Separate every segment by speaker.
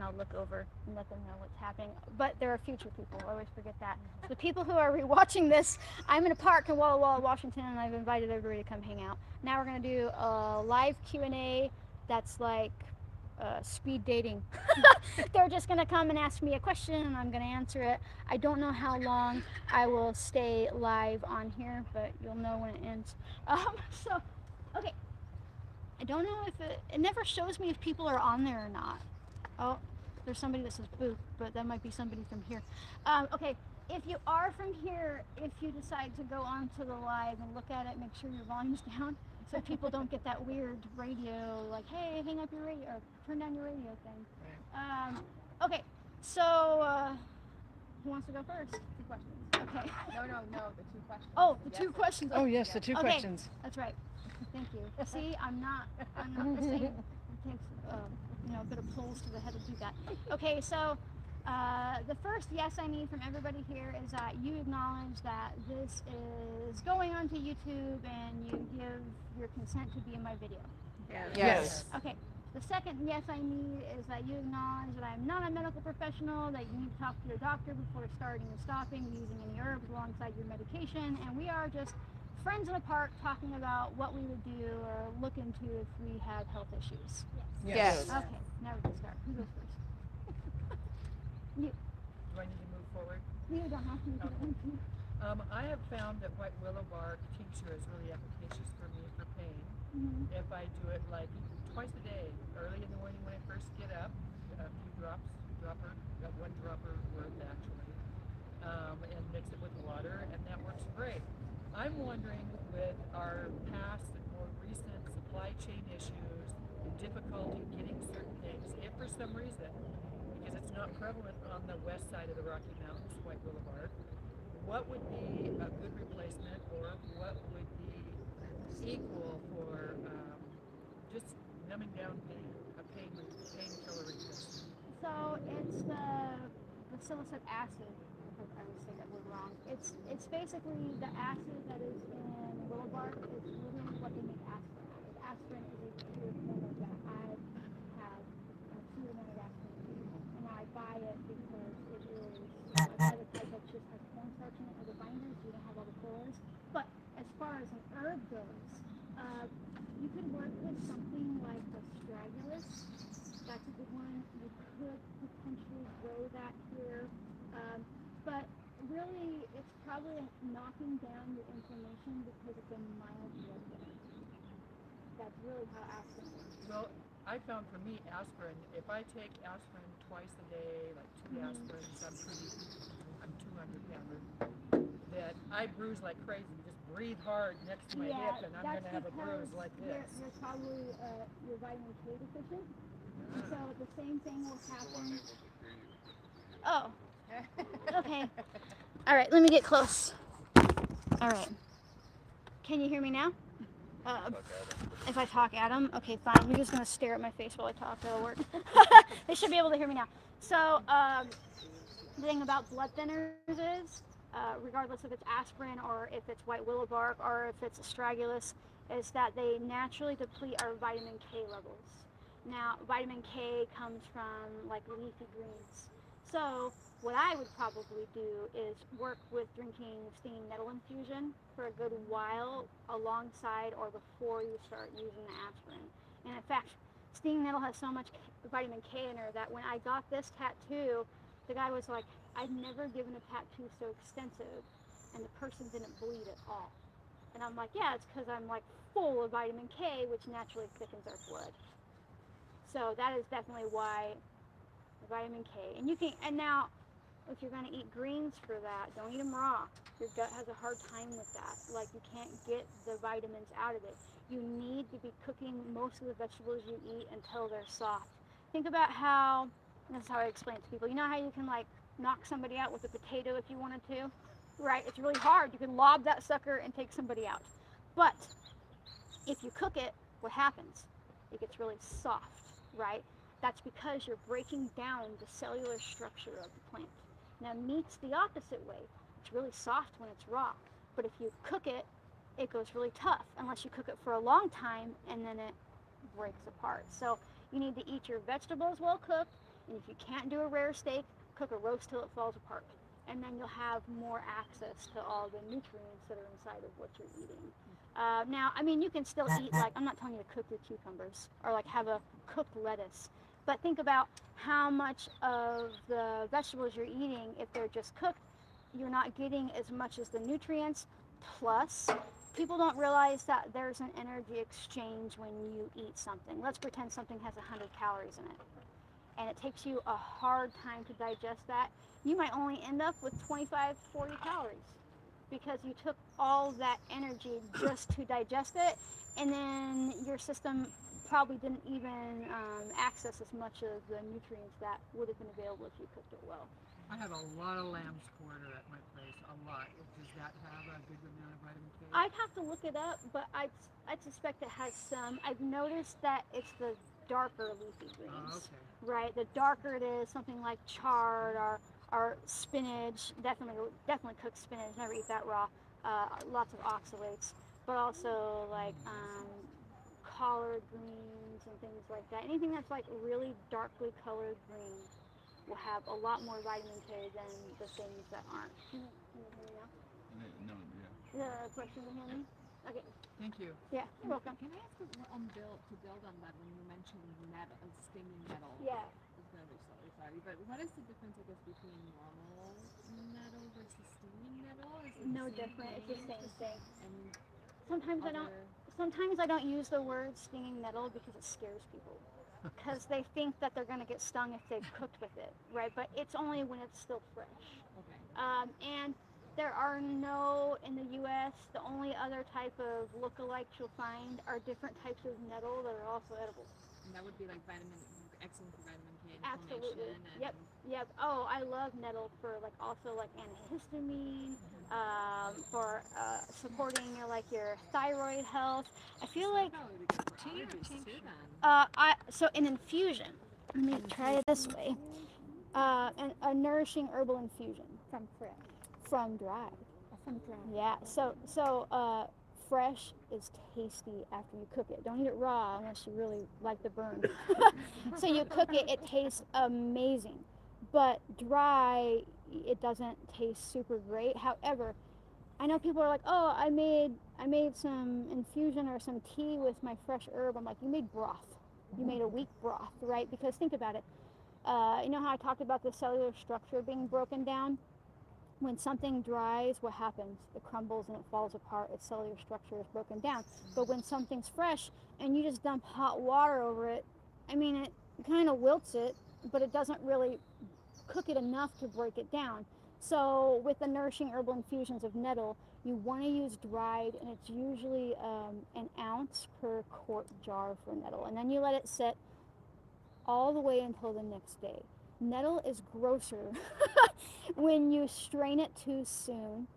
Speaker 1: I'll look over and let them know what's happening. But there are future people. I always forget that. So the people who are rewatching this, I'm in a park in Walla Walla, Washington, and I've invited everybody to come hang out. Now we're gonna do a live Q&A that's like speed dating. They're just gonna come and ask me a question, and I'm gonna answer it. I don't know how long I will stay live on here, but you'll know when it ends. So, okay. I don't know if it never shows me if people are on there or not. Oh, there's somebody that says boo, but that might be somebody from here. Okay, if you are from here, if you decide to go on to the live and look at it, make sure your volume's down so people don't get that weird radio, like, hey, hang up your radio, or turn down your radio thing. Okay, so who wants to go first? 2 questions. Okay.
Speaker 2: No, the 2 questions.
Speaker 1: Oh, the 2 questions.
Speaker 3: Oh, yes, the 2 questions.
Speaker 1: That's right. Thank you. See, I'm not the same. It takes a bit of pulls to the head to do that. Okay, so the first yes I need from everybody here is that you acknowledge that this is going onto YouTube and you give your consent to be in my video.
Speaker 3: Yes.
Speaker 1: Okay. The second yes I need is that you acknowledge that I'm not a medical professional, that you need to talk to your doctor before starting or stopping using any herbs alongside your medication, and we are just friends in a park talking about what we would do or look into if we had health issues.
Speaker 3: Yes.
Speaker 1: Okay, now we can start. Who goes first? You.
Speaker 4: Do I need to move forward?
Speaker 1: You don't have to.
Speaker 4: Okay. I have found that white willow bark tincture is really efficacious for me for pain.
Speaker 1: Mm-hmm.
Speaker 4: If I do it like twice a day, early in the morning when I first get up, a few drops, 1 dropper worth actually, and mix it with water, and that works great. I'm wondering, with our past and more recent supply chain issues and difficulty getting certain things, if for some reason, because it's not prevalent on the west side of the Rocky Mountains, white willow bark, what would be a good replacement, or what would be equal for just numbing down pain, a painkiller replacement?
Speaker 1: So it's the salicylic acid. I would say that we're wrong. It's basically the acid that is in willow bark. It's literally what they make aspirin. Aspirin is a pure form of that. I have a pure amount of aspirin too, and I buy it because it is the type that just has cornstarch in it as a binder, so you don't have all the pores. But as far as an herb goes, you could work with something like the astragalus. That's a good one. You could potentially grow that here. But really, it's probably knocking down your inflammation because it's a mild blood thinner. That's really how aspirin works.
Speaker 4: Well, I found for me aspirin, if I take aspirin twice a day, like 2 aspirins, I'm 200 pounder, that I bruise like crazy. Just breathe hard next to my hip and I'm going to have a bruise like this.
Speaker 1: You're probably you're vitamin K deficient. So the same thing will happen. Oh. Okay. All right, let me get close. All right. Can you hear me now? If I talk at them? Okay, fine. You're just going to stare at my face while I talk. That'll work. They should be able to hear me now. So, the thing about blood thinners is, regardless if it's aspirin or if it's white willow bark or if it's astragalus, is that they naturally deplete our vitamin K levels. Now, vitamin K comes from like leafy greens. So, what I would probably do is work with drinking stinging nettle infusion for a good while alongside or before you start using the aspirin. And in fact, stinging nettle has so much vitamin K in her that when I got this tattoo, the guy was like, I've never given a tattoo so extensive and the person didn't bleed at all. And I'm like, yeah, it's because I'm like full of vitamin K, which naturally thickens our blood. So that is definitely why vitamin K. And you can, and now, if you're going to eat greens for that, don't eat them raw. Your gut has a hard time with that. Like, you can't get the vitamins out of it. You need to be cooking most of the vegetables you eat until they're soft. Think about how, and this is how I explain it to people, you know how you can like knock somebody out with a potato if you wanted to? Right? It's really hard. You can lob that sucker and take somebody out. But if you cook it, what happens? It gets really soft, right? That's because you're breaking down the cellular structure of the plant. Now, meat's the opposite way. It's really soft when it's raw. But if you cook it, it goes really tough unless you cook it for a long time and then it breaks apart. So you need to eat your vegetables well cooked. And if you can't do a rare steak, cook a roast till it falls apart. And then you'll have more access to all the nutrients that are inside of what you're eating. Now, I mean, you can still eat, like, I'm not telling you to cook your cucumbers or like have a cooked lettuce, but think about how much of the vegetables you're eating, if they're just cooked, you're not getting as much as the nutrients. Plus, people don't realize that there's an energy exchange when you eat something. Let's pretend something has 100 calories in it, and it takes you a hard time to digest that. You might only end up with 25, 40 calories because you took all that energy just to digest it, and then your system probably didn't even access as much of the nutrients that would have been available if you cooked it well.
Speaker 4: I have a lot of lamb's quarter at my place, a lot. Does that have a good amount of vitamin K?
Speaker 1: I'd have to look it up, but I'd suspect it has some. I've noticed that it's the darker leafy greens,
Speaker 4: Oh, okay.
Speaker 1: right? The darker it is, something like chard or spinach. Definitely cook spinach. Never eat that raw. Lots of oxalates, but also like collard greens and things like that. Anything that's like really darkly colored green will have a lot more vitamin K than the things that aren't. Can you hear me now?
Speaker 2: No, yeah.
Speaker 1: The question to hear me? Okay.
Speaker 4: Thank you.
Speaker 1: Yeah, you're welcome.
Speaker 3: Can I ask to build on that when you mentioned metal, stinging metal?
Speaker 1: Yeah.
Speaker 3: It's gonna be sorry, but what is the difference, I guess, between normal metal versus stinging metal? Is it
Speaker 1: No
Speaker 3: the same
Speaker 1: different. It's the
Speaker 3: thing?
Speaker 1: same thing.
Speaker 3: And
Speaker 1: Sometimes I don't use the word stinging nettle because it scares people. Because they think that they're going to get stung if they've cooked with it, right? But it's only when it's still fresh.
Speaker 3: Okay.
Speaker 1: And there are no, in the U.S., the only other type of lookalikes you'll find are different types of nettle that are also edible.
Speaker 3: And that would be like excellent for vitamin K and
Speaker 1: Absolutely.
Speaker 3: inflammation.
Speaker 1: Yep. Oh, I love nettle for like also like antihistamine, for supporting your thyroid health. I feel like
Speaker 3: Probably would be good for allergies too then.
Speaker 1: so an infusion. Let me try it this way. A nourishing herbal infusion
Speaker 5: From fresh.
Speaker 1: from dried.
Speaker 5: From dry.
Speaker 1: Yeah. So fresh is tasty after you cook it. Don't eat it raw unless you really like the burn. So you cook it, it tastes amazing. But dry, it doesn't taste super great. However, I know people are like, oh, I made some infusion or some tea with my fresh herb. I'm like, you made broth. You made a weak broth, right? Because think about it. You know how I talked about the cellular structure being broken down? When something dries, what happens? It crumbles and it falls apart. Its cellular structure is broken down. But when something's fresh and you just dump hot water over it, I mean, it kind of wilts it, but it doesn't really cook it enough to break it down. So with the nourishing herbal infusions of nettle, you want to use dried, and it's usually an ounce per quart jar for nettle. And then you let it sit all the way until the next day. Nettle is grosser when you strain it too soon,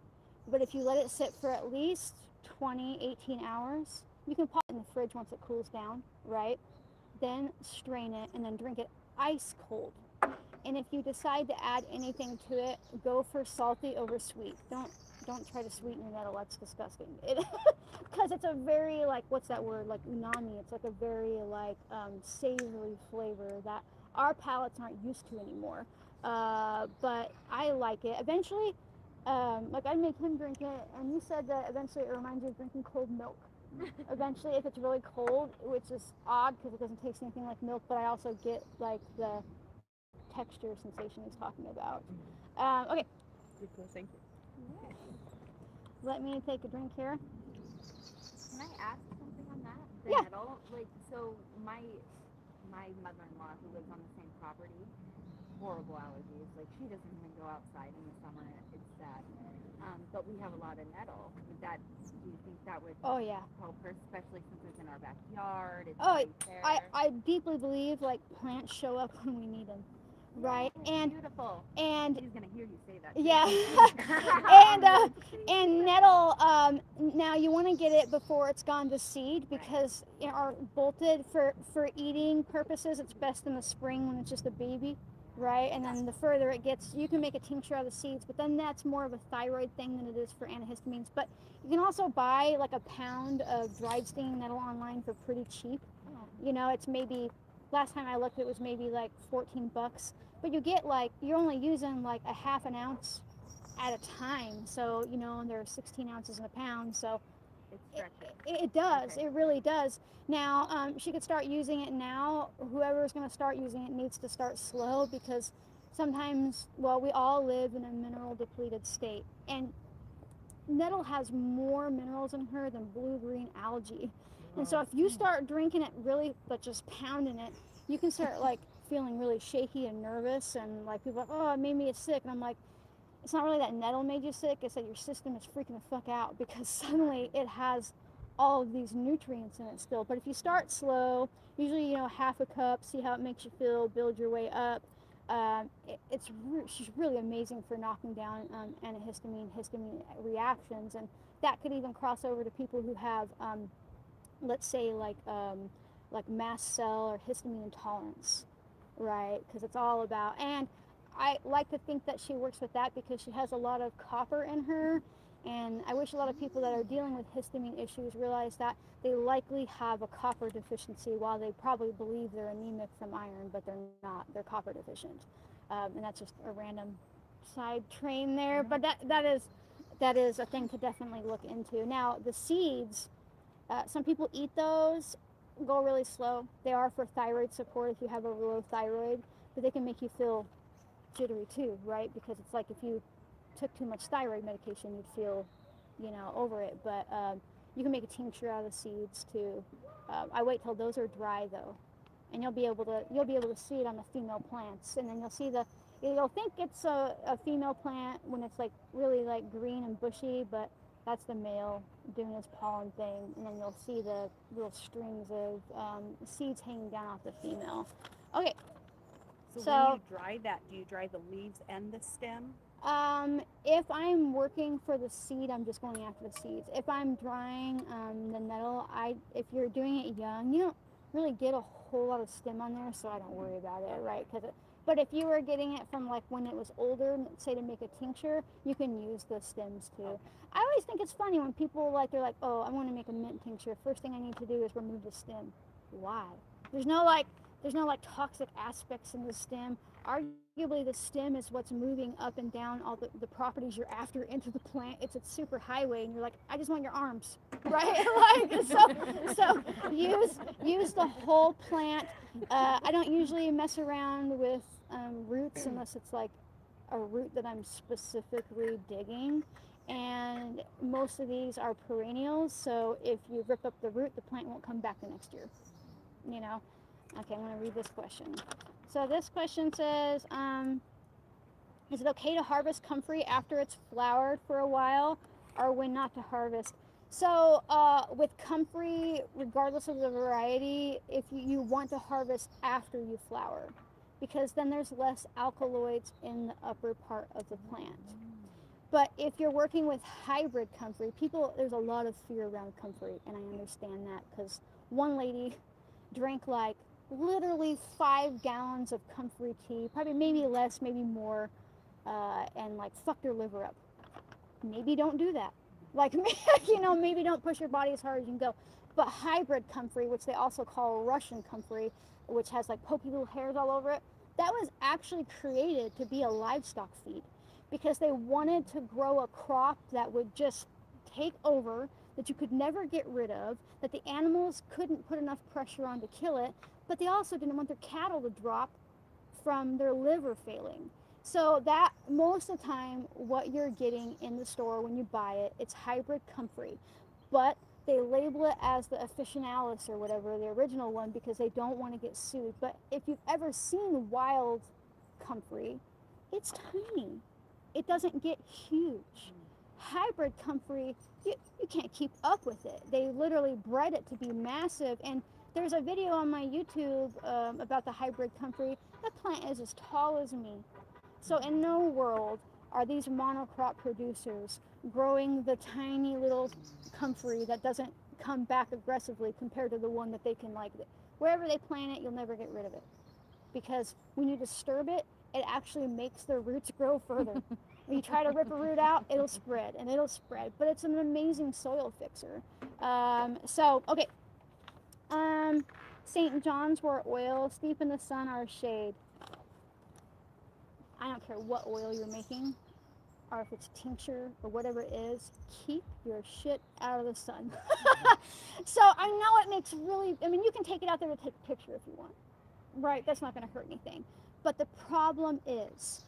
Speaker 1: but if you let it sit for at least 20, 18 hours, you can pop it in the fridge once it cools down, right? Then strain it and then drink it ice cold. And if you decide to add anything to it, go for salty over sweet. Don't try to sweeten your nettle. That's disgusting. Because it's a very, like, what's that word? Like umami. It's like a very savory flavor that our palates aren't used to anymore. But I like it. Eventually, I make him drink it, and you said that eventually it reminds you of drinking cold milk. Eventually, if it's really cold, which is odd because it doesn't taste anything like milk, but I also get like the texture sensation he's talking about. Okay,
Speaker 3: Thank you.
Speaker 1: let me take a drink here.
Speaker 5: Can I ask something on that? The
Speaker 1: Yeah.
Speaker 5: nettle? Like, so my mother-in-law who lives on the same property, horrible allergies. Like, she doesn't even go outside in the summer. It's sad. But we have a lot of nettle. Do you think that would
Speaker 1: Oh yeah.
Speaker 5: help her, especially since it's in our backyard? It's
Speaker 1: Oh,
Speaker 5: right there.
Speaker 1: I deeply believe like plants show up when we need them, right?
Speaker 5: Yay, beautiful.
Speaker 1: And
Speaker 5: She's gonna hear you say that. too.
Speaker 1: yeah, and nettle. Now you want to get it before it's gone to seed because are bolted for eating purposes. It's best in the spring when it's just a baby, right? And then the further it gets, you can make a tincture out of the seeds, but then that's more of a thyroid thing than it is for antihistamines. But you can also buy like a pound of dried stinging nettle online for pretty cheap. You know, it's maybe last time I looked, it was maybe like $14. But you get like, you're only using like a half an ounce at a time. So, you know, and there are 16 ounces in a pound. So
Speaker 5: It's stretching.
Speaker 1: it does.
Speaker 5: Okay.
Speaker 1: It really does. Now, she could start using it now. Whoever is going to start using it needs to start slow, because sometimes, well, we all live in a mineral depleted state. And nettle has more minerals in her than blue-green algae. And so if you start drinking it really, but just pounding it, you can start like feeling really shaky and nervous, and like people are like, oh, it made me sick. And I'm like, it's not really that nettle made you sick, it's that your system is freaking the fuck out, because suddenly it has all of these nutrients in it still. But if you start slow, usually, you know, half a cup, see how it makes you feel, build your way up. She's really amazing for knocking down histamine reactions, and that could even cross over to people who have, let's say, like mast cell or histamine intolerance, right? Because it's all about, and I like to think that she works with that because she has a lot of copper in her, and I wish a lot of people that are dealing with histamine issues realize that they likely have a copper deficiency, while they probably believe they're anemic from iron, but they're not. They're copper deficient, and that's just a random side train there. But that is a thing to definitely look into. Now the seeds, some people eat those, go really slow. They are for thyroid support if you have a low thyroid, but they can make you feel jittery too, right? Because it's like if you took too much thyroid medication, you'd feel, you know, over it. But you can make a tincture out of the seeds too. I wait till those are dry though, and you'll be able to see it on the female plants, and then you'll think it's a female plant when it's like really like green and bushy, but that's the male doing his pollen thing, and then you'll see the little strings of seeds hanging down off the female. Okay.
Speaker 6: So when you dry that, do you dry the leaves and the stem?
Speaker 1: If I'm working for the seed, I'm just going after the seeds. If I'm drying the nettle, if you're doing it young, you don't really get a whole lot of stem on there, so I don't worry about it, right? But if you were getting it from like when it was older, say to make a tincture, you can use the stems too. Okay. I always think it's funny when people they're like, oh, I want to make a mint tincture. First thing I need to do is remove the stem. Why? There's no toxic aspects in the stem. Arguably, the stem is what's moving up and down all the properties you're after into the plant. It's a super highway, and you're like, I just want your arms, right? so use the whole plant. I don't usually mess around with roots unless it's like a root that I'm specifically digging. And most of these are perennials, so if you rip up the root, the plant won't come back the next year, you know? Okay, I'm going to read this question. So this question says, is it okay to harvest comfrey after it's flowered for a while, or when not to harvest? So with comfrey, regardless of the variety, if you want to harvest after you flower, because then there's less alkaloids in the upper part of the plant. But if you're working with hybrid comfrey, there's a lot of fear around comfrey, and I understand that, because one lady drank like literally 5 gallons of comfrey tea, probably maybe less, maybe more, and like fucked her liver up. Maybe don't do that. Like, maybe don't push your body as hard as you can go. But hybrid comfrey, which they also call Russian comfrey, which has like pokey little hairs all over it, that was actually created to be a livestock feed, because they wanted to grow a crop that would just take over, that you could never get rid of, that the animals couldn't put enough pressure on to kill it, but they also didn't want their cattle to drop from their liver failing. So that most of the time, what you're getting in the store when you buy it, it's hybrid comfrey, but they label it as the officinalis or whatever, the original one, because they don't want to get sued. But if you've ever seen wild comfrey, it's tiny. It doesn't get huge. Hybrid comfrey, you can't keep up with it. They literally bred it to be massive, and there's a video on my YouTube about the hybrid comfrey. That plant is as tall as me. So in no world are these monocrop producers growing the tiny little comfrey that doesn't come back aggressively compared to the one that they can, like, wherever they plant it, you'll never get rid of it. Because when you disturb it, it actually makes the roots grow further. When you try to rip a root out, it'll spread, and it'll spread. But it's an amazing soil fixer. Okay. St. John's wort oil, steep in the sun or shade. I don't care what oil you're making, or if it's tincture or whatever it is, keep your shit out of the sun. So I know it makes really, I mean, you can take it out there to take a picture if you want, right? That's not going to hurt anything. But the problem is,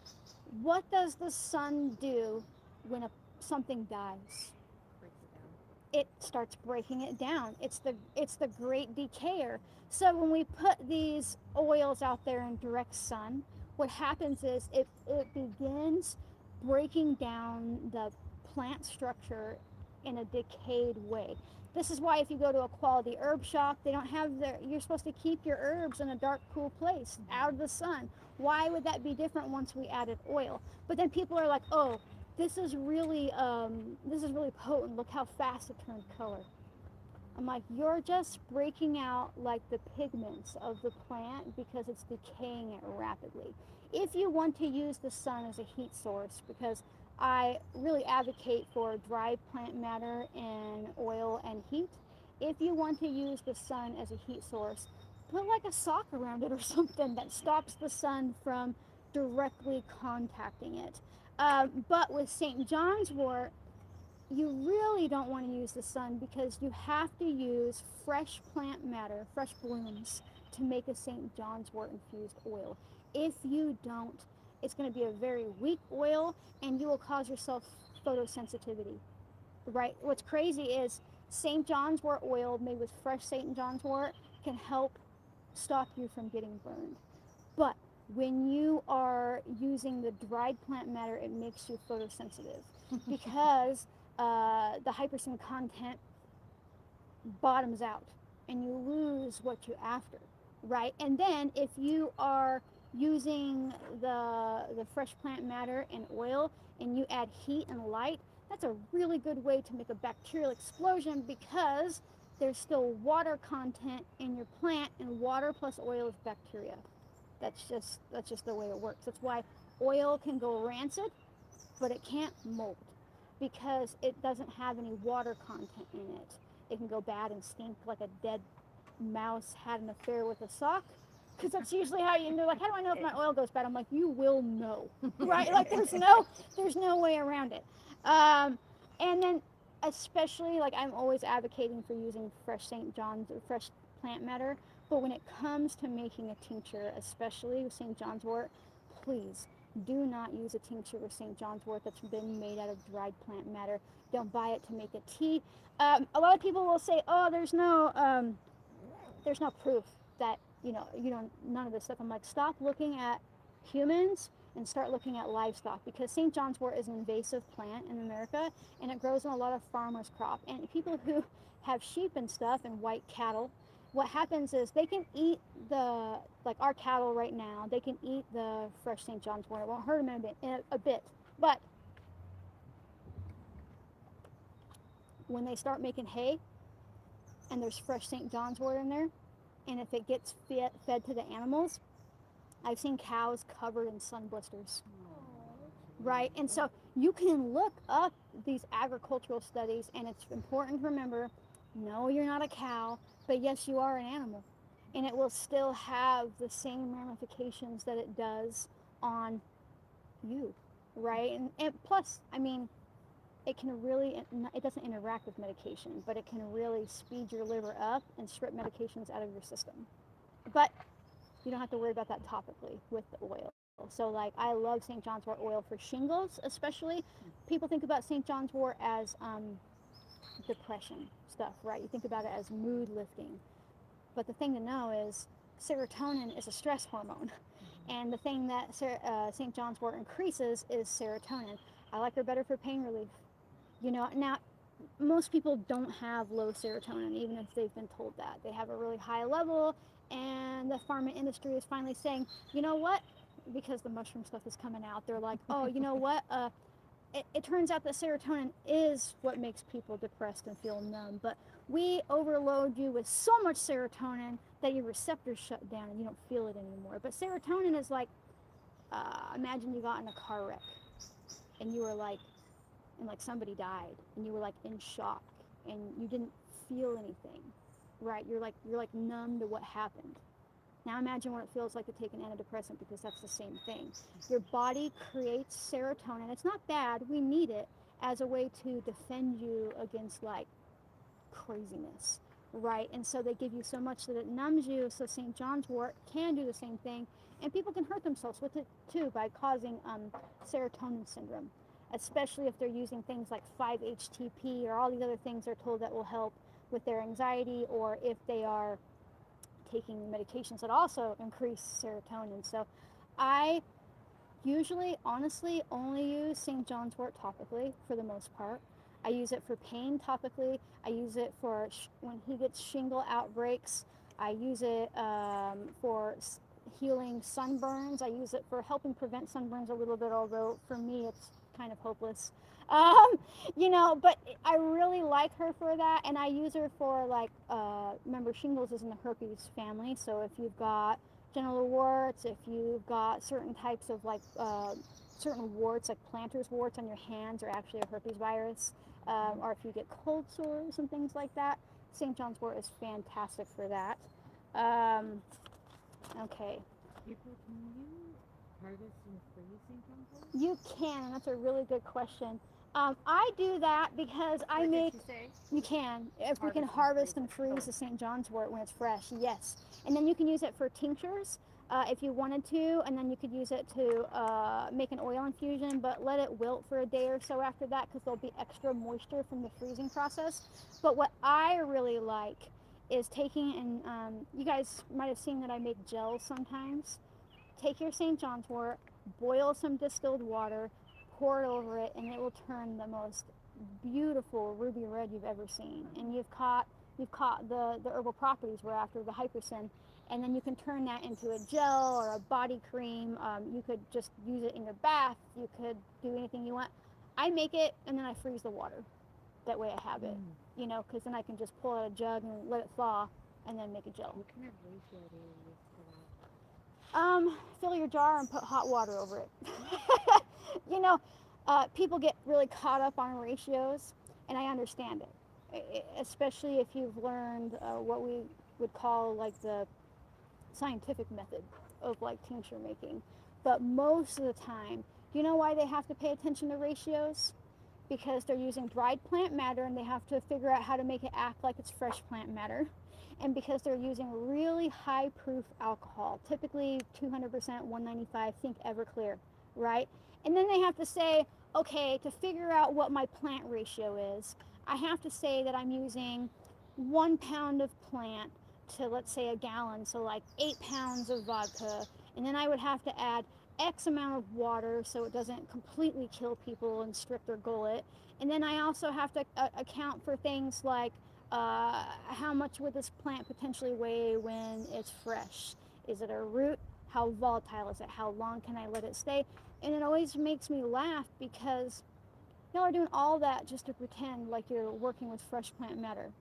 Speaker 1: what does the sun do when something dies?
Speaker 5: Breaks it down.
Speaker 1: It starts breaking it down. It's the great decayer. So when we put these oils out there in direct sun, what happens is it begins breaking down the plant structure in a decayed way. This is why if you go to a quality herb shop, they don't have you're supposed to keep your herbs in a dark, cool place, out of the sun. Why would that be different once we added oil? But then people are like, oh, this is really potent. Look how fast it turned color. I'm like, you're just breaking out like the pigments of the plant because it's decaying it rapidly. If you want to use the sun as a heat source, because I really advocate for dry plant matter and oil and heat. If you want to use the sun as a heat source, put like a sock around it or something that stops the sun from directly contacting it. But with St. John's wort, you really don't want to use the sun because you have to use fresh plant matter, fresh blooms, to make a St. John's wort infused oil. If you don't, it's going to be a very weak oil and you will cause yourself photosensitivity, right? What's crazy is St. John's wort oil made with fresh St. John's wort can help stop you from getting burned. But when you are using the dried plant matter, it makes you photosensitive because the hypersin content bottoms out and you lose what you're after, right? And then if you are using the fresh plant matter and oil and you add heat and light, that's a really good way to make a bacterial explosion because there's still water content in your plant, and water plus oil is bacteria. That's just the way it works. That's why oil can go rancid, but it can't mold because it doesn't have any water content in it. It can go bad and stink like a dead mouse had an affair with a sock. Because that's usually how you know, like, how do I know if my oil goes bad? I'm like, you will know, right? Like, there's no way around it. And then, especially, like, I'm always advocating for using fresh St. John's or fresh plant matter. But when it comes to making a tincture, especially with St. John's wort, please do not use a tincture with St. John's wort that's been made out of dried plant matter. Don't buy it to make a tea. A lot of people will say, oh, there's no proof that none of this stuff. I'm like, stop looking at humans and start looking at livestock, because St. John's wort is an invasive plant in America and it grows in a lot of farmers' crop. And people who have sheep and stuff and white cattle, what happens is they can eat like our cattle right now, they can eat the fresh St. John's wort. It won't hurt them a bit. But when they start making hay and there's fresh St. John's wort in there, and if it gets fed to the animals, I've seen cows covered in sun blisters. Right? And so you can look up these agricultural studies, and it's important to remember, no, you're not a cow, but yes, you are an animal. And it will still have the same ramifications that it does on you, right? And plus, I mean, it doesn't interact with medication, but it can really speed your liver up and strip medications out of your system. But you don't have to worry about that topically with the oil. So, like, I love St. John's wort oil for shingles, especially. People think about St. John's wort as depression stuff, right? You think about it as mood lifting. But the thing to know is serotonin is a stress hormone. And the thing that St. John's wort increases is serotonin. I like her better for pain relief. Now, most people don't have low serotonin, even if they've been told that. They have a really high level, and the pharma industry is finally saying, you know what? Because the mushroom stuff is coming out, they're like, oh, you know what? It turns out that serotonin is what makes people depressed and feel numb, but we overload you with so much serotonin that your receptors shut down and you don't feel it anymore. But serotonin is like, imagine you got in a car wreck and you were like, and like somebody died and you were like in shock and you didn't feel anything. right? You're like numb to what happened. Now imagine what it feels like to take an antidepressant, because that's the same thing. Your body creates serotonin. It's not bad. We need it as a way to defend you against like craziness, right? And so they give you so much that it numbs you. So St. John's wort can do the same thing, and people can hurt themselves with it too by causing serotonin syndrome, especially if they're using things like 5-HTP or all these other things they're told that will help with their anxiety, or if they are taking medications that also increase serotonin. So I usually, honestly, only use St. John's wort topically for the most part. I use it for pain topically. I use it for when he gets shingle outbreaks. I use it for healing sunburns. I use it for helping prevent sunburns a little bit, although for me it's kind of hopeless. But I really like her for that, and I use her for like, remember, shingles is in the herpes family, so if you've got genital warts, if you've got certain types of like, certain warts, like plantar's warts on your hands are actually a herpes virus, or if you get cold sores and things like that, St. John's wort is fantastic for that. Okay.
Speaker 5: People, can you harvest and freeze St. John's wort?
Speaker 1: You can, and that's a really good question. I do that because I
Speaker 5: What
Speaker 1: make.
Speaker 5: did you say?
Speaker 1: You can, if we can
Speaker 5: Harvest and
Speaker 1: harvest
Speaker 5: freeze
Speaker 1: and
Speaker 5: it.
Speaker 1: freeze the St. John's wort when it's fresh, yes. And then you can use it for tinctures if you wanted to, and then you could use it to make an oil infusion, but let it wilt for a day or so after that, because there'll be extra moisture from the freezing process. But what I really like is taking, and you guys might have seen that I make gels sometimes. Take your St. John's wort, boil some distilled water, pour it over it, and it will turn the most beautiful ruby red you've ever seen. And you've caught the herbal properties we're after, the hypersin, and then you can turn that into a gel or a body cream. You could just use it in your bath. You could do anything you want. I make it and then I freeze the water. That way I have it, because then I can just pull out a jug and let it thaw and then make a gel.
Speaker 5: What kind of ratio do you use for that?
Speaker 1: Fill your jar and put hot water over it. People get really caught up on ratios, and I understand it, especially if you've learned what we would call like the scientific method of like tincture making. But most of the time, do you know why they have to pay attention to ratios? Because they're using dried plant matter, and they have to figure out how to make it act like it's fresh plant matter. And because they're using really high proof alcohol, typically 200%, 195, think Everclear, right? And then they have to say, okay, to figure out what my plant ratio is, I have to say that I'm using 1 pound of plant to, let's say, a gallon, so like 8 pounds of vodka, and then I would have to add X amount of water so it doesn't completely kill people and strip their gullet. And then I also have to account for things like how much would this plant potentially weigh when it's fresh? Is it a root? How volatile is it? How long can I let it stay? And it always makes me laugh because y'all are doing all that just to pretend like you're working with fresh plant matter.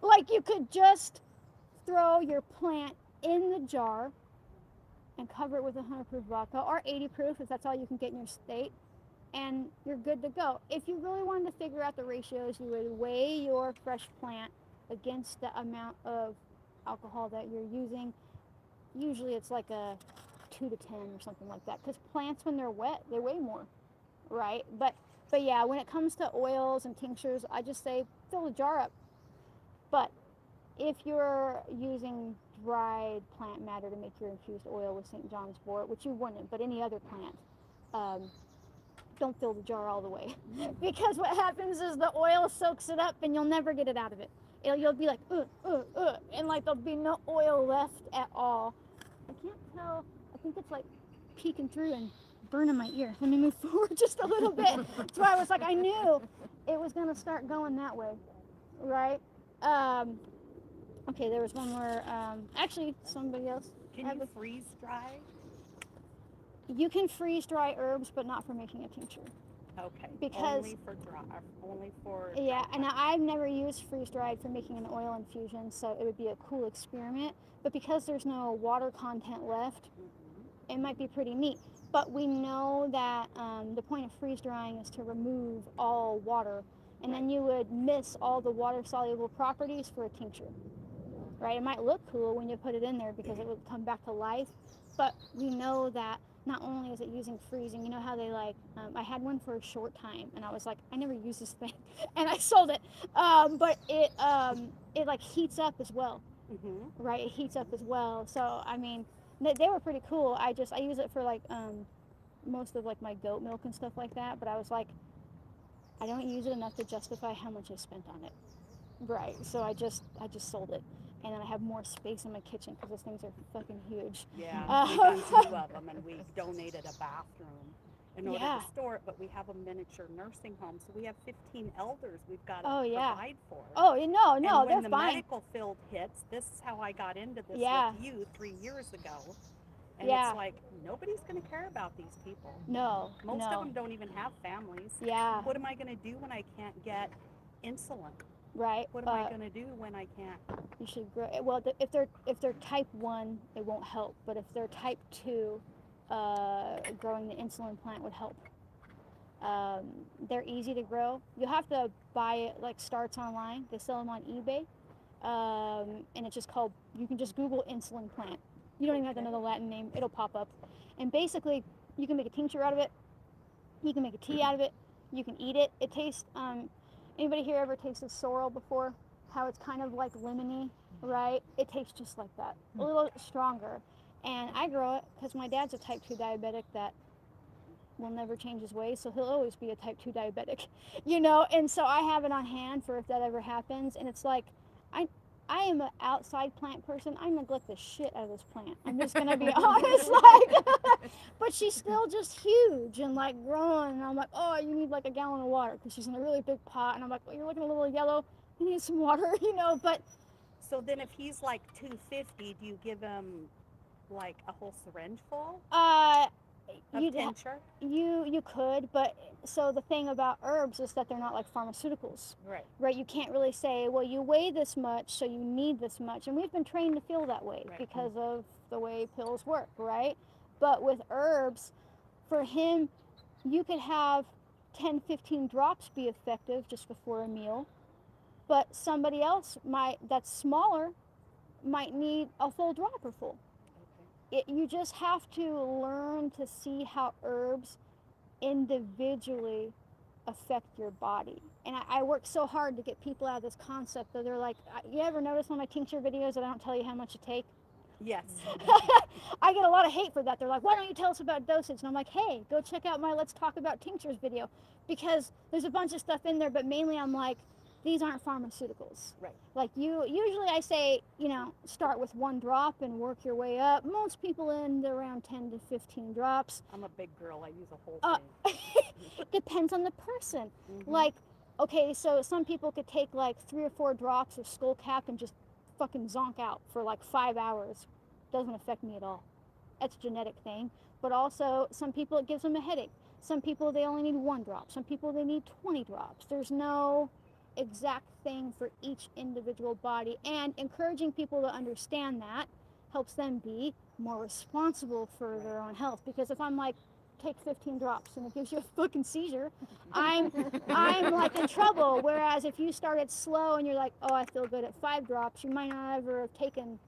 Speaker 1: Like you could just throw your plant in the jar and cover it with 100 proof vodka or 80 proof if that's all you can get in your state, and you're good to go. If you really wanted to figure out the ratios, you would weigh your fresh plant against the amount of alcohol that you're using. Usually it's like a 2 to 10 or something like that, because plants, when they're wet, they weigh more, right? But yeah, when it comes to oils and tinctures, I just say fill the jar up. But if you're using dried plant matter to make your infused oil with St. John's wort, which you wouldn't, but any other plant, don't fill the jar all the way. Because what happens is the oil soaks it up and you'll never get it out of it. You'll be like, and like there'll be no oil left at all. I can't tell, I think it's like peeking through and burning my ear. Let me move forward just a little bit. That's why I was like, I knew it was gonna start going that way, right? Okay, there was one more, actually somebody else.
Speaker 6: Can you freeze dry?
Speaker 1: You can freeze dry herbs, but not for making a tincture.
Speaker 6: Okay.
Speaker 1: Because
Speaker 6: only for
Speaker 1: yeah, and I've never used freeze dried for making an oil infusion, so it would be a cool experiment. But because there's no water content left, it might be pretty neat. But we know that the point of freeze drying is to remove all water. and then you would miss all the water-soluble properties for a tincture. Right? It might look cool when you put it in there because it would come back to life, but we know that not only is it using freezing, you know how they like, I had one for a short time, and I was like, I never use this thing, and I sold it, but it like heats up as well, right? It heats up as well, so I mean, they were pretty cool. I use it for like most of like my goat milk and stuff like that, but I was like, I don't use it enough to justify how much I spent on it, right? So I just sold it. And then I have more space in my kitchen because those things are fucking huge.
Speaker 6: Yeah, we got 2 of them, and we donated a bathroom in order
Speaker 1: Yeah.
Speaker 6: to store it, but we have a miniature nursing home, so we have 15 elders we've got to
Speaker 1: Oh, yeah.
Speaker 6: provide for.
Speaker 1: Oh, no,
Speaker 6: And
Speaker 1: they're
Speaker 6: when the
Speaker 1: fine.
Speaker 6: medical field hits, this is how I got into this
Speaker 1: Yeah.
Speaker 6: with you 3 years ago. And
Speaker 1: Yeah.
Speaker 6: it's like, nobody's going to care about these people.
Speaker 1: No,
Speaker 6: Most
Speaker 1: no.
Speaker 6: of them don't even have families.
Speaker 1: Yeah,
Speaker 6: What am I going to do when I can't get insulin?
Speaker 1: right.
Speaker 6: What am I going to do when I can't?
Speaker 1: You should grow. Well, if they're type 1, it won't help. But if they're type 2, growing the insulin plant would help. They're easy to grow. You'll have to buy it like starts online. They sell them on eBay, and it's just called. You can just Google insulin plant. You don't even have to know the Latin name. It'll pop up, and basically you can make a tincture out of it. You can make a tea out of it. You can eat it. It tastes. Anybody here ever tasted sorrel before? How it's kind of like lemony, right? It tastes just like that, a little stronger. And I grow it because my dad's a type 2 diabetic that will never change his ways, so he'll always be a type 2 diabetic, you know? And so I have it on hand for if that ever happens. And it's like, I am an outside plant person. I neglect the shit out of this plant. I'm just gonna be honest, like, but she's still just huge and like growing. And I'm like, oh, you need like a gallon of water because she's in a really big pot. And I'm like, well, you're looking a little yellow. You need some water, you know. But
Speaker 6: So then if he's like 250, do you give him like a whole syringe full of
Speaker 1: you
Speaker 6: tincture?
Speaker 1: you could, but so the thing about herbs is that they're not like pharmaceuticals. Right, you can't really say, well, you weigh this much, so you need this much. And we've been trained to feel that way because of the way pills work, right? But with herbs, for him, you could have 10, 15 drops be effective just before a meal. But somebody else that's smaller might need a full dropper full. You just have to learn to see how herbs individually affect your body. And I work so hard to get people out of this concept that they're like, you ever notice on my tincture videos that I don't tell you how much to take?
Speaker 6: Yes.
Speaker 1: I get a lot of hate for that. They're like, why don't you tell us about dosage? And I'm like, hey, go check out my Let's Talk About Tinctures video, because there's a bunch of stuff in there, but mainly I'm like, these aren't pharmaceuticals.
Speaker 6: Right.
Speaker 1: Like usually I say, start with 1 drop and work your way up. Most people end around 10 to 15 drops.
Speaker 6: I'm a big girl. I use a whole thing.
Speaker 1: Depends on the person. Like, okay, so some people could take like 3 or 4 drops of skull cap and just fucking zonk out for like 5 hours. Doesn't affect me at all. That's a genetic thing. But also, some people it gives them a headache. Some people they only need 1 drop. Some people they need 20 drops. There's no exact thing for each individual body, and encouraging people to understand that helps them be more responsible for their own health. Because if I'm like, take 15 drops and it gives you a fucking seizure, I'm like in trouble. Whereas if you started slow and you're like, oh, I feel good at 5 drops, you might not ever have taken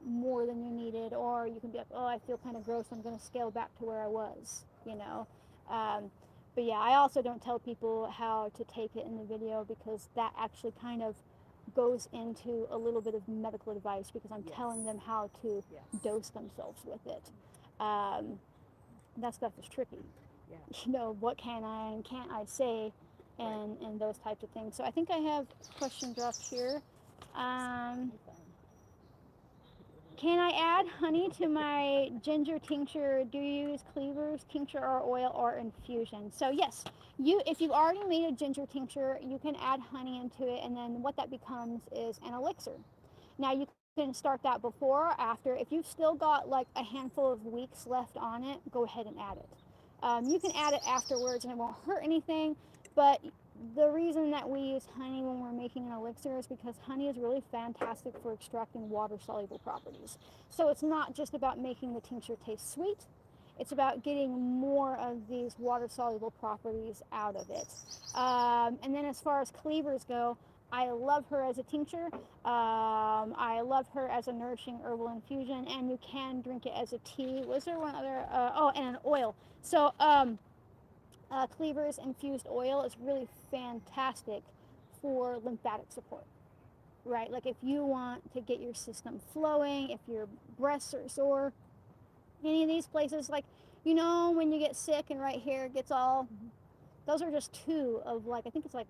Speaker 1: more than you needed, or you can be like, oh, I feel kind of gross, I'm going to scale back to where I was, But yeah, I also don't tell people how to take it in the video, because that actually kind of goes into a little bit of medical advice, because I'm telling them how to dose themselves with it. That stuff is tricky. What can I and can't I say, and those types of things. So I think I have a question dropped here. Can I add honey to my ginger tincture? Do you use cleavers, tincture, or oil, or infusion? So yes, if you've already made a ginger tincture, you can add honey into it, and then what that becomes is an elixir. Now you can start that before or after. If you've still got like a handful of weeks left on it, go ahead and add it. You can add it afterwards and it won't hurt anything, but the reason that we use honey when we're making an elixir is because honey is really fantastic for extracting water-soluble properties. So it's not just about making the tincture taste sweet, It's about getting more of these water-soluble properties out of it. And then as far as cleavers go, I love her as a tincture. I love her as a nourishing herbal infusion, and you can drink it as a tea. Was there one other? And an oil. So cleavers infused oil is really fantastic for lymphatic support, right? Like if you want to get your system flowing, if your breasts are sore, any of these places, like, when you get sick and right here it gets all, those are just two of like, I think it's like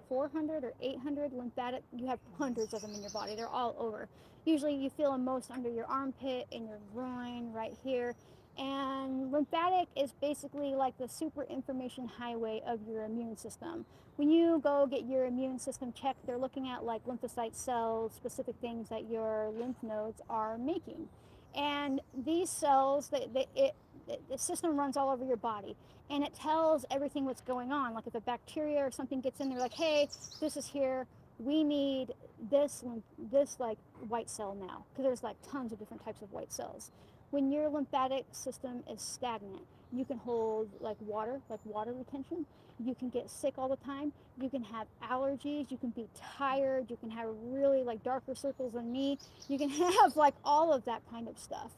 Speaker 1: 400 or 800 lymphatic, you have hundreds of them in your body. They're all over. Usually you feel them most under your armpit, in your groin, right here. And lymphatic is basically like the super information highway of your immune system. When you go get your immune system checked, they're looking at like lymphocyte cells, specific things that your lymph nodes are making. And these cells, the system runs all over your body, and it tells everything what's going on. Like if a bacteria or something gets in there, like, hey, this is here, we need this like white cell now, because there's like tons of different types of white cells. When your lymphatic system is stagnant, you can hold like water retention. You can get sick all the time. You can have allergies. You can be tired. You can have really like darker circles than me. You can have like all of that kind of stuff.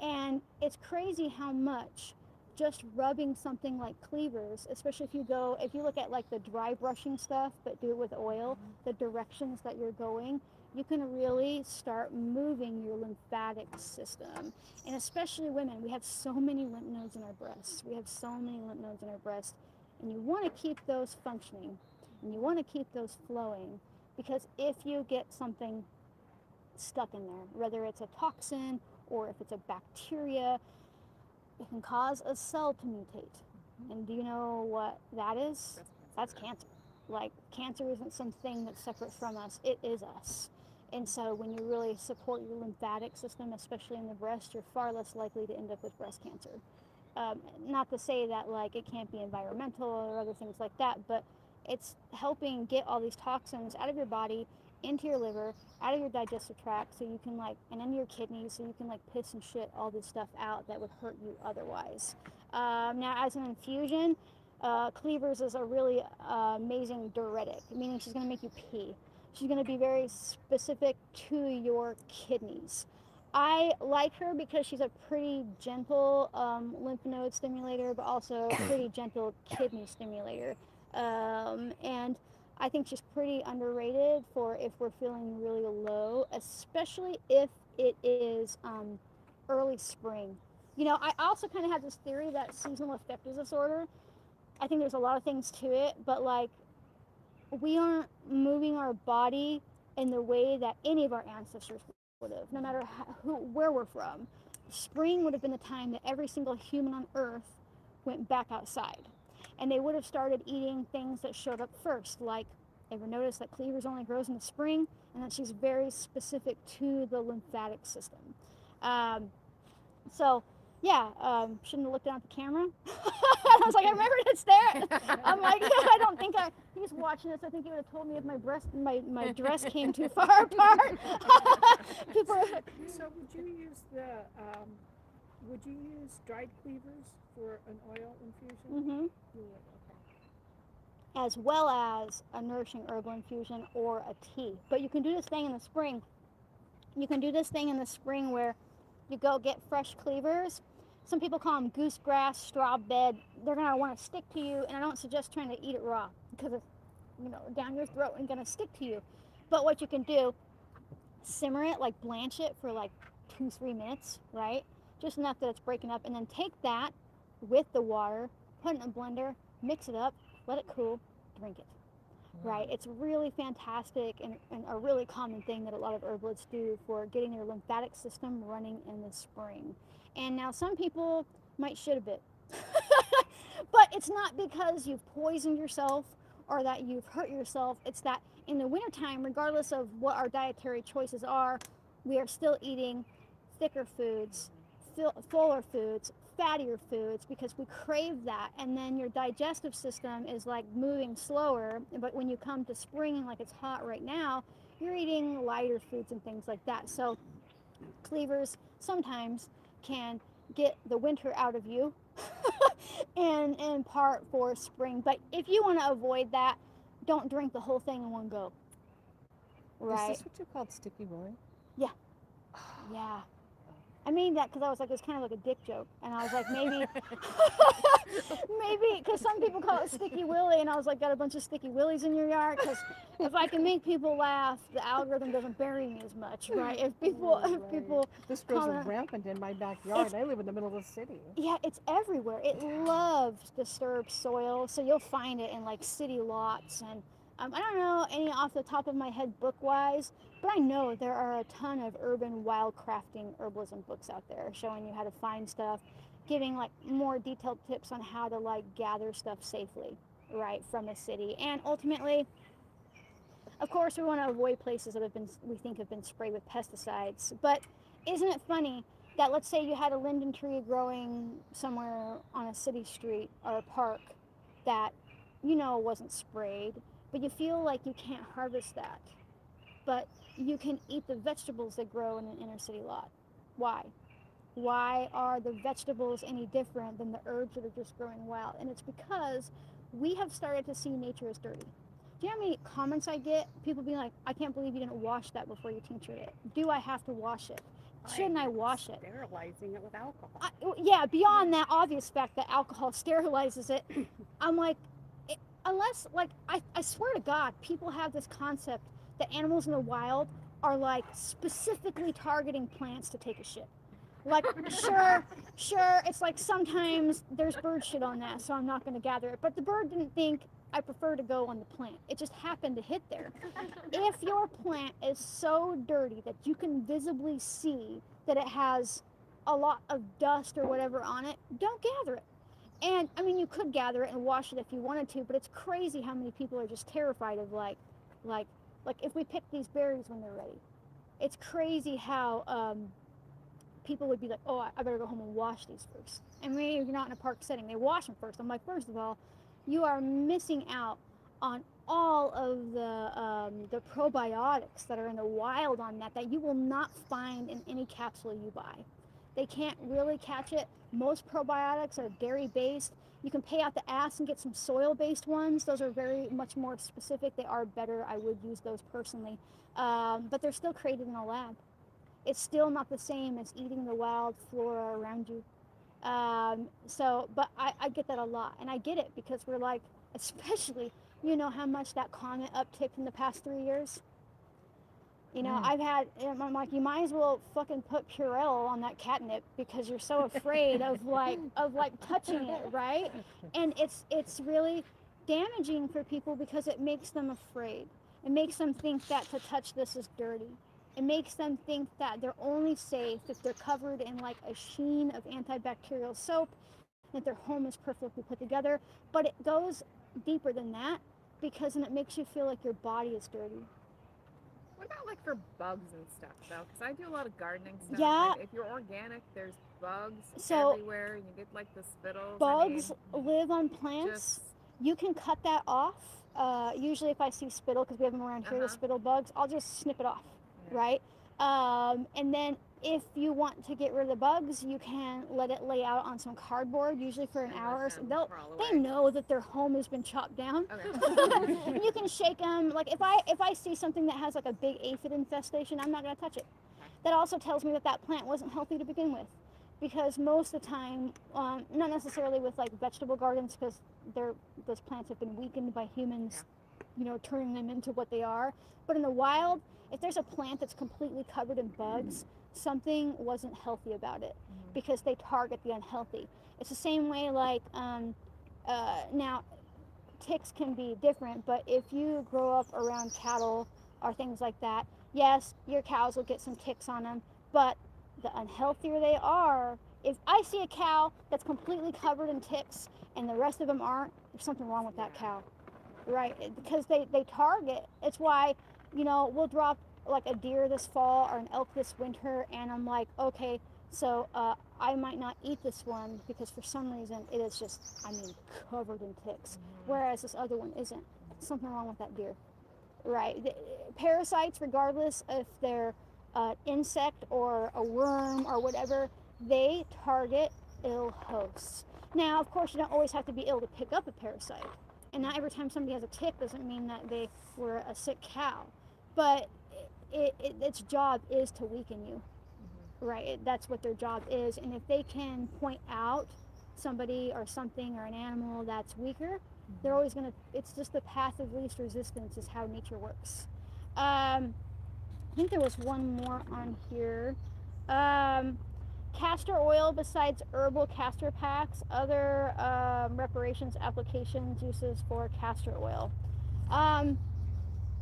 Speaker 1: And it's crazy how much just rubbing something like cleavers, especially if you look at like the dry brushing stuff, but do it with oil, the directions that you're going, you can really start moving your lymphatic system. And especially women, we have so many lymph nodes in our breasts. And you want to keep those functioning, and you want to keep those flowing, because if you get something stuck in there, whether it's a toxin or if it's a bacteria, it can cause a cell to mutate. And do you know what that is? That's cancer. Like, cancer isn't something that's separate from us, it is us. And so when you really support your lymphatic system, especially in the breast, you're far less likely to end up with breast cancer. Not to say that like it can't be environmental or other things like that, but it's helping get all these toxins out of your body, into your liver, out of your digestive tract, so you can and into your kidneys, so you can piss and shit all this stuff out that would hurt you otherwise. Now, as an infusion, cleavers is a really amazing diuretic, meaning she's going to make you pee. She's going to be very specific to your kidneys. I like her because she's a pretty gentle lymph node stimulator, but also a pretty gentle kidney stimulator. And I think she's pretty underrated for if we're feeling really low, especially if it is early spring. I also kind of have this theory that seasonal affective disorder, I think there's a lot of things to it, but we aren't moving our body in the way that any of our ancestors would have, no matter where we're from. Spring would have been the time that every single human on earth went back outside, and they would have started eating things that showed up first. Like, ever notice that cleavers only grows in the spring, and that she's very specific to the lymphatic system. Shouldn't have looked down at the camera. I was like, I remembered it's there. I'm like, I don't think he's watching this. I think he would have told me if my dress came too far apart.
Speaker 6: So would you use dried cleavers for an oil infusion?
Speaker 1: Mm-hmm.
Speaker 6: You would, okay.
Speaker 1: As well as a nourishing herbal infusion or a tea. But you can do this thing in the spring. Where you go get fresh cleavers. Some people call them goosegrass, straw bed. They're going to want to stick to you, and I don't suggest trying to eat it raw because it's, down your throat and going to stick to you. But what you can do, simmer it, blanch it for 2-3 minutes, right? Just enough that it's breaking up, and then take that with the water, put it in a blender, mix it up, let it cool, drink it. Right, it's really fantastic and a really common thing that a lot of herbalists do for getting their lymphatic system running in the spring. And now some people might shit a bit, but it's not because you've poisoned yourself or that you've hurt yourself. It's that in the wintertime, regardless of what our dietary choices are, we are still eating thicker foods, fuller foods, fattier foods, because we crave that, and then your digestive system is moving slower. But when you come to spring, and it's hot right now, you're eating lighter foods and things like that. So cleavers sometimes can get the winter out of you, and in part for spring. But if you want to avoid that, don't drink the whole thing in one go. Right?
Speaker 6: Is this what you called Sticky Willy?
Speaker 1: Yeah. I made that because I was like, it's kind of like a dick joke. And I was like, maybe, because some people call it Sticky Willy. And I was like, got a bunch of Sticky Willies in your yard? Because if I can make people laugh, the algorithm doesn't bury me as much, right? If people
Speaker 6: This grows
Speaker 1: comment-
Speaker 6: rampant in my backyard. I live in the middle of the city.
Speaker 1: Yeah, it's everywhere. It loves disturbed soil, so you'll find it in like city lots. And I don't know any off the top of my head book-wise, but I know there are a ton of urban wildcrafting herbalism books out there showing you how to find stuff, giving like more detailed tips on how to like gather stuff safely, right, from a city. And ultimately, of course, we want to avoid places that we think have been sprayed with pesticides. But isn't it funny that, let's say you had a linden tree growing somewhere on a city street or a park that wasn't sprayed, but you feel like you can't harvest that, but you can eat the vegetables that grow in an inner city lot. Why? Why are the vegetables any different than the herbs that are just growing wild? And it's because we have started to see nature as dirty. Do you know how many comments I get? People being like, I can't believe you didn't wash that before you tinctured it. Do I have to wash it? Shouldn't I wash it?
Speaker 6: Sterilizing it with alcohol.
Speaker 1: Yeah, beyond that obvious fact that alcohol sterilizes it, I'm like, unless, like, I swear to God, people have this concept that animals in the wild are like specifically targeting plants to take a shit. Like, sure, it's like sometimes there's bird shit on that, so I'm not going to gather it. But the bird didn't think I prefer to go on the plant. It just happened to hit there. If your plant is so dirty that you can visibly see that it has a lot of dust or whatever on it, don't gather it. And I mean, you could gather it and wash it if you wanted to, but it's crazy how many people are just terrified of like if we pick these berries when they're ready. It's crazy how people would be like, oh, I better go home and wash these first. And maybe if you're not in a park setting, they wash them first. I'm like, first of all, you are missing out on all of the probiotics that are in the wild on that you will not find in any capsule you buy. They can't really catch it. Most probiotics are dairy-based. You can pay out the ass and get some soil-based ones. Those are very much more specific. They are better. I would use those personally. But they're still created in a lab. It's still not the same as eating the wild flora around you. But I get that a lot. And I get it because we're like, especially, how much that comment upticked in the past 3 years. I'm like, you might as well fucking put Purell on that catnip because you're so afraid of touching it, right? And it's really damaging for people because it makes them afraid. It makes them think that to touch this is dirty. It makes them think that they're only safe if they're covered in like a sheen of antibacterial soap, that their home is perfectly put together. But it goes deeper than that because then it makes you feel like your body is dirty.
Speaker 3: What about like for bugs and stuff though? Because I do a lot of gardening stuff.
Speaker 1: Yeah.
Speaker 3: Like, if you're organic, there's bugs
Speaker 1: So,
Speaker 3: everywhere, and you get like the spittles.
Speaker 1: Bugs live on plants. You can cut that off. Usually if I see spittle, because we have them around here, the spittle bugs, I'll just snip it off, right? And then if you want to get rid of the bugs, you can let it lay out on some cardboard, usually for an hour or so. They know that their home has been chopped down. Okay. You can shake them. Like if I see something that has like a big aphid infestation, I'm not going to touch it. That also tells me that plant wasn't healthy to begin with. Because most of the time, not necessarily with like vegetable gardens, because those plants have been weakened by humans, turning them into what they are. But in the wild, if there's a plant that's completely covered in bugs, something wasn't healthy about it because they target the unhealthy. It's the same way like now ticks can be different, but if you grow up around cattle or things like that, yes, your cows will get some ticks on them, but the unhealthier they are, if I see a cow that's completely covered in ticks and the rest of them aren't, there's something wrong with that cow, right? Because they target. It's why, we'll drop like a deer this fall or an elk this winter, and I'm like, okay, so I might not eat this one because for some reason it is just, covered in ticks, whereas this other one isn't. Something wrong with that deer, right? Parasites, regardless if they're insect or a worm or whatever, they target ill hosts. Now, of course, you don't always have to be ill to pick up a parasite. And not every time somebody has a tick doesn't mean that they were a sick cow. But its job is to weaken you, right? That's what their job is. And if they can point out somebody or something or an animal that's weaker, they're always going to, it's just the path of least resistance is how nature works. I think there was one more on here. Castor oil besides herbal castor packs, other reparations, applications, uses for castor oil.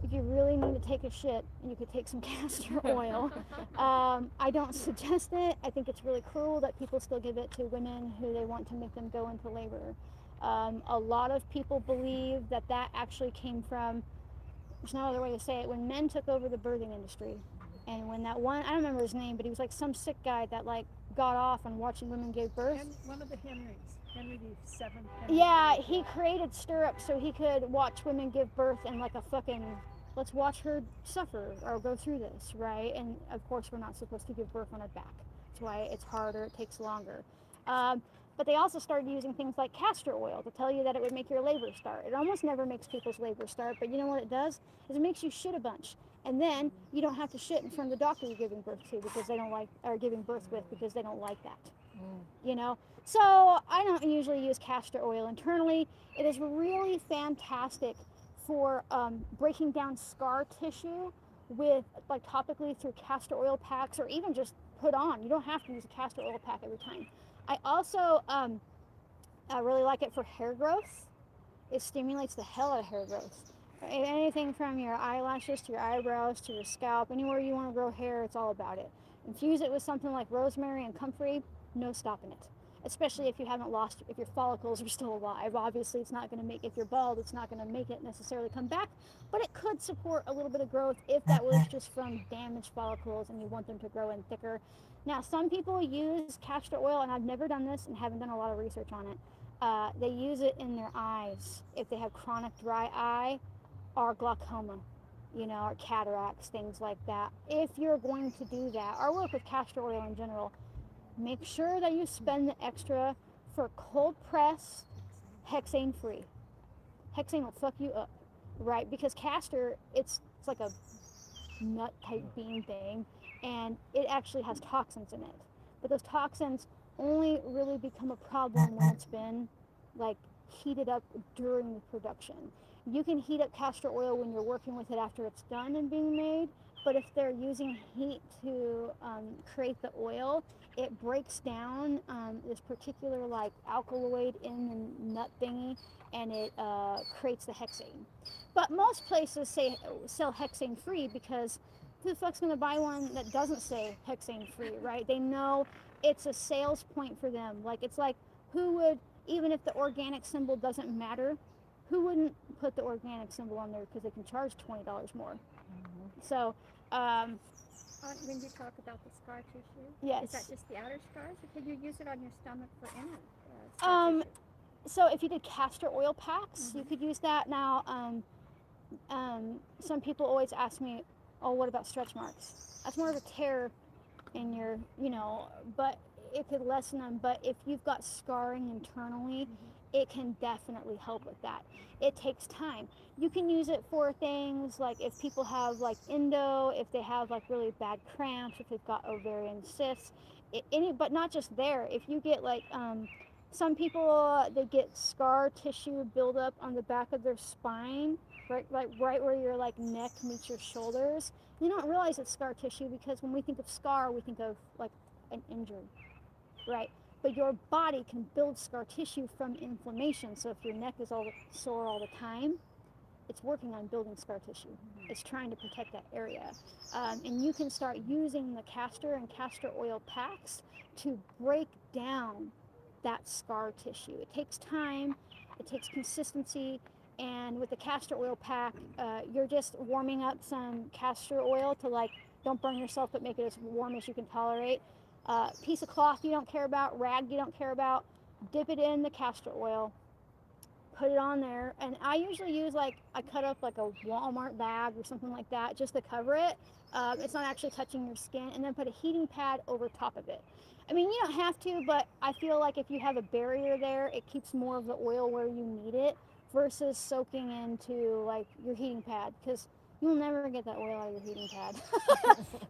Speaker 1: If you really need to take a shit, you could take some castor oil. I don't suggest it. I think it's really cruel that people still give it to women who they want to make them go into labor. A lot of people believe that actually came from, there's no other way to say it, when men took over the birthing industry. And when that one, I don't remember his name, but he was like some sick guy that like got off on watching women give birth.
Speaker 6: One of the Henry VII. Henry
Speaker 1: Yeah, he created stirrups so he could watch women give birth and like a fucking, let's watch her suffer or go through this, right? And of course we're not supposed to give birth on our back. That's why it's harder, it takes longer. But they also started using things like castor oil to tell you that it would make your labor start. It almost never makes people's labor start, but you know what it does? Is it makes you shit a bunch. And then you don't have to shit in front of the doctor you're giving birth to because they don't like, or giving birth with because they don't like that. You know? So I don't usually use castor oil internally. It is really fantastic for breaking down scar tissue with like topically through castor oil packs or even just put on. You don't have to use a castor oil pack every time. I also I really like it for hair growth. It stimulates the hell out of hair growth. Anything from your eyelashes to your eyebrows to your scalp, anywhere you want to grow hair, it's all about it. Infuse it with something like rosemary and comfrey, no stopping it. Especially if you haven't lost, if your follicles are still alive. Obviously, it's not going to make, if you're bald, it's not going to make it necessarily come back, but it could support a little bit of growth if that was just from damaged follicles and you want them to grow in thicker. Now, some people use castor oil, and I've never done this and haven't done a lot of research on it. They use it in their eyes if they have chronic dry eye or glaucoma, you know, or cataracts, things like that. If you're going to do that, or work with castor oil in general, make sure that you spend the extra for cold press, hexane free. Hexane will fuck you up, right? Because castor, it's like a nut type bean thing, and it actually has toxins in it. But those toxins only really become a problem when it's been like heated up during the production. You can heat up castor oil when you're working with it after it's done and being made, but if they're using heat to create the oil, it breaks down this particular like alkaloid in the nut thingy, and it creates the hexane. But most places sell hexane free because who the fuck's gonna buy one that doesn't say hexane free, right? They know it's a sales point for them. Like, it's like, who would, even if the organic symbol doesn't matter, who wouldn't put the organic symbol on there because they can charge $20 more? So,
Speaker 6: when you talk about the scar tissue,
Speaker 1: yes.
Speaker 6: is that just the outer scars, or can you use it on your stomach for inner scar tissue?
Speaker 1: So if you did castor oil packs, you could use that. Now, some people always ask me, oh, what about stretch marks? That's more of a tear in your, you know, but it could lessen them. But if you've got scarring internally, it can definitely help with that. It takes time. You can use it for things like if people have like endo, if they have like really bad cramps, if they've got ovarian cysts, but not just there. If you get like, some people, they get scar tissue buildup on the back of their spine, right where your like neck meets your shoulders. You don't realize it's scar tissue because when we think of scar, we think of like an injury, right? But your body can build scar tissue from inflammation. So if your neck is all sore all the time, it's working on building scar tissue. It's trying to protect that area. And you can start using the castor and castor oil packs to break down that scar tissue. It takes time, it takes consistency, and with the castor oil pack, you're just warming up some castor oil to like, don't burn yourself, but make it as warm as you can tolerate. Piece of cloth you don't care about, rag you don't care about, dip it in the castor oil, put it on there, and I usually use like, I cut up like a Walmart bag or something like that just to cover it. It's not actually touching your skin, and then put a heating pad over top of it. I mean, you don't have to, but I feel like if you have a barrier there, it keeps more of the oil where you need it versus soaking into like your heating pad, because you'll never get that oil out of your heating pad.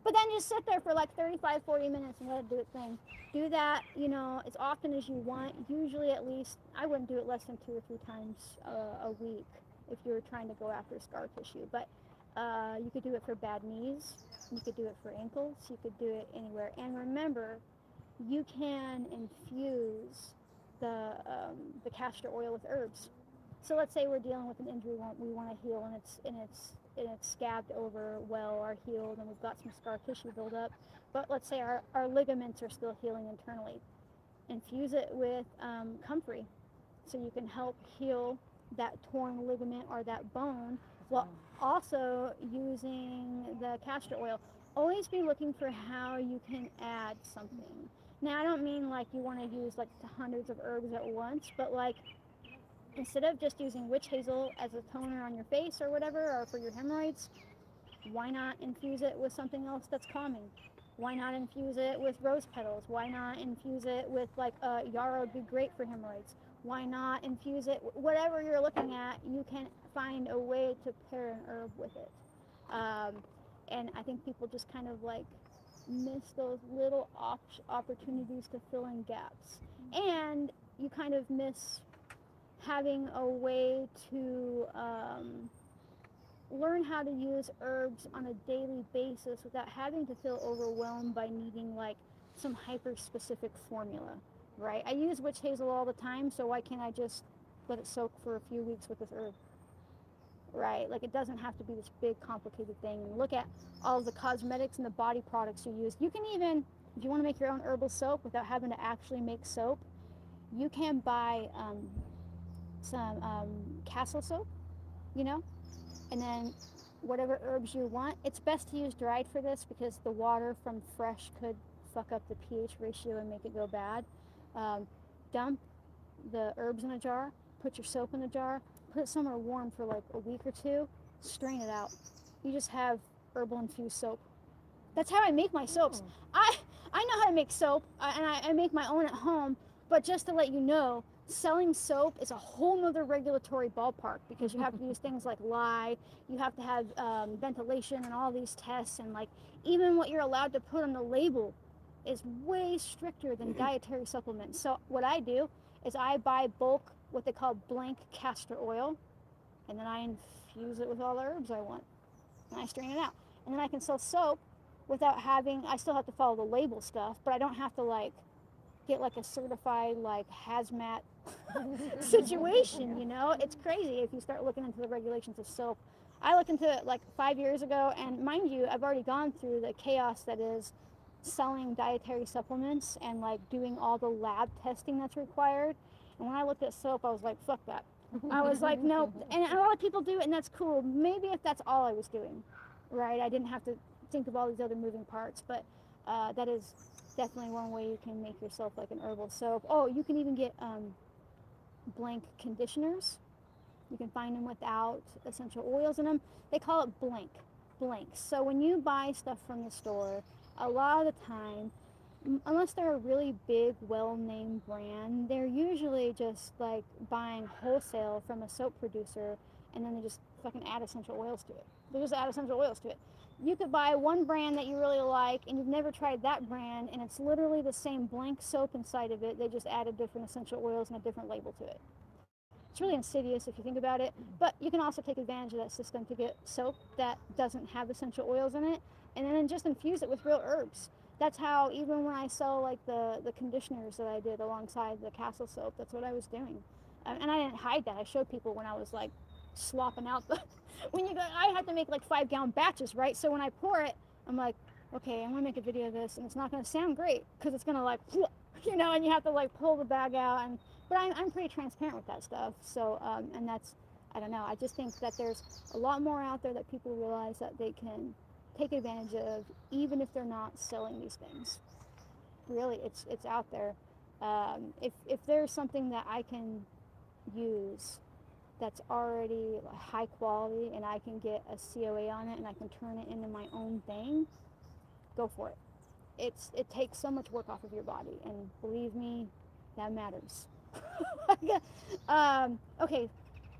Speaker 1: But then just sit there for like 35, 40 minutes and let it do its thing. Do that, you know, as often as you want. Usually at least, I wouldn't do it less than 2 or 3 times a week if you were trying to go after scar tissue. But you could do it for bad knees. You could do it for ankles. You could do it anywhere. And remember, you can infuse the castor oil with herbs. So let's say we're dealing with an injury we want to heal, and it's scabbed over well or healed, and we've got some scar tissue buildup. But let's say our ligaments are still healing internally. Infuse it with comfrey, so you can help heal that torn ligament or that bone, while also using the castor oil. Always be looking for how you can add something. Now, I don't mean like you want to use like hundreds of herbs at once, but like instead of just using witch hazel as a toner on your face or whatever, or for your hemorrhoids, why not infuse it with something else that's calming? Why not infuse it with rose petals? Why not infuse it with like yarrow would be great for hemorrhoids? Why not infuse it? Whatever you're looking at, you can find a way to pair an herb with it. And I think people just kind of like miss those little opportunities to fill in gaps. And you kind of miss having a way to learn how to use herbs on a daily basis without having to feel overwhelmed by needing like some hyper-specific formula, right? I use witch hazel all the time, so why can't I just let it soak for a few weeks with this herb? Right? Like, it doesn't have to be this big complicated thing. And look at all of the cosmetics and the body products you use. You can even, if you want to make your own herbal soap without having to actually make soap, you can buy some castle soap, you know, and then whatever herbs you want. It's best to use dried for this because the water from fresh could fuck up the pH ratio and make it go bad. Dump the herbs in a jar, put your soap in a jar, put it somewhere warm for like a week or 2, strain it out. You just have herbal infused soap. That's how I make my soaps. I know how to make soap, and I make my own at home, but just to let you know, selling soap is a whole nother regulatory ballpark because you have to use things like lye, you have to have ventilation and all these tests, and like even what you're allowed to put on the label is way stricter than dietary supplements. So what I do is I buy bulk, what they call blank castor oil, and then I infuse it with all the herbs I want, and I strain it out. And then I can sell soap without having, I still have to follow the label stuff, but I don't have to like get like a certified like hazmat situation, you know? It's crazy if you start looking into the regulations of soap. I looked into it like 5 years ago, and mind you, I've already gone through the chaos that is selling dietary supplements and like doing all the lab testing that's required. And when I looked at soap, I was like, fuck that. I was like, nope. And a lot of people do it, and that's cool. Maybe if that's all I was doing, right? I didn't have to think of all these other moving parts, but that is definitely one way you can make yourself like an herbal soap. Oh, you can even get blank conditioners. You can find them without essential oils in them. They call it blanks. So when you buy stuff from the store, a lot of the time, unless they're a really big, well-named brand, they're usually just like buying wholesale from a soap producer, and then they just fucking add essential oils to it. They just add essential oils to it. You could buy one brand that you really like, and you've never tried that brand, and it's literally the same blank soap inside of it. They just added different essential oils and a different label to it. It's really insidious if you think about it, but you can also take advantage of that system to get soap that doesn't have essential oils in it, and then just infuse it with real herbs. That's how, even when I sell like the conditioners that I did alongside the castle soap, that's what I was doing. And I didn't hide that. I showed people when I was like slopping out the, I had to make like 5-gallon batches, right? So when I pour it, I'm like, okay, I'm gonna make a video of this, and it's not gonna sound great because it's gonna like, you know, and you have to like pull the bag out, but I'm pretty transparent with that stuff. So, and that's, I don't know, I just think that there's a lot more out there that people realize that they can take advantage of, even if they're not selling these things. Really, it's out there. If there's something that I can use that's already high quality, and I can get a COA on it, and I can turn it into my own thing, go for it. it takes so much work off of your body, and believe me, that matters. Okay,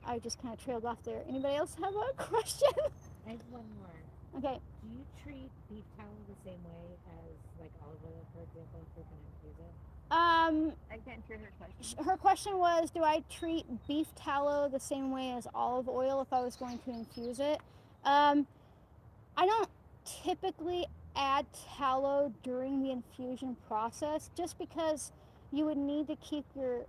Speaker 1: I just kind of trailed off there. Anybody else have a question?
Speaker 7: I have one more.
Speaker 1: Okay.
Speaker 7: Do you treat beef tallow the same way as like olive oil, for example, if you're going to infuse it?
Speaker 5: I can't hear her question.
Speaker 1: Her question was, do I treat beef tallow the same way as olive oil if I was going to infuse it? I don't typically add tallow during the infusion process, just because you would need to keep your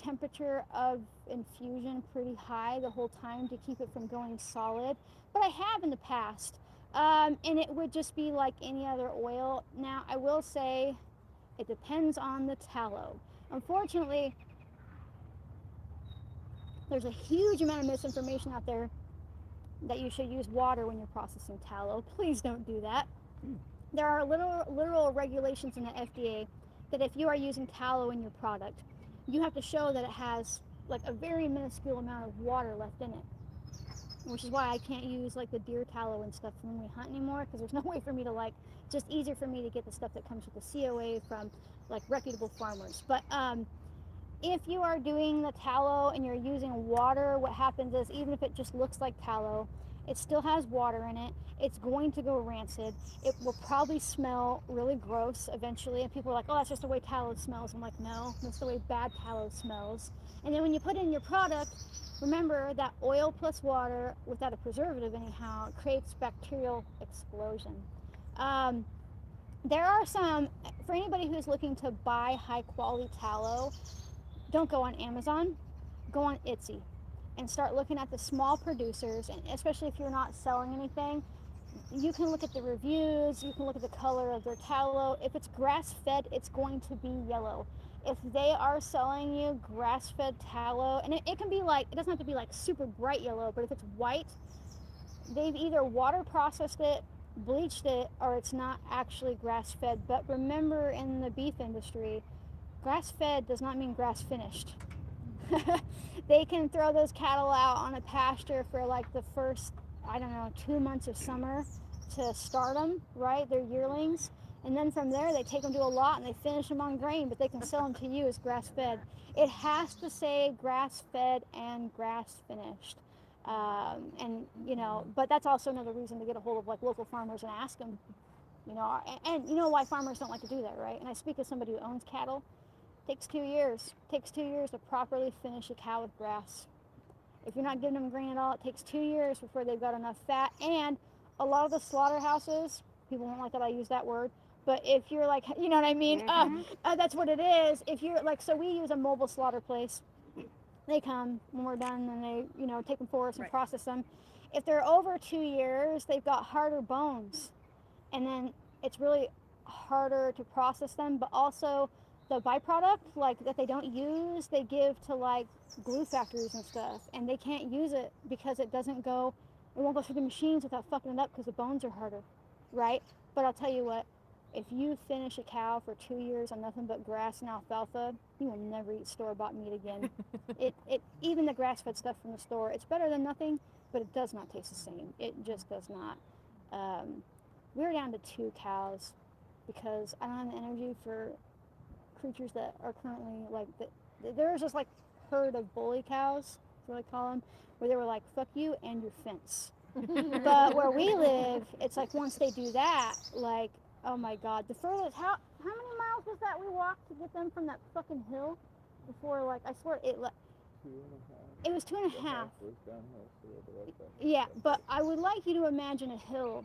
Speaker 1: temperature of infusion pretty high the whole time to keep it from going solid. But I have in the past, and it would just be like any other oil. Now, I will say it depends on the tallow. Unfortunately, there's a huge amount of misinformation out there that you should use water when you're processing tallow. Please don't do that. There are literal regulations in the FDA that if you are using tallow in your product, you have to show that it has like a very minuscule amount of water left in it, which is why I can't use like the deer tallow and stuff when we hunt anymore, because there's no way for me to like, just easier for me to get the stuff that comes with the COA from like reputable farmers. But if you are doing the tallow and you're using water, what happens is, even if it just looks like tallow, it still has water in it. It's going to go rancid. It will probably smell really gross eventually. And people are like, oh, that's just the way tallow smells. I'm like, no, that's the way bad tallow smells. And then when you put it in your product, remember that oil plus water, without a preservative anyhow, creates bacterial explosion. There are some, for anybody who's looking to buy high quality tallow, don't go on Amazon, go on Etsy and start looking at the small producers, and especially if you're not selling anything, you can look at the reviews, you can look at the color of their tallow. If it's grass-fed, it's going to be yellow. If they are selling you grass-fed tallow, and it can be like, it doesn't have to be like super bright yellow, but if it's white, they've either water processed it, bleached it, or it's not actually grass-fed. But remember, in the beef industry, grass-fed does not mean grass-finished. They can throw those cattle out on a pasture for like the first, 2 months of summer to start them, right? They're yearlings. And then from there, they take them to a lot and they finish them on grain, but they can sell them to you as grass-fed. It has to say grass-fed and grass-finished. But that's also another reason to get a hold of like local farmers and ask them, and you know why farmers don't like to do that, right? And I speak as somebody who owns cattle. Takes 2 years. Takes 2 years to properly finish a cow with grass. If you're not giving them grain at all, it takes 2 years before they've got enough fat. And a lot of the slaughterhouses, people won't like that I use that word, but if you're like, you know what I mean? That's what it is. If you're like, so we use a mobile slaughter place. They come when we're done and they, take them for us and process them. If they're over 2 years, they've got harder bones. And then it's really harder to process them, but also the byproduct, like that they don't use, they give to like glue factories and stuff, and they can't use it because it won't go through the machines without fucking it up because the bones are harder, right? But I'll tell you what, if you finish a cow for 2 years on nothing but grass and alfalfa, you will never eat store-bought meat again. Even the grass-fed stuff from the store, it's better than nothing, but it does not taste the same. It just does not. We're down to 2 cows because I don't have the energy for creatures that are currently like there's just like herd of bully cows, that's what I call them, where they were like, fuck you and your fence. But where we live, it's like once they do that, like, oh my god, the furthest, how many miles was that we walked to get them from that fucking hill before, like, I swear it was 2.5. Yeah, but I would like you to imagine a hill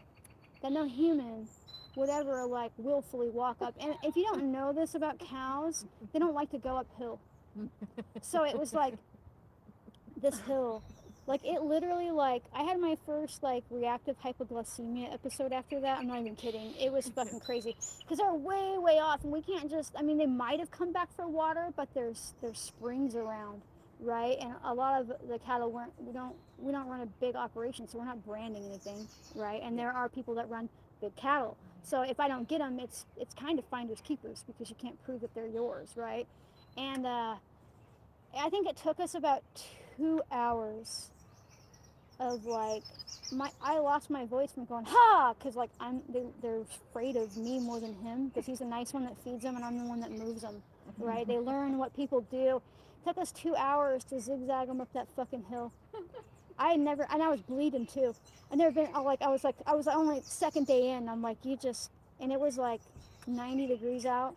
Speaker 1: that no human would ever like willfully walk up. And if you don't know this about cows, they don't like to go uphill. So it was like this hill, like it literally, like I had my first like reactive hypoglycemia episode after that. I'm not even kidding. It was fucking crazy because they're way off, and we can't just, they might have come back for water, but there's springs around, right? And a lot of the cattle we don't run a big operation, so we're not branding anything, right? And there are people that run big cattle. So if I don't get them, it's kind of finders keepers because you can't prove that they're yours, right? And I think it took us about 2 hours of like I lost my voice from going ha, because like they're afraid of me more than him, because he's the nice one that feeds them and I'm the one that moves them, right? They learn what people do. It took us 2 hours to zigzag them up that fucking hill. And I was bleeding too. I never been, I was only second day in. I'm like, and it was like 90 degrees out.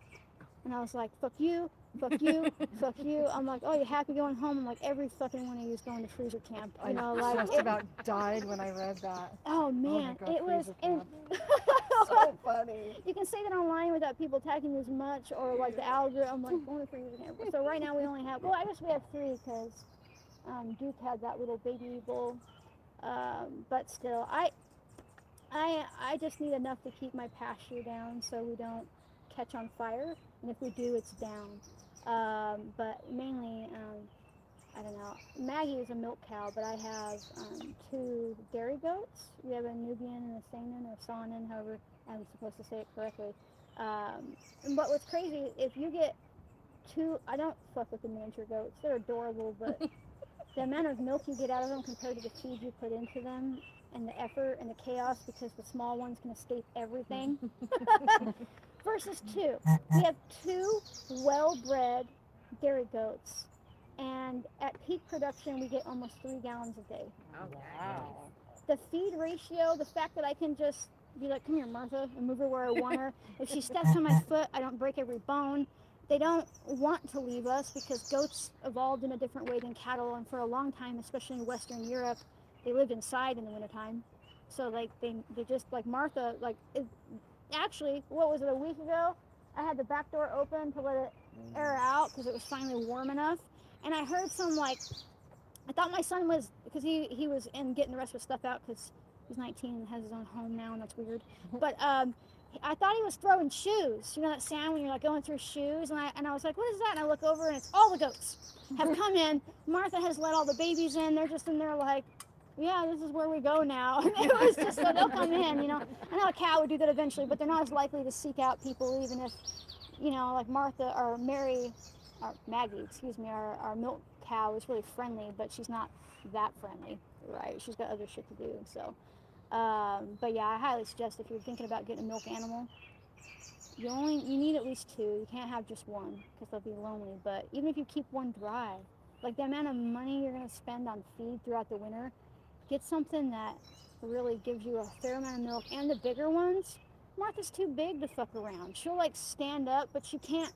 Speaker 1: And I was like, fuck you, fuck you, fuck you. I'm like, oh, you happy going home? I'm like, every fucking one of you is going to freezer camp. You know, like.
Speaker 8: I just about died when I read that.
Speaker 1: Oh man,
Speaker 8: God,
Speaker 1: it was.
Speaker 8: So funny.
Speaker 1: You can say that online without people attacking you as much, or like the algorithm, like going to freezer camp. So right now we only have, I guess we have 3 because Duke had that little baby bull. But still, I just need enough to keep my pasture down so we don't catch on fire, and if we do, it's down. But mainly, I don't know. Maggie is a milk cow, but I have 2 dairy goats. We have a Nubian and a Saanen or Saanen, however I'm supposed to say it correctly. But what's crazy, if you get 2, I don't fuck with the miniature goats. They're adorable, but the amount of milk you get out of them compared to the feed you put into them, and the effort and the chaos, because the small ones can escape everything. Versus 2. We have 2 well-bred dairy goats, and at peak production we get almost 3 gallons a day.
Speaker 8: Oh, wow.
Speaker 1: The feed ratio, the fact that I can just be like, come here, Martha, and move her where I want her. If she steps on my foot, I don't break every bone. They don't want to leave us because goats evolved in a different way than cattle, and for a long time, especially in Western Europe, they lived inside in the wintertime. So like they just, like Martha, like actually, what was it, a week ago? I had the back door open to let it air out because it was finally warm enough. And I heard some, like, I thought my son was, because he was in getting the rest of his stuff out because he's 19 and has his own home now, and that's weird. But I thought he was throwing shoes. You know that sound when you're like going through shoes? And I was like, what is that? And I look over and it's all the goats have come in. Martha has let all the babies in. They're just in there like, yeah, this is where we go now. And it was just, so they'll come in, you know. I know a cow would do that eventually, but they're not as likely to seek out people, even if, you know, like Martha or Maggie, our milk cow is really friendly, but she's not that friendly, right? She's got other shit to do, so. But yeah, I highly suggest if you're thinking about getting a milk animal, you need at least 2. You can't have just 1 because they'll be lonely. But even if you keep 1 dry, like the amount of money you're gonna spend on feed throughout the winter, get something that really gives you a fair amount of milk. And the bigger ones, Martha's too big to fuck around. She'll like stand up, but she can't.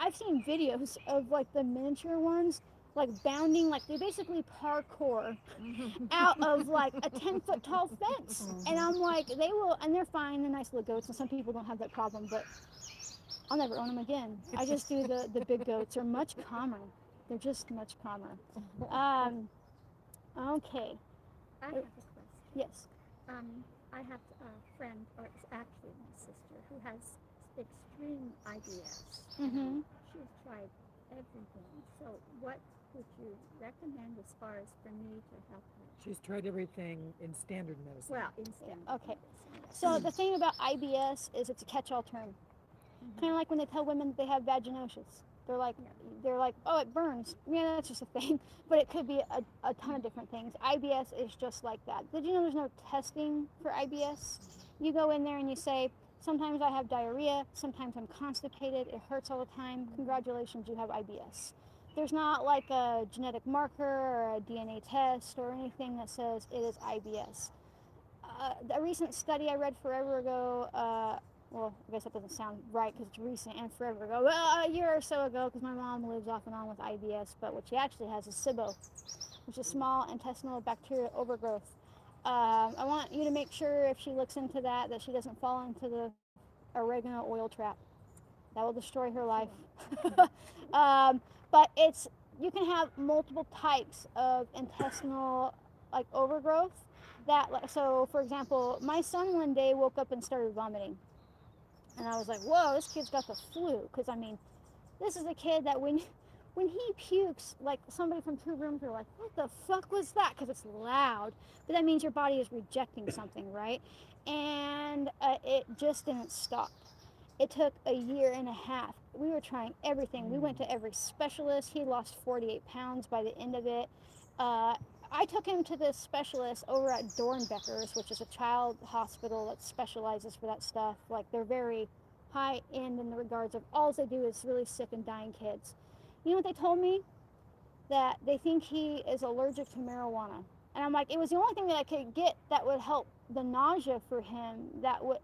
Speaker 1: I've seen videos of like the miniature ones like bounding, like they basically parkour out of like a 10-foot tall fence. And I'm like, they will, and they're fine, they're nice little goats, and some people don't have that problem, but I'll never own them again. I just do the big goats are much calmer. They're just much calmer. Okay.
Speaker 9: I have a question.
Speaker 1: Yes.
Speaker 9: I have a friend, or it's actually my sister, who has extreme IBS.
Speaker 1: Mm-hmm.
Speaker 9: She's tried everything. So what would you recommend as far as for me to help her?
Speaker 8: She's tried everything in standard medicine.
Speaker 9: Well, instead.
Speaker 1: Okay. So the thing about IBS is it's a catch-all term. Kind of like when they tell women that they have vaginosis. They're like, oh, it burns. Yeah, that's just a thing. But it could be a ton of different things. IBS is just like that. Did you know there's no testing for IBS? You go in there and you say, sometimes I have diarrhea, sometimes I'm constipated, it hurts all the time. Congratulations, you have IBS. There's not like a genetic marker or a DNA test or anything that says it is IBS. A recent study I read forever ago, well, I guess that doesn't sound right because it's recent and forever ago. Well, a year or so ago, because my mom lives off and on with IBS, but what she actually has is SIBO, which is small intestinal bacterial overgrowth. I want you to make sure if she looks into that she doesn't fall into the oregano oil trap. That will destroy her life. But you can have multiple types of intestinal like overgrowth. So for example, my son one day woke up and started vomiting. And I was like, whoa, this kid's got the flu. Because, I mean, this is a kid that when he pukes, like somebody from 2 rooms are like, what the fuck was that? Because it's loud. But that means your body is rejecting something, right? And it just didn't stop. It took a year and a half. We were trying everything. We went to every specialist. He lost 48 pounds by the end of it. I took him to this specialist over at Dornbecker's, which is a child hospital that specializes for that stuff. Like, they're very high end in the regards of all they do is really sick and dying kids. You know what they told me? That they think he is allergic to marijuana. And I'm like, it was the only thing that I could get that would help the nausea for him. That would,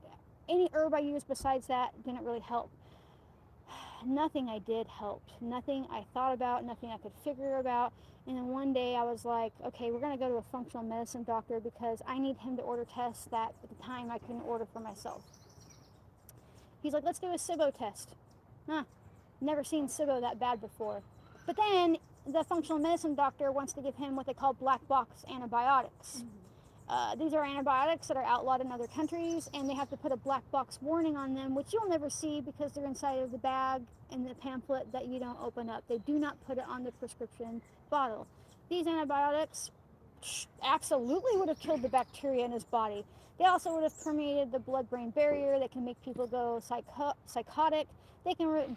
Speaker 1: any herb I used besides that didn't really help. Nothing I did helped. Nothing I thought about, nothing I could figure about. And then one day I was like, okay, we're gonna go to a functional medicine doctor because I need him to order tests that at the time I couldn't order for myself. He's like, let's do a SIBO test. Never seen SIBO that bad before. But then the functional medicine doctor wants to give him what they call black box antibiotics. These are antibiotics that are outlawed in other countries, and they have to put a black box warning on them, which you'll never see because they're inside of the bag and the pamphlet that you don't open up. They do not put it on the prescription bottle. These antibiotics absolutely would have killed the bacteria in his body. They also would have permeated the blood-brain barrier. They can make people go psychotic. They can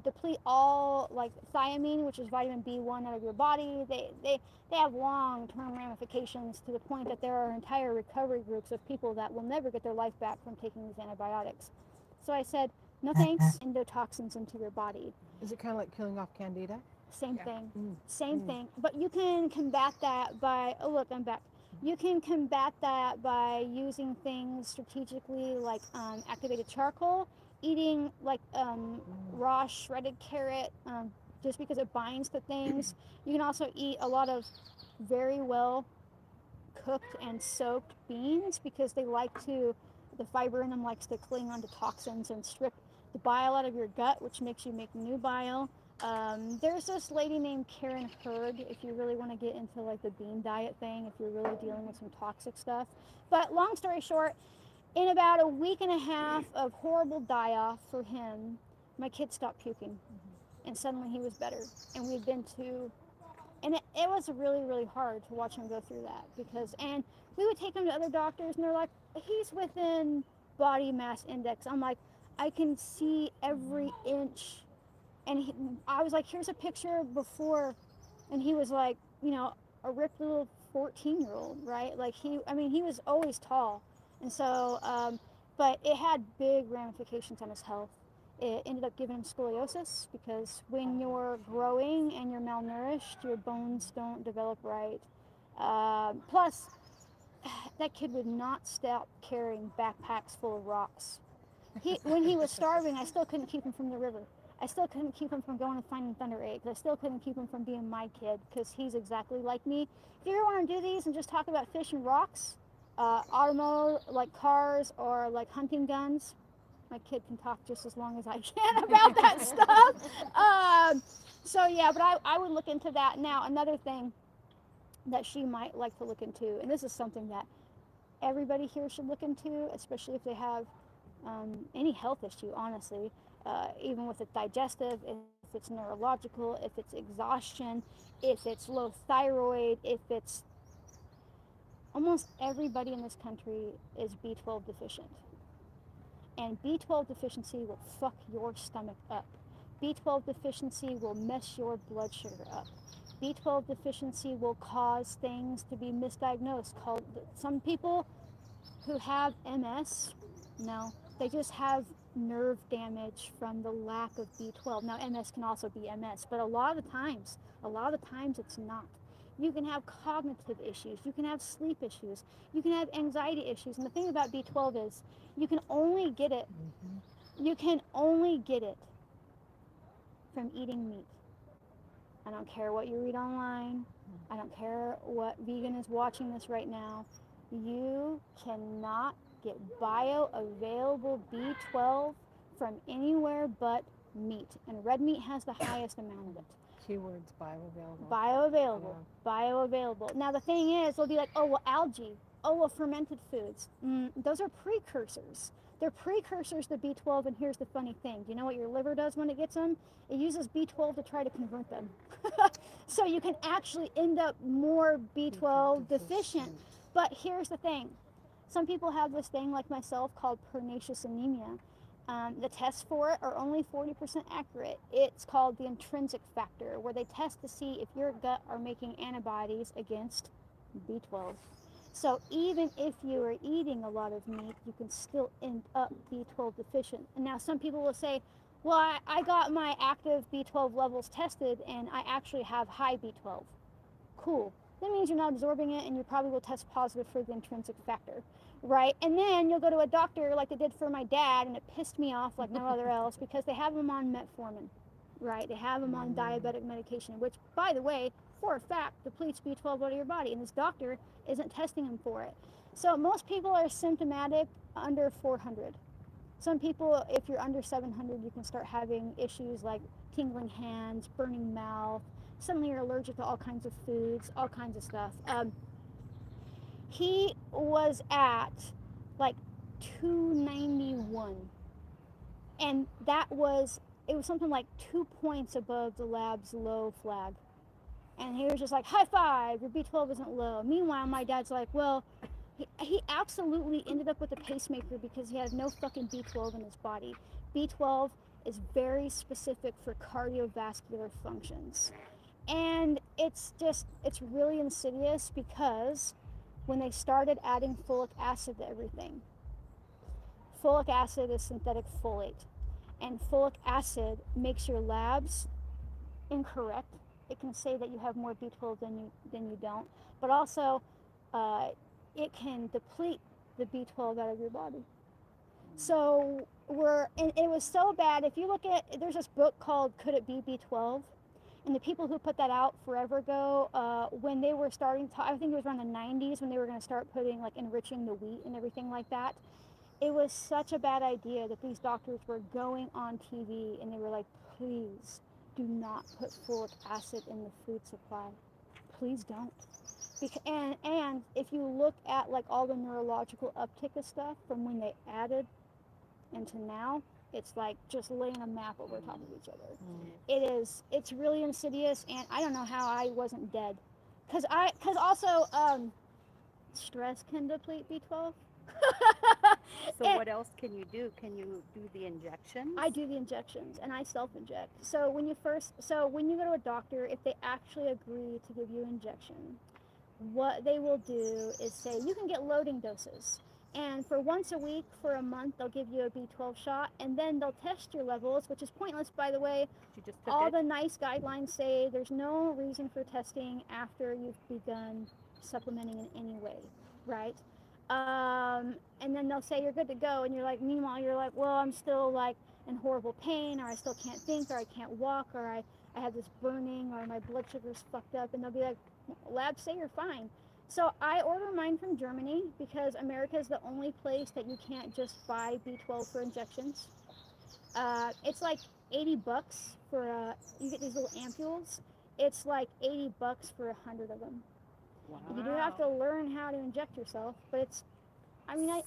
Speaker 1: deplete all, like, thiamine, which is vitamin B1, out of your body. They have long-term ramifications to the point that there are entire recovery groups of people that will never get their life back from taking these antibiotics. So I said, no thanks, endotoxins into your body.
Speaker 8: Is it kind of like killing off candida?
Speaker 1: Same thing. Same thing. But you can combat that by, oh look, I'm back. You can combat that by using things strategically, like activated charcoal, eating like raw shredded carrot, just because it binds to things. You can also eat a lot of very well cooked and soaked beans because they like to, the fiber in them likes to cling onto toxins and strip the bile out of your gut, which makes you make new bile. There's this lady named Karen Hurd, if you really want to get into like the bean diet thing, if you're really dealing with some toxic stuff. But long story short, in about a week and a half of horrible die-off for him, my kid stopped puking. And suddenly he was better. And we had been to, and it was really, really hard to watch him go through that because, and we would take him to other doctors and they're like, he's within body mass index. I'm like, I can see every inch. And I was like, here's a picture before. And he was like, you know, a ripped little 14-year-old, right? Like he was always tall. And so, but it had big ramifications on his health. It ended up giving him scoliosis because when you're growing and you're malnourished, your bones don't develop right. Plus, that kid would not stop carrying backpacks full of rocks. When he was starving, I still couldn't keep him from the river. I still couldn't keep him from going and finding thunder eggs. I still couldn't keep him from being my kid because he's exactly like me. If you ever want to do these and just talk about fish and rocks, automotive, like cars or like hunting guns, my kid can talk just as long as I can about that stuff. So yeah, but I would look into that. Now, another thing that she might like to look into, and this is something that everybody here should look into, especially if they have any health issue, honestly, even with it digestive, if it's neurological, if it's exhaustion, if it's low thyroid, if it's, almost everybody in this country is B12 deficient. And B12 deficiency will fuck your stomach up. B12 deficiency will mess your blood sugar up. B12 deficiency will cause things to be misdiagnosed. Some people who have MS, no, they just have nerve damage from the lack of B12. Now, MS can also be MS, but a lot of the times it's not. You can have cognitive issues, you can have sleep issues, you can have anxiety issues. And the thing about B12 is you can only get it from eating meat. I don't care what you read online. I don't care what vegan is watching this right now. You cannot get bioavailable B12 from anywhere but meat. And red meat has the highest amount of it.
Speaker 8: Keywords, bioavailable.
Speaker 1: Bioavailable. Bioavailable. Now the thing is, they'll be like, oh, well, algae. Oh, well, fermented foods. Those are precursors. They're precursors to B12, and here's the funny thing. Do you know what your liver does when it gets them? It uses B12 to try to convert them. So you can actually end up more B12 deficient. But here's the thing. Some people have this thing, like myself, called pernicious anemia. The tests for it are only 40% accurate. It's called the intrinsic factor, where they test to see if your gut are making antibodies against B12. So even if you are eating a lot of meat, you can still end up B12 deficient. And now some people will say, well, I got my active B12 levels tested and I actually have high B12. Cool. That means you're not absorbing it and you probably will test positive for the intrinsic factor, right? And then you'll go to a doctor like they did for my dad, and it pissed me off like no other else, because they have him on metformin, right? They have him on diabetic medication, which, by the way, for a fact, depletes B12 out of your body, and this doctor isn't testing him for it. So most people are symptomatic under 400. Some people, if you're under 700, you can start having issues like tingling hands, burning mouth. Suddenly you're allergic to all kinds of foods, all kinds of stuff. He was at like 291, and it was something like 2 points above the lab's low flag. And he was just like, high five, your B12 isn't low. Meanwhile, my dad's like, well, he absolutely ended up with a pacemaker because he had no fucking B12 in his body. B12 is very specific for cardiovascular functions. And it's really insidious, because when they started adding folic acid to everything, folic acid is synthetic folate. And folic acid makes your labs incorrect. It can say that you have more B12 than you don't, but also it can deplete the B12 out of your body. So and it was so bad. If you look at, there's this book called Could It Be B12? And the people who put that out forever ago, when they were starting to, I think it was around the 90s when they were going to start putting, like, enriching the wheat and everything like that. It was such a bad idea that these doctors were going on TV and they were like, please do not put folic acid in the food supply. Please don't. And if you look at like all the neurological uptick of stuff from when they added into now, it's like just laying a map over top of each other. It's really insidious, and I don't know how I wasn't dead. Cause also stress can deplete B12.
Speaker 6: So what else can you do? Can you do the injections?
Speaker 1: I do the injections, and I self-inject. So when you go to a doctor, if they actually agree to give you an injection, what they will do is say, you can get loading doses. And for once a week, for a month, they'll give you a B12 shot, and then they'll test your levels, which is pointless, by the way. All the nice guidelines say there's no reason for testing after you've begun supplementing in any way, right? And then they'll say you're good to go, and meanwhile you're like, well, I'm still like in horrible pain, or I still can't think, or I can't walk, or I have this burning, or my blood sugar's fucked up, and they'll be like, labs say you're fine. So I order mine from Germany because America is the only place that you can't just buy B12 for injections. It's like $80 for you get these little ampules. It's like $80 for 100 of them. Wow. You do have to learn how to inject yourself, but it's not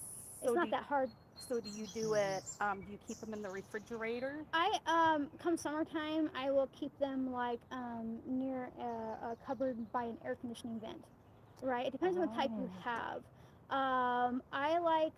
Speaker 1: that hard.
Speaker 6: So do you do it, do you keep them in the refrigerator?
Speaker 1: Come summertime, I will keep them like near a cupboard by an air conditioning vent, right? It depends on the type you have. I like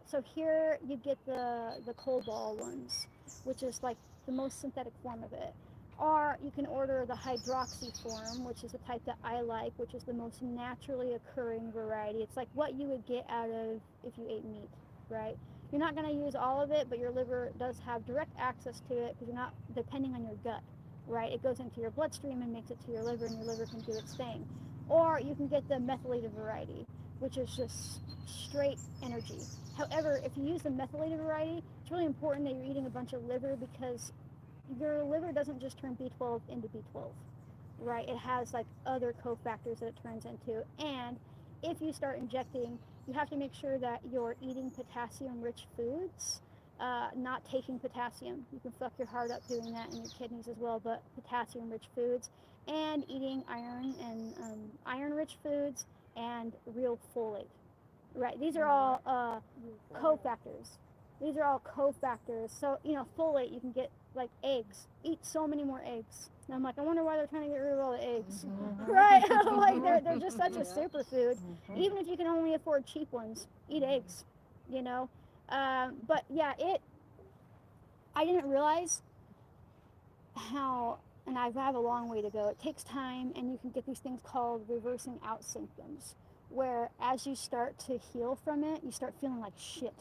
Speaker 1: so here you get the cold ball ones, which is like the most synthetic form of it. Or you can order the hydroxy form, which is the type that I like, which is the most naturally occurring variety. It's like what you would get out of if you ate meat, right? You're not going to use all of it, but your liver does have direct access to it because you're not depending on your gut, right? It goes into your bloodstream and makes it to your liver, and your liver can do its thing. Or you can get the methylated variety, which is just straight energy. However, if you use the methylated variety, it's really important that you're eating a bunch of liver, because your liver doesn't just turn B12 into B12, right? It has like other cofactors that it turns into. And if you start injecting, you have to make sure that you're eating potassium-rich foods, not taking potassium. You can fuck your heart up doing that, and your kidneys as well, but potassium-rich foods, and eating iron and iron-rich foods and real folate, right? These are all cofactors. These are all cofactors. So, folate, you can get like eggs. Eat so many more eggs. And I'm like, I wonder why they're trying to get rid of all the eggs, right? Like they're just such a superfood. Even if you can only afford cheap ones, eat eggs, But yeah, I didn't realize how and I have a long way to go. It takes time, and you can get these things called reversing out symptoms, where as you start to heal from it, you start feeling like shit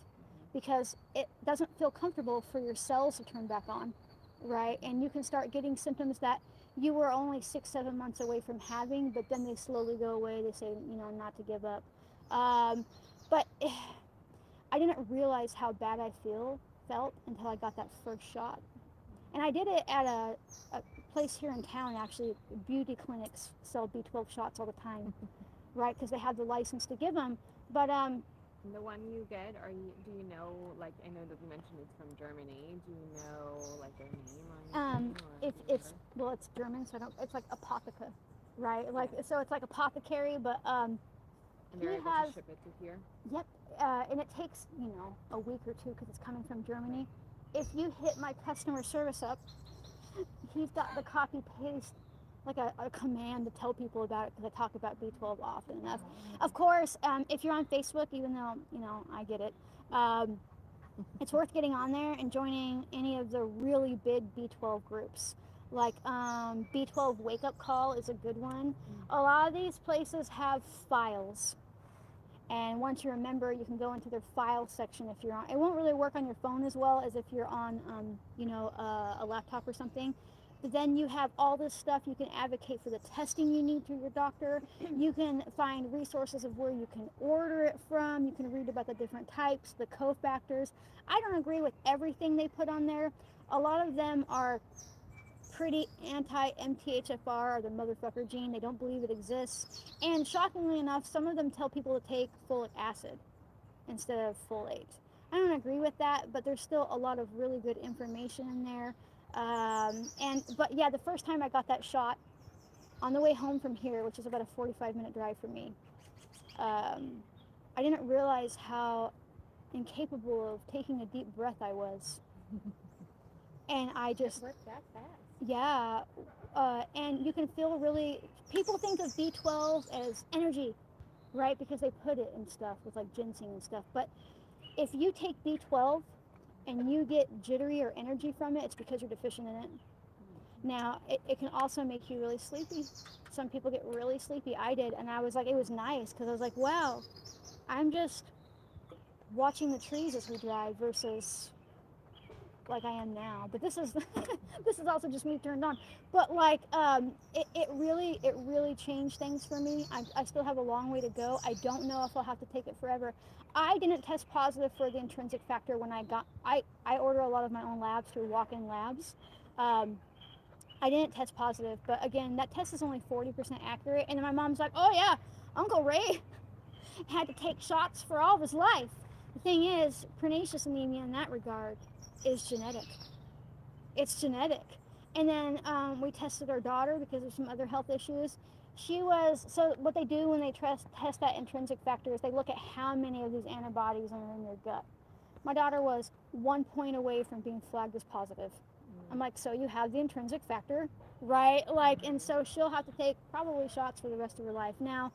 Speaker 1: because it doesn't feel comfortable for your cells to turn back on, right? And you can start getting symptoms that you were only 6-7 months away from having, but then they slowly go away. They say, not to give up. But I didn't realize how bad I felt until I got that first shot. And I did it at a place here in town, actually. Beauty clinics sell B12 shots all the time, right? Because they have the license to give them. But
Speaker 3: the one you get, do you know, like, I know that you mentioned it's from Germany. Do you know, like, their name or anything?
Speaker 1: It's German, so it's like Apotheca, right? Like, so it's like apothecary, but
Speaker 3: and they're able to ship it to here?
Speaker 1: Yep, and it takes, a week or two because it's coming from Germany. If you hit my customer service up, he's got the copy paste, like a command to tell people about it because I talk about B12 often enough. Of course, if you're on Facebook, even though, I get it, it's worth getting on there and joining any of the really big B12 groups. Like B12 Wake Up Call is a good one. A lot of these places have files. And once you're a member, you can go into their file section if you're on. It won't really work on your phone as well as if you're on, a laptop or something. But then you have all this stuff. You can advocate for the testing you need through your doctor. You can find resources of where you can order it from. You can read about the different types, the cofactors. I don't agree with everything they put on there. A lot of them are pretty anti-MTHFR, or the motherfucker gene. They don't believe it exists. And shockingly enough, some of them tell people to take folic acid instead of folate. I don't agree with that, but there's still a lot of really good information in there. But yeah, the first time I got that shot, on the way home from here, which is about a 45-minute drive for me, I didn't realize how incapable of taking a deep breath I was. And I just...
Speaker 9: It worked that fast.
Speaker 1: Yeah, and you can feel really... People think of B12 as energy, right? Because they put it in stuff with like ginseng and stuff. But if you take B12 and you get jittery or energy from it, it's because you're deficient in it. Now, it can also make you really sleepy. Some people get really sleepy. I did, and I was like, it was nice because I was like, wow, I'm just watching the trees as we drive versus like I am now. But this is this is also just me turned on. But like it really changed things for me. I still have a long way to go. I don't know if I'll have to take it forever. I didn't test positive for the intrinsic factor when I order a lot of my own labs through walk-in labs. I didn't test positive, but again, that test is only 40% accurate. And then my mom's like, oh yeah, Uncle Ray had to take shots for all of his life. The thing is, pernicious anemia in that regard is genetic. It's genetic. And then we tested our daughter because of some other health issues. So what they do when they test that intrinsic factor is they look at how many of these antibodies are in your gut. My daughter was 1 point away from being flagged as positive. I'm like, so you have the intrinsic factor, right? Like, and so she'll have to take probably shots for the rest of her life. Now,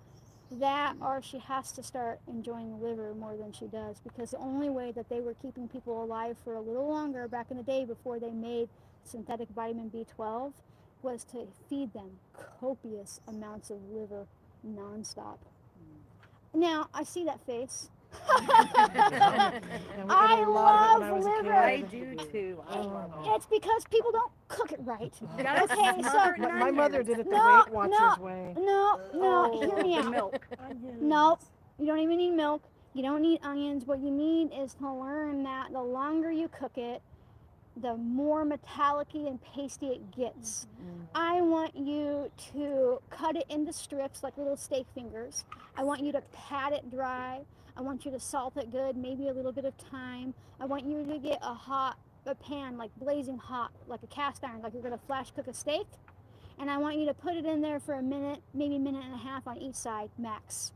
Speaker 1: that or she has to start enjoying liver more than she does, because the only way that they were keeping people alive for a little longer back in the day before they made synthetic vitamin B12 was to feed them copious amounts of liver nonstop. Now, I see that face. I love liver.
Speaker 6: I do too.
Speaker 1: It's because people don't cook it right.
Speaker 6: Okay,
Speaker 1: so
Speaker 8: My mother did it the
Speaker 1: No,
Speaker 8: Weight Watchers way.
Speaker 1: No, hear me out.
Speaker 6: Milk.
Speaker 1: Nope, you don't even need milk. You don't need onions. What you need is to learn that the longer you cook it, the more metallic-y and pasty it gets. I want you to cut it into strips like little steak fingers. I want you to pat it dry. I want you to salt it good, maybe a little bit of thyme. I want you to get a pan, like blazing hot, like a cast iron, like you're gonna flash cook a steak. And I want you to put it in there for a minute, maybe a minute and a half on each side, max.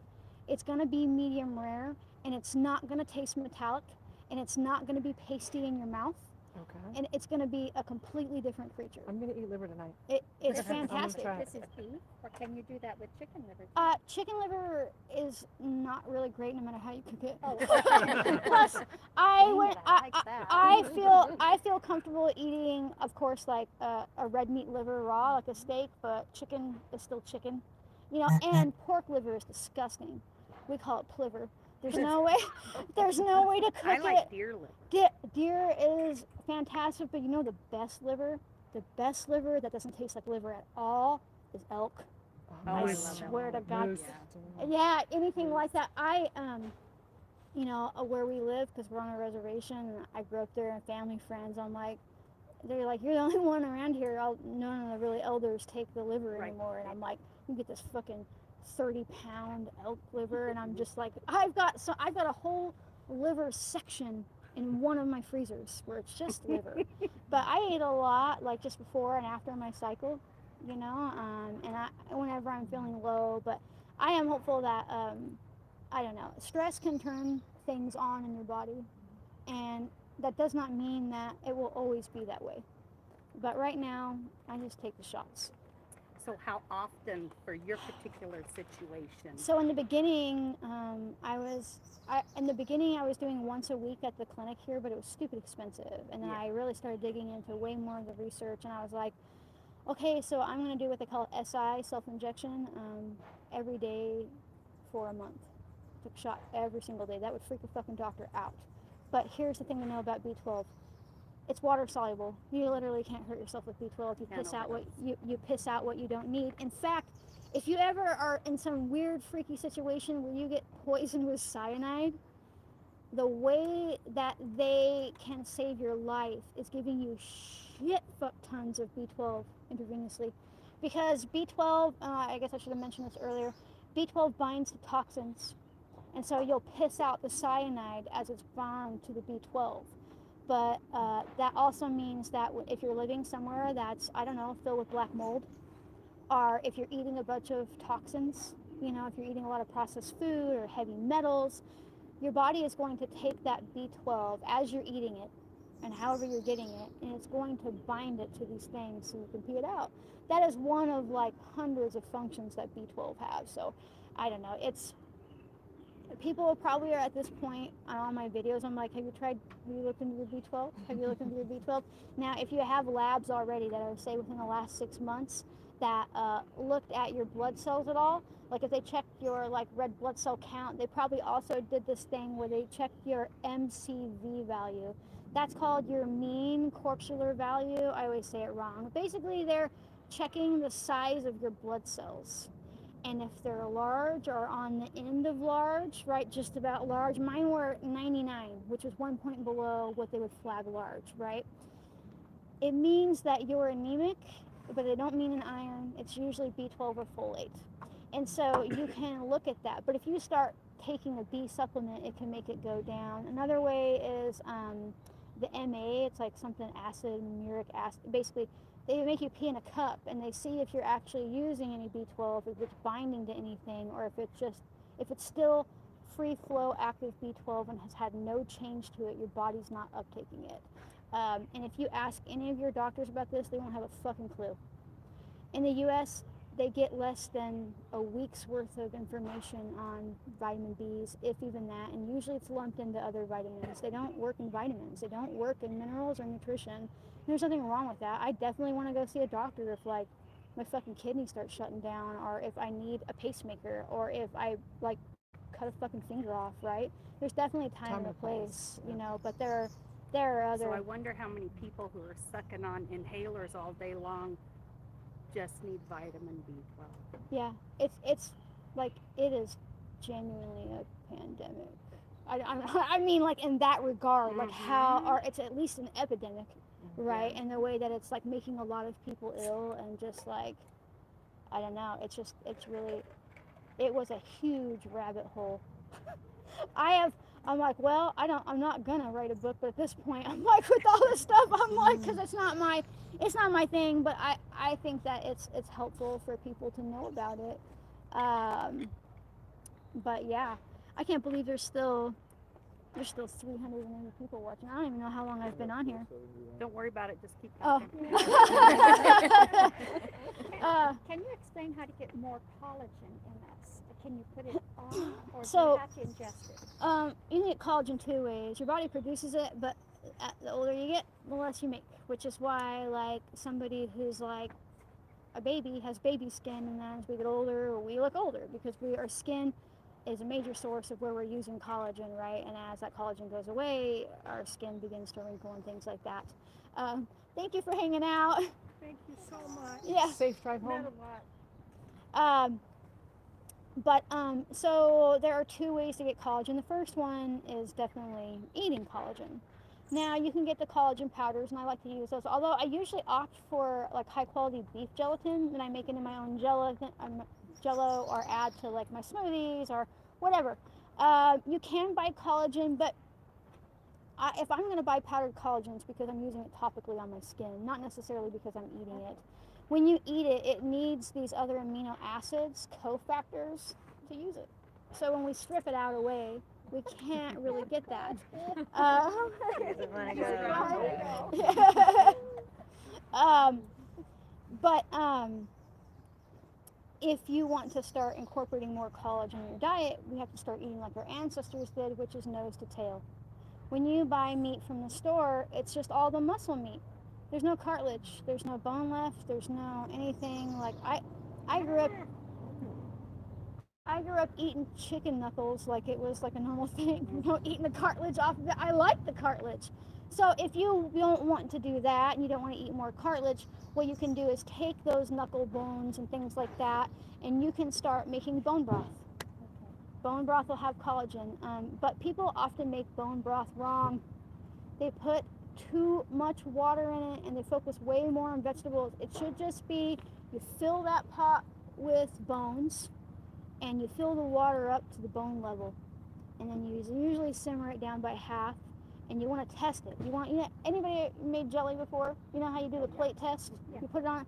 Speaker 1: It's gonna be medium rare, and it's not gonna taste metallic, and it's not gonna be pasty in your mouth.
Speaker 8: Okay.
Speaker 1: and it's going to be a completely different creature.
Speaker 8: I'm gonna eat liver tonight.
Speaker 1: It's
Speaker 8: I'm gonna
Speaker 1: fantastic.
Speaker 8: try
Speaker 9: This is beef, or can you do that with chicken liver?
Speaker 1: Chicken liver is not really great no matter how you cook it.
Speaker 9: Oh,
Speaker 1: Plus, I
Speaker 5: Dang
Speaker 1: went.
Speaker 5: it, I like that.
Speaker 1: I feel comfortable eating, of course, like a red meat liver raw, like a steak. But chicken is still chicken, you know. And pork liver is disgusting. We call it pliver. There's no way. There's no way to cook
Speaker 6: I like
Speaker 1: it.
Speaker 6: deer liver.
Speaker 1: Deer is fantastic, but you know the best liver? The best liver that doesn't taste like liver at all is elk.
Speaker 6: Oh,
Speaker 1: I
Speaker 6: I love
Speaker 1: swear to
Speaker 6: elk.
Speaker 1: God.
Speaker 8: Moose.
Speaker 1: Yeah, anything like that. You know, where we live, because we're on a reservation, and I grew up there, and family, friends, they're like, you're the only one around here. None of the really elders take the liver
Speaker 6: Right.
Speaker 1: anymore. And I'm like, you get this fucking 30-pound elk liver, and I'm just like, I've got a whole liver section in one of my freezers where it's just liver. But I ate a lot, like just before and after my cycle, you know, and whenever I'm feeling low. But I am hopeful that I don't know, stress can turn things on in your body, and that does not mean that it will always be that way. But right now, I just take the shots.
Speaker 6: So how often for your particular situation?
Speaker 1: So in the beginning, I was doing once a week at the clinic here, but it was stupid expensive. And then
Speaker 6: Yeah.
Speaker 1: I really started digging into way more of the research, and I was like, okay, so I'm going to do what they call SI, self-injection, every day for a month. Took a shot every single day. That would freak a fucking doctor out. But here's the thing to know about B12. It's water soluble. You literally can't hurt yourself with B12. You piss out what you don't need. In fact, if you ever are in some weird freaky situation where you get poisoned with cyanide, the way that they can save your life is giving you shit fuck tons of B12 intravenously. Because B12, I guess I should have mentioned this earlier, B12 binds to toxins. And so you'll piss out the cyanide as it's bound to the B12. But that also means that if you're living somewhere that's, I don't know, filled with black mold, or if you're eating a bunch of toxins, you know, if you're eating a lot of processed food or heavy metals, your body is going to take that B12 as you're eating it and however you're getting it, and it's going to bind it to these things so you can pee it out. That is one of like hundreds of functions that B12 has. So I don't know, people probably are at this point on all my videos, I'm like, have you looked into your B12? Have you looked into your B12? Now, if you have labs already that are, say, within the last 6 months that looked at your blood cells at all, like if they checked your like red blood cell count, they probably also did this thing where they checked your MCV value. That's called your mean corpuscular value. I always say it wrong. Basically, they're checking the size of your blood cells. And if they're large or on the end of large, right, just about large, mine were 99, which was 1 point below what they would flag large, right? It means that you're anemic, but they don't mean an iron. It's usually B12 or folate. And so you can look at that. But if you start taking a B supplement, it can make it go down. Another way is the MA, it's like something acid, muric acid, basically. They make you pee in a cup, and they see if you're actually using any B12, if it's binding to anything, or if it's still free flow active B12 and has had no change to it, your body's not uptaking it. And if you ask any of your doctors about this, they won't have a fucking clue. In the U.S., they get less than a week's worth of information on vitamin Bs, if even that, and usually it's lumped into other vitamins. They don't work in vitamins. They don't work in minerals or nutrition. There's nothing wrong with that. I definitely want to go see a doctor if like my fucking kidney starts shutting down, or if I need a pacemaker, or if I like cut a fucking finger off, right? There's definitely a time and a place, you know, but there are other...
Speaker 6: So I wonder how many people who are sucking on inhalers all day long just need vitamin B12.
Speaker 1: Yeah, it's like, it is genuinely a pandemic. I mean, like, in that regard, like or it's at least an epidemic, right? And the way that it's like making a lot of people ill, and just like, I don't know, it's really, it was a huge rabbit hole. I'm like, well, I'm not gonna write a book, but at this point, I'm like, with all this stuff, I'm like, because it's not my thing, but I think that it's helpful for people to know about it. But yeah, I can't believe there's still There's still 380 people watching. I don't even know how long I've been on here.
Speaker 6: Don't worry about it. Just keep
Speaker 1: Oh.
Speaker 6: talking.
Speaker 9: Can you explain how to get more collagen in us? Can you put it on, or do
Speaker 1: So-
Speaker 9: you have to ingest it?
Speaker 1: You can get collagen 2 ways. Your body produces it, but the older you get, the less you make. Which is why, like, somebody who's like a baby has baby skin, and then as we get older, we look older because our skin is a major source of where we're using collagen, right? And as that collagen goes away, our skin begins to wrinkle and things like that. Thank you for hanging out.
Speaker 6: Thank you so much.
Speaker 1: Yeah.
Speaker 8: Safe drive home.
Speaker 6: Met a lot.
Speaker 1: So there are 2 ways to get collagen. The first one is definitely eating collagen. Now you can get the collagen powders, and I like to use those. Although I usually opt for like high quality beef gelatin, and I make it in my own Jello, or add to like my smoothies or whatever. You can buy collagen, but if I'm going to buy powdered collagen, it's because I'm using it topically on my skin, not necessarily because I'm eating it. When you eat it, it needs these other amino acids, cofactors, to use it. So when we strip it out away, we can't really get that. If you want to start incorporating more collagen in your diet, we have to start eating like our ancestors did, which is nose to tail. When you buy meat from the store, it's just all the muscle meat. There's no cartilage, there's no bone left, there's no anything. Like I grew up eating chicken knuckles like it was like a normal thing, eating the cartilage off of it. I like the cartilage. So if you don't want to do that and you don't want to eat more cartilage, what you can do is take those knuckle bones and things like that, and you can start making bone broth. Bone broth will have collagen, but people often make bone broth wrong. They put too much water in it, and they focus way more on vegetables. It should just be, you fill that pot with bones, and you fill the water up to the bone level, and then you usually simmer it down by half, and you want to test it. Anybody made jelly before? You know how you do the plate test?
Speaker 9: Yeah.
Speaker 1: You put it on.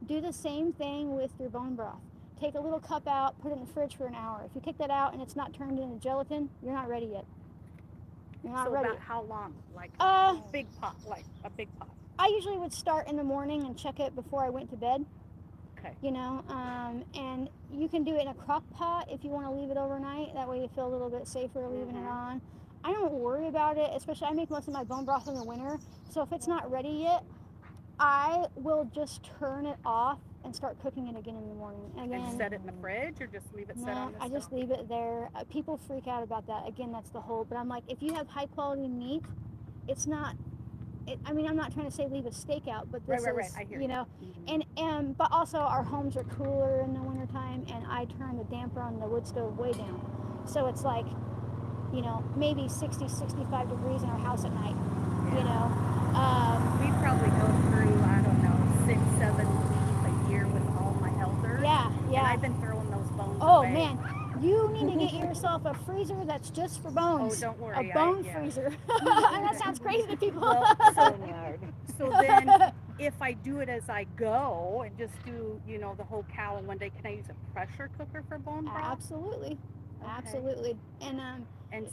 Speaker 1: Do the same thing with your bone broth. Take a little cup out, put it in the fridge for an hour. If you take that out and it's not turned into gelatin, you're not ready yet. You're not ready.
Speaker 6: About how long? Like big pot, like a big pot.
Speaker 1: I usually would start in the morning and check it before I went to bed.
Speaker 6: Okay.
Speaker 1: And you can do it in a crock pot if you want to leave it overnight. That way you feel a little bit safer leaving it on. I don't worry about it, especially I make most of my bone broth in the winter. So if it's not ready yet, I will just turn it off and start cooking it again in the morning.
Speaker 6: And set it in the fridge, or just leave it set on the
Speaker 1: I just leave it there. People freak out about that. Again, that's the whole. But I'm like, if you have high quality meat, it's not. I'm not trying to say leave a steak out, but this
Speaker 6: Right.
Speaker 1: is,
Speaker 6: I hear you.
Speaker 1: And but also our homes are cooler in the wintertime, and I turn the damper on the wood stove way down, so it's like, maybe 60, 65 degrees in our house at night.
Speaker 6: We probably go through, I don't know, 6, 7 weeks a year with all my elders.
Speaker 1: Yeah.
Speaker 6: And I've been throwing those bones
Speaker 1: Oh
Speaker 6: away.
Speaker 1: man, you need to get yourself a freezer that's just for bones.
Speaker 6: Oh, don't worry.
Speaker 1: A bone freezer. That sounds crazy to people.
Speaker 6: So then, if I do it as I go and just do, the whole cow in one day, can I use a pressure cooker for bone broth?
Speaker 1: Absolutely.
Speaker 6: Okay.
Speaker 1: Absolutely.
Speaker 6: And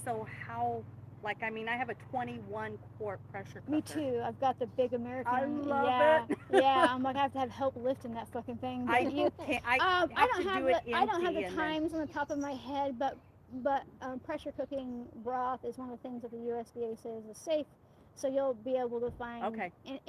Speaker 6: so how, I have a 21-quart pressure cooker.
Speaker 1: Me too. I've got the big American.
Speaker 6: I love
Speaker 1: it. Yeah, I'm like, I have to have help lifting that fucking thing. But
Speaker 6: I
Speaker 1: don't have the times on the top of my head, but pressure cooking broth is one of the things that the USDA says is safe. So you'll be able to find.
Speaker 6: Okay.
Speaker 1: And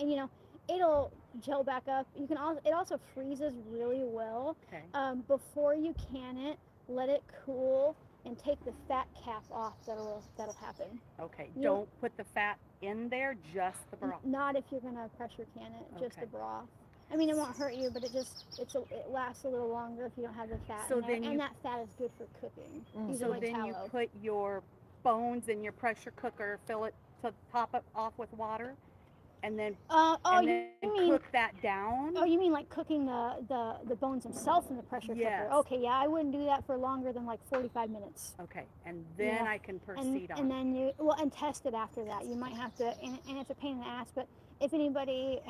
Speaker 1: it'll gel back up. It also freezes really well.
Speaker 6: Okay.
Speaker 1: Before you can it, let it cool and take the fat cap off. That'll happen.
Speaker 6: Okay. Don't put the fat in there, just the broth.
Speaker 1: Not if you're gonna pressure can it, just the broth. It won't hurt you, but it lasts a little longer if you don't have the fat in there. And that fat is good for cooking.
Speaker 6: So then you put your bones in your pressure cooker, fill it to top it off with water, and then cook that down.
Speaker 1: Oh, you mean like cooking the bones themselves in the pressure cooker? Okay, yeah, I wouldn't do that for longer than like 45 minutes.
Speaker 6: Okay, and then I can proceed on.
Speaker 1: And then and test it after that. You might have to, and it's a pain in the ass, but if anybody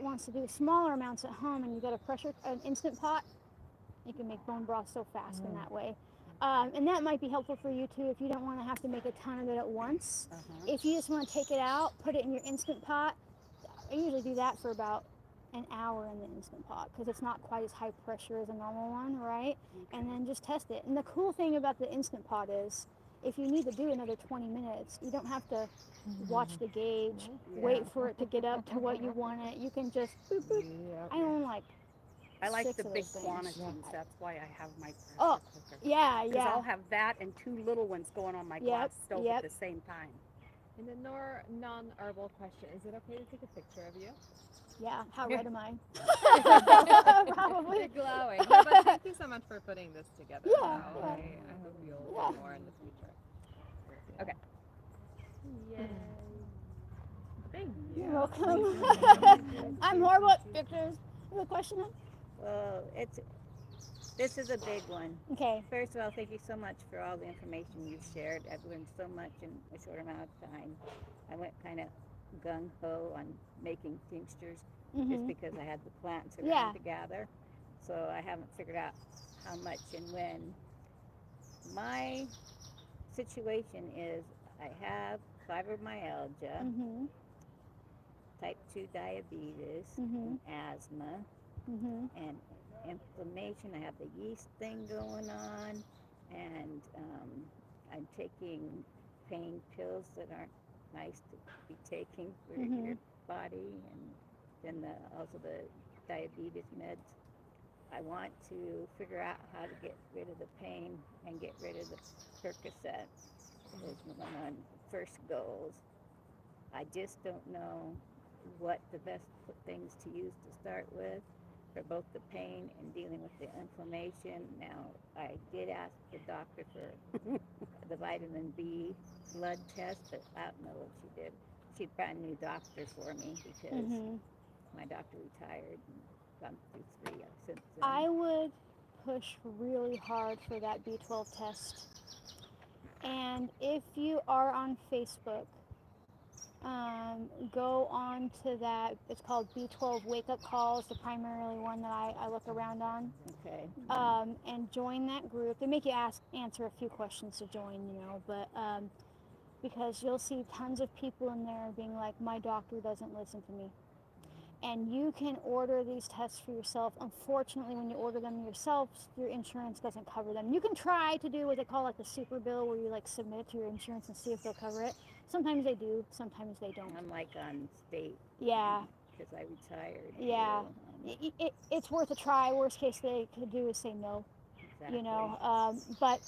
Speaker 1: wants to do smaller amounts at home and you got an instant pot, you can make bone broth so fast in that way. And that might be helpful for you too if you don't want to have to make a ton of it at once. If you just want to take it out, put it in your Instant Pot. I usually do that for about an hour in the Instant Pot because it's not quite as high pressure as a normal one, right? And then just test it. And the cool thing about the Instant Pot is if you need to do another 20 minutes, you don't have to watch the gauge, wait for it to get up to what you want it. You can just boop, boop. I own like
Speaker 6: I like
Speaker 1: 6
Speaker 6: the
Speaker 1: of
Speaker 6: big
Speaker 1: those things.
Speaker 6: quantities. That's why I have my pressure
Speaker 1: Oh,
Speaker 6: cooker.
Speaker 1: yeah,
Speaker 6: Because I'll
Speaker 1: yeah.
Speaker 6: have that and 2 little ones going on my glass stove
Speaker 1: yep.
Speaker 6: at the same time.
Speaker 3: And a non-herbal question: is it okay to take a picture of you?
Speaker 1: Yeah, how red am I? Probably.
Speaker 3: You're glowing. No, but thank you so much for putting this together.
Speaker 1: Yeah,
Speaker 3: though.
Speaker 1: yeah.
Speaker 3: I hope you'll
Speaker 1: Yeah.
Speaker 3: do more in the future. Okay. Yay. Thank you.
Speaker 1: You're welcome. I'm horrible at pictures. You have a question?
Speaker 10: Well, this is a big one.
Speaker 1: Okay.
Speaker 10: First of all, thank you so much for all the information you've shared. I've learned so much in a short amount of time. I went kind of gung-ho on making tinctures just because I had the plants around to gather. So I haven't figured out how much and when. My situation is I have fibromyalgia, type 2 diabetes, and asthma, and inflammation. I have the yeast thing going on, and I'm taking pain pills that aren't nice to be taking for your body, and then also the diabetes meds. I want to figure out how to get rid of the pain and get rid of the Percocet. Is one of my first goals. I just don't know what the best things to use to start with for both the pain and dealing with the inflammation. Now, I did ask the doctor for the vitamin B blood test, but I don't know what she did. She found a new doctor for me because my doctor retired and gone through 3 since then.
Speaker 1: I would push really hard for that B12 test. And if you are on Facebook, go on to that. It's called B12 Wake Up Calls, the primarily one that I look around on.
Speaker 10: Okay.
Speaker 1: And join that group. They make you answer a few questions to join, but because you'll see tons of people in there being like, my doctor doesn't listen to me. And you can order these tests for yourself. Unfortunately, when you order them yourself, your insurance doesn't cover them. You can try to do what they call like the super bill, where you like submit it to your insurance and see if they'll cover it. Sometimes they do, sometimes they don't.
Speaker 10: I'm like on state.
Speaker 1: Yeah.
Speaker 10: Because I retired.
Speaker 1: Yeah.
Speaker 10: So,
Speaker 1: it's worth a try. Worst case they could do is say no.
Speaker 10: exactly.
Speaker 1: But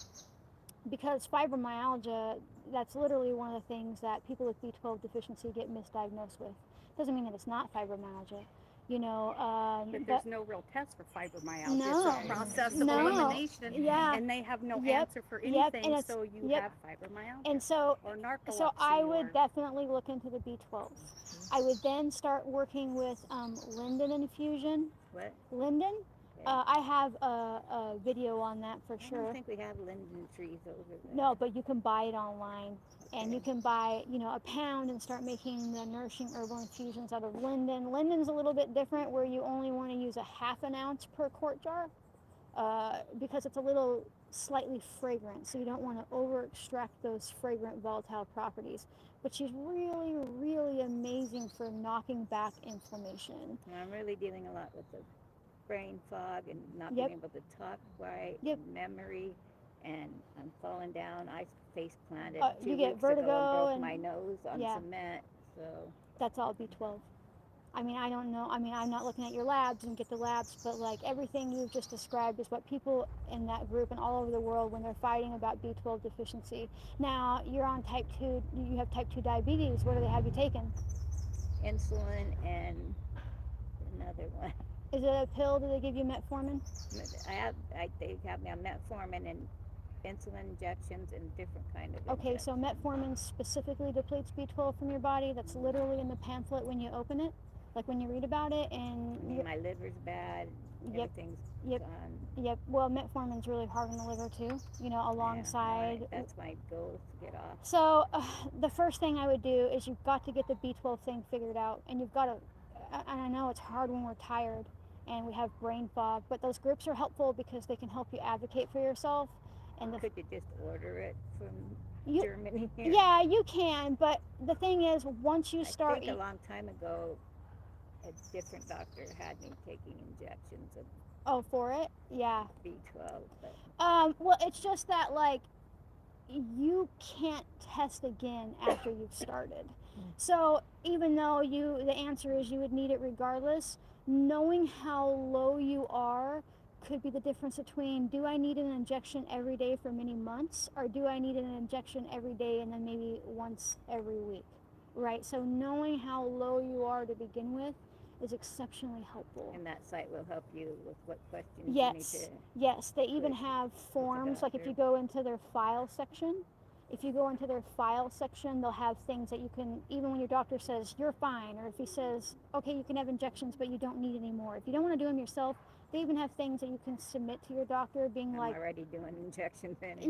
Speaker 1: because fibromyalgia, that's literally one of the things that people with B12 deficiency get misdiagnosed with. Doesn't mean that it's not fibromyalgia,
Speaker 6: But there's no real test for fibromyalgia.
Speaker 1: No.
Speaker 6: It's a process of
Speaker 1: No.
Speaker 6: elimination,
Speaker 1: Yeah.
Speaker 6: and they have no
Speaker 1: Yep.
Speaker 6: answer for
Speaker 1: Yep.
Speaker 6: anything,
Speaker 1: And
Speaker 6: so you
Speaker 1: yep.
Speaker 6: have fibromyalgia
Speaker 1: And so
Speaker 6: or narcolepsy.
Speaker 1: So I
Speaker 6: or,
Speaker 1: would definitely look into the B12s. I would then start working with linden infusion.
Speaker 10: What?
Speaker 1: Linden.
Speaker 10: Okay.
Speaker 1: I have a video on that for
Speaker 10: I
Speaker 1: sure.
Speaker 10: don't think we have linden trees over there.
Speaker 1: No, but you can buy it online. And you can buy, a pound and start making the nourishing herbal infusions out of linden. Linden's a little bit different, where you only want to use a ½ an ounce per quart jar because it's a little slightly fragrant. So you don't want to over extract those fragrant volatile properties. But she's really, really amazing for knocking back inflammation.
Speaker 10: And I'm really dealing a lot with the brain fog and not
Speaker 1: Yep.
Speaker 10: being able to talk right,
Speaker 1: Yep.
Speaker 10: memory, and I'm falling down. I face planted
Speaker 1: You
Speaker 10: 2
Speaker 1: get
Speaker 10: weeks
Speaker 1: vertigo
Speaker 10: ago and broke
Speaker 1: and-
Speaker 10: my nose on
Speaker 1: yeah.
Speaker 10: cement. So
Speaker 1: That's all B12. I mean, I don't know. I mean, I'm not looking at your labs and get the labs, but like everything you've just described is what people in that group and all over the world when they're fighting about B12 deficiency. Now, you're on type 2, you have type 2 diabetes. What do they have you taken?
Speaker 10: insulin and another one.
Speaker 1: Is it a pill? Do they give you metformin?
Speaker 10: They have me on metformin and insulin injections and different kind of
Speaker 1: Okay, so metformin specifically depletes B12 from your body. That's literally in the pamphlet when you open it, like when you read about it. And
Speaker 10: my liver's bad.
Speaker 1: Yep.
Speaker 10: Everything's
Speaker 1: Yep.
Speaker 10: gone.
Speaker 1: Yep. Well, metformin's really hard on the liver too. Alongside.
Speaker 10: Yeah, that's my goal, to get off.
Speaker 1: So the first thing I would do is you've got to get the B12 thing figured out, and you've got to. And I know it's hard when we're tired and we have brain fog, but those groups are helpful because they can help you advocate for yourself And
Speaker 10: could you just order it from
Speaker 1: you,
Speaker 10: Germany here?
Speaker 1: yeah, you can, but the thing is, once you
Speaker 10: I
Speaker 1: start,
Speaker 10: think a long time ago, a different doctor had me taking injections of
Speaker 1: for it, yeah.
Speaker 10: B12, but
Speaker 1: Well, it's just that like you can't test again after you've started. So even though the answer is you would need it regardless, knowing how low you are could be the difference between, do I need an injection every day for many months, or do I need an injection every day and then maybe once every week, right? So knowing how low you are to begin with is exceptionally helpful.
Speaker 10: and that site will help you with what questions
Speaker 1: Yes,
Speaker 10: you need to.
Speaker 1: yes. They even
Speaker 10: push
Speaker 1: have forms, like if
Speaker 10: doctor.
Speaker 1: you go into their file section, they'll have things that you can, even when your doctor says you're fine, or if he says, okay, you can have injections, but you don't need any more. If you don't want to do them yourself, they even have things that you can submit to your doctor being
Speaker 10: I'm
Speaker 1: like,
Speaker 10: already doing injections anyway.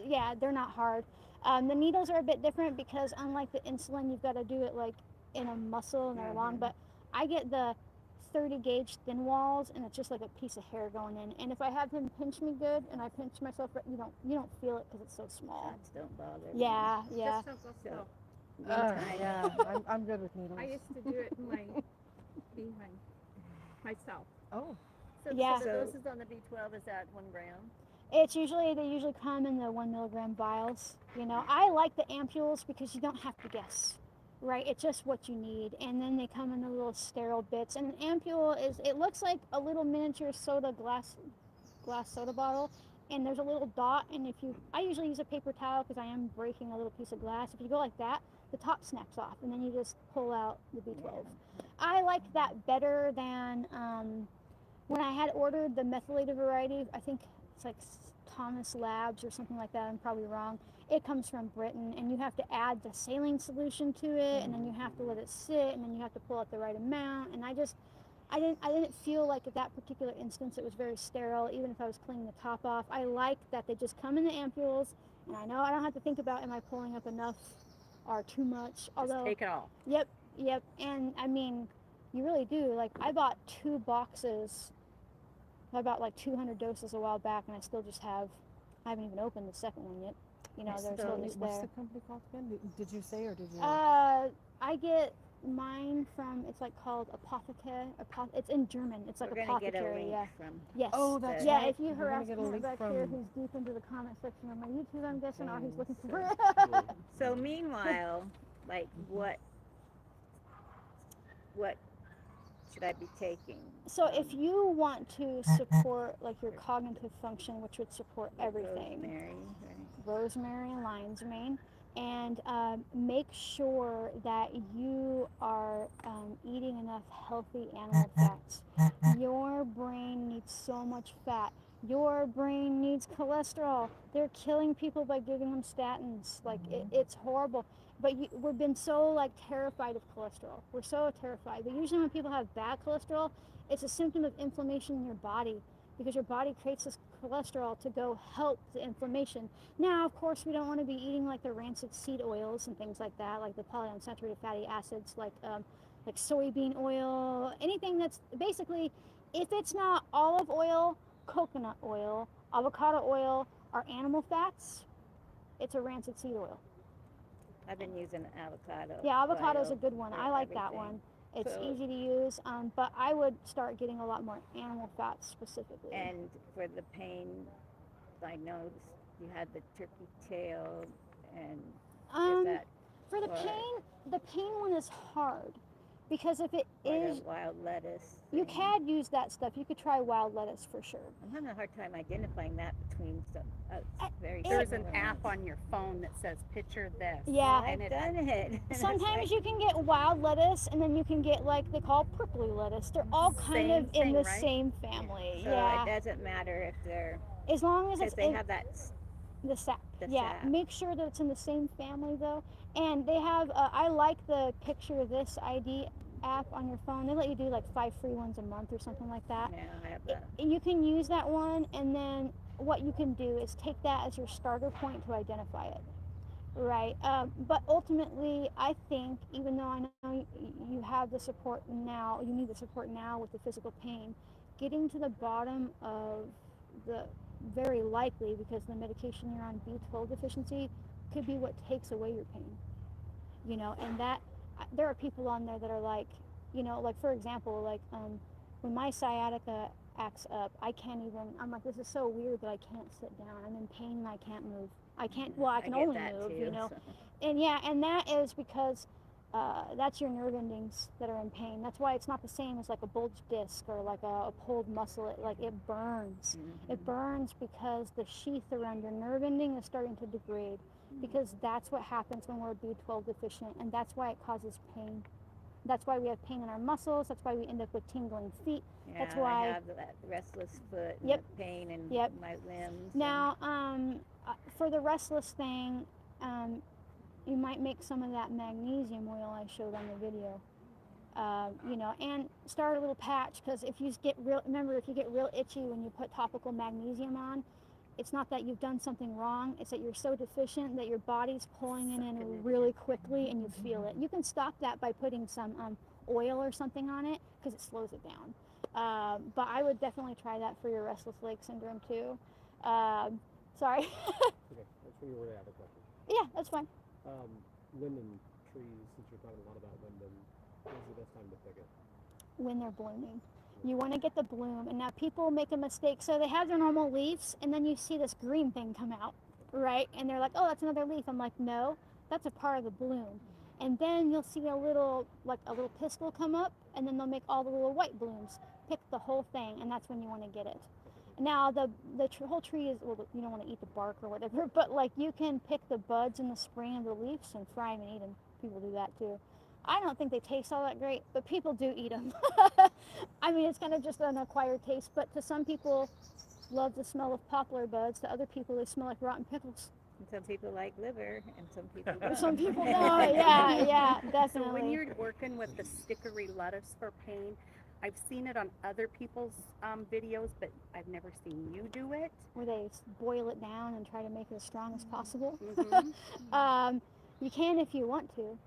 Speaker 1: yeah, they're not hard. The needles are a bit different because unlike the insulin, you've got to do it like in a muscle and they're long, but I get the 30 gauge thin walls and it's just like a piece of hair going in, and if I have him pinch me good and I pinch myself, you don't feel it because it's so small.
Speaker 10: Shots don't bother me.
Speaker 1: Yeah.
Speaker 5: Just don't go slow.
Speaker 8: Yeah, I'm good with needles.
Speaker 5: I used to do it in my behind myself.
Speaker 8: Oh.
Speaker 5: So,
Speaker 1: Yeah.
Speaker 5: so the doses on the B12 is at 1 gram.
Speaker 1: They usually come in the 1 milligram vials. I like the ampules because you don't have to guess, right? It's just what you need, and then they come in the little sterile bits. And an ampule it looks like a little miniature glass soda bottle, and there's a little dot. And I usually use a paper towel because I am breaking a little piece of glass. If you go like that, the top snaps off, and then you just pull out the B12. I like that better than when I had ordered the methylated variety. I think it's like Thomas Labs or something like that. I'm probably wrong. It comes from Britain, and you have to add the saline solution to it, and then you have to let it sit, and then you have to pull out the right amount. And I didn't feel like at that particular instance it was very sterile, even if I was cleaning the top off. I like that they just come in the ampules, and I know I don't have to think about, am I pulling up enough or too much? Although,
Speaker 6: Just take it all.
Speaker 1: Yep. And I mean, you really do. Like, I bought 2 boxes. I bought like 200 doses a while back, and I haven't even opened the second one yet. There's
Speaker 8: What's
Speaker 1: loads
Speaker 8: the
Speaker 1: there.
Speaker 8: company called again? Did you say, or did you?
Speaker 1: I get mine from, it's like called Apotheke. It's in German. It's like
Speaker 10: We're gonna get a
Speaker 1: apothecary.
Speaker 10: link
Speaker 1: Yeah.
Speaker 10: from.
Speaker 1: Yes.
Speaker 8: Oh, that's
Speaker 1: Yeah,
Speaker 8: right.
Speaker 1: if you
Speaker 8: We're gonna
Speaker 1: harass
Speaker 8: get a
Speaker 1: him
Speaker 8: link
Speaker 1: back
Speaker 8: from-
Speaker 1: here, he's deep into the comment section of my YouTube, I'm guessing, or he's looking for
Speaker 8: Okay,
Speaker 1: it.
Speaker 10: So meanwhile, like what should I be taking?
Speaker 1: So if you want to support like your cognitive function, which would support everything,
Speaker 10: Rosemary, right?
Speaker 1: rosemary and lion's mane, and make sure that you are eating enough healthy animal fats. Your brain needs so much fat. Your brain needs cholesterol. They're killing people by giving them statins. Like, it's horrible. But we've been so like terrified of cholesterol. We're so terrified. But usually when people have bad cholesterol, it's a symptom of inflammation in your body, because your body creates this cholesterol to go help the inflammation. Now, of course, we don't want to be eating like the rancid seed oils and things like that, like the polyunsaturated fatty acids, like soybean oil, anything that's basically, if it's not olive oil, coconut oil, avocado oil, or animal fats, it's a rancid seed oil.
Speaker 10: I've been using avocado.
Speaker 1: Yeah, avocado's a
Speaker 10: oil
Speaker 1: good one.
Speaker 10: for
Speaker 1: I like that
Speaker 10: everything.
Speaker 1: one. It's
Speaker 10: So-
Speaker 1: easy to use, but I would start getting a lot more animal fats specifically.
Speaker 10: And for the pain, I noticed you had the turkey tail, and is that
Speaker 1: for the pain one is hard, because if it
Speaker 10: or
Speaker 1: is,
Speaker 10: the wild lettuce?
Speaker 1: you
Speaker 10: thing?
Speaker 1: can use that stuff. You could try wild lettuce for sure.
Speaker 10: I'm having a hard time identifying that between some. Very
Speaker 6: There's an
Speaker 10: similar
Speaker 6: app
Speaker 10: ones.
Speaker 6: on your phone that says picture this.
Speaker 1: Yeah.
Speaker 10: I've
Speaker 6: and
Speaker 10: done it. And it's
Speaker 1: Sometimes
Speaker 10: like,
Speaker 1: you can get wild lettuce, and then you can get like they call prickly lettuce. They're all kind
Speaker 6: Same
Speaker 1: of in
Speaker 6: thing,
Speaker 1: the
Speaker 6: right?
Speaker 1: same family.
Speaker 10: So
Speaker 1: Yeah.
Speaker 10: it doesn't matter if they're,
Speaker 1: As long as
Speaker 10: because
Speaker 1: it's
Speaker 10: they
Speaker 1: in
Speaker 10: have that.
Speaker 1: the sap.
Speaker 10: the
Speaker 1: Yeah.
Speaker 10: sap.
Speaker 1: Make sure that it's in the same family though. And they have. I like the picture this ID app on your phone. They let you do like 5 free ones a month or something like that.
Speaker 10: Yeah, I have that.
Speaker 1: You can use that one, and then what you can do is take that as your starter point to identify it, right? But ultimately, I think, even though I know you have the support now, you need the support now with the physical pain, getting to the bottom of very likely, because the medication you're on, B12 deficiency, could be what takes away your pain. You know, and that there are people on there that are like, you know, like for example, like when my sciatica acts up, I can't even. I'm like, this is so weird that I can't sit down. I'm in pain and I can't move. I can't. Well, I can
Speaker 10: get
Speaker 1: only
Speaker 10: that
Speaker 1: move.
Speaker 10: too,
Speaker 1: You know,
Speaker 10: so.
Speaker 1: and yeah, and that is because that's your nerve endings that are in pain. That's why it's not the same as like a bulged disc or like a pulled muscle. It burns. It burns because the sheath around your nerve ending is starting to degrade, because that's what happens when we're B12 deficient, and that's why it causes pain. That's why we have pain in our muscles. That's why we end up with tingling feet.
Speaker 10: Yeah,
Speaker 1: That's why
Speaker 10: I have that restless foot and
Speaker 1: Yep.
Speaker 10: the pain in
Speaker 1: Yep.
Speaker 10: my limbs.
Speaker 1: Now, for the restless thing, you might make some of that magnesium oil I showed on the video. You know, and start a little patch, because if you get real itchy when you put topical magnesium on, it's not that you've done something wrong, it's that you're so deficient that your body's pulling it in really quickly and you feel it. You can stop that by putting some oil or something on it, because it slows it down. But I would definitely try that for your restless leg syndrome too. Sorry.
Speaker 11: Okay, that's when you were to have a question.
Speaker 1: Yeah, that's fine.
Speaker 11: Linden trees, since you're talking a lot about linden, when's the best time to pick it?
Speaker 1: When they're blooming. You want to get the bloom, and now people make a mistake. So they have their normal leaves, and then you see this green thing come out, right? And they're like, oh, that's another leaf. I'm like, no, that's a part of the bloom. And then you'll see a little pistil come up, and then they'll make all the little white blooms. Pick the whole thing, and that's when you want to get it. Now the whole tree is, well, you don't want to eat the bark or whatever, but like you can pick the buds in the spring of the leaves and fry them and eat them. People do that too. I don't think they taste all that great, but people do eat them. I mean, it's kind of just an acquired taste, but to some people, love the smell of poplar buds. To other people, they smell like rotten pickles.
Speaker 10: And some people like liver, and some people don't.
Speaker 1: Some people don't. Yeah, definitely.
Speaker 6: So when you're working with the stickery lettuce for pain, I've seen it on other people's videos, but I've never seen you do it.
Speaker 1: Where they boil it down and try to make it as strong as possible.
Speaker 6: Mm-hmm.
Speaker 1: You can if you want to.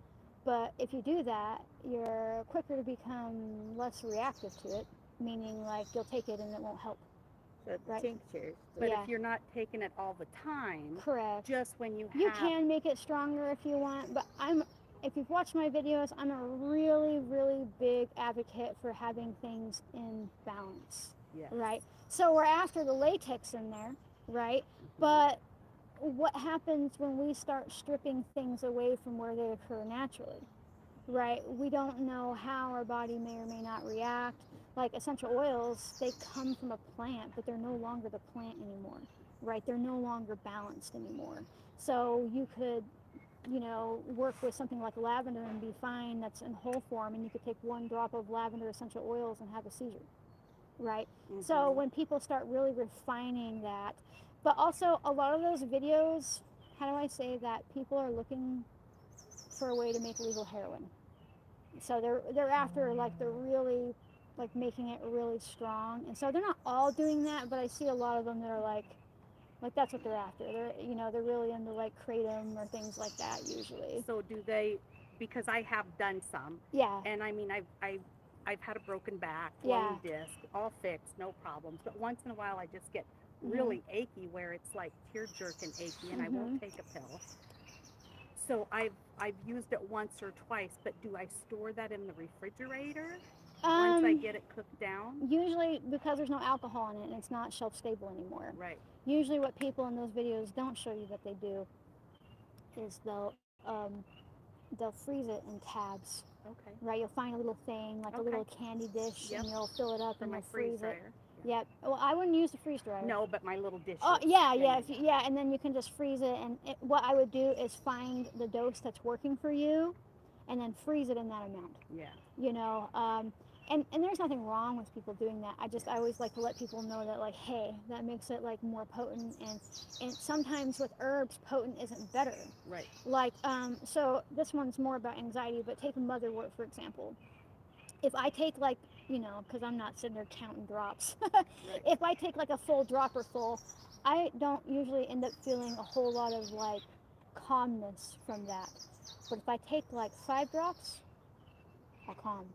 Speaker 1: But if you do that, you're quicker to become less reactive to it, meaning like you'll take it and it won't help.
Speaker 10: So
Speaker 1: Right.
Speaker 10: tinctures.
Speaker 6: But
Speaker 1: Yeah.
Speaker 6: if you're not taking it all the time,
Speaker 1: Correct.
Speaker 6: just when you have...
Speaker 1: You can make it stronger if you want, but if you've watched my videos, I'm a really, really big advocate for having things in balance,
Speaker 6: Yes.
Speaker 1: right? So we're after the latex in there, right? But what happens when we start stripping things away from where they occur naturally, right? We don't know how our body may or may not react. Like essential oils, they come from a plant, but they're no longer the plant anymore, right? They're no longer balanced anymore. So you could, you know, work with something like lavender and be fine, that's in whole form, and you could take 1 drop of lavender essential oils and have a seizure, right? So when people start really refining that, but also a lot of those videos, how do I say that, people are looking for a way to make legal heroin. So they're after like they're really like making it really strong, and so they're not all doing that, but I see a lot of them that are like that's what they're after. They're really into like kratom or things like that usually.
Speaker 6: So do they, because I have done some,
Speaker 1: Yeah.
Speaker 6: and I mean I've had a broken back,
Speaker 1: Yeah.
Speaker 6: lung disc, all fixed, no problems, but once in a while I just get really achy, where it's like tear jerking achy, and I won't take a pill. So I've used it once or twice, but do I store that in the refrigerator once I get it cooked down?
Speaker 1: Usually, because there's no alcohol in it and it's not shelf stable anymore.
Speaker 6: Right.
Speaker 1: Usually what people in those videos don't show you that they do is they'll freeze it in tabs.
Speaker 6: Okay.
Speaker 1: Right, you'll find a little thing, like a little candy dish, and you'll fill it up
Speaker 6: For
Speaker 1: and
Speaker 6: my
Speaker 1: you'll
Speaker 6: freeze
Speaker 1: freeze it.
Speaker 6: dryer.
Speaker 1: Yep. Well, I wouldn't use the freeze dryer.
Speaker 6: No, but my little dish.
Speaker 1: Oh, yeah, and then you can just freeze it, and what I would do is find the dose that's working for you, and then freeze it in that amount.
Speaker 6: Yeah.
Speaker 1: You know, and there's nothing wrong with people doing that. I always like to let people know that, like, hey, that makes it like more potent, and sometimes with herbs, potent isn't better.
Speaker 6: Right.
Speaker 1: Like, so this one's more about anxiety, but take motherwort, for example. If I take like, you know, because I'm not sitting there counting drops. If I take like a full dropper full, I don't usually end up feeling a whole lot of like calmness from that. But if I take like 5 drops, I'll calm.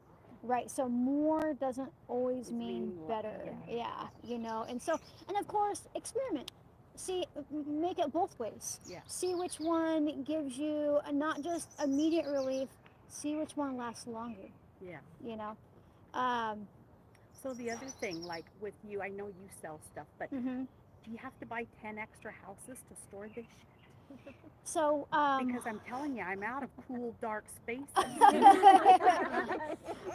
Speaker 1: right? So more doesn't always
Speaker 6: Doesn't
Speaker 1: mean
Speaker 6: mean more,
Speaker 1: better. Yeah, you know. And so, and of course, experiment. See, make it both ways.
Speaker 6: Yeah.
Speaker 1: See which one gives you not just immediate relief. See which one lasts longer.
Speaker 6: Yeah.
Speaker 1: You know.
Speaker 6: So the other thing, like with you, I know you sell stuff, but
Speaker 1: Mhm.
Speaker 6: do you have to buy 10 extra houses to store this shit?
Speaker 1: So,
Speaker 6: Because I'm telling you, I'm out of cool, dark spaces. And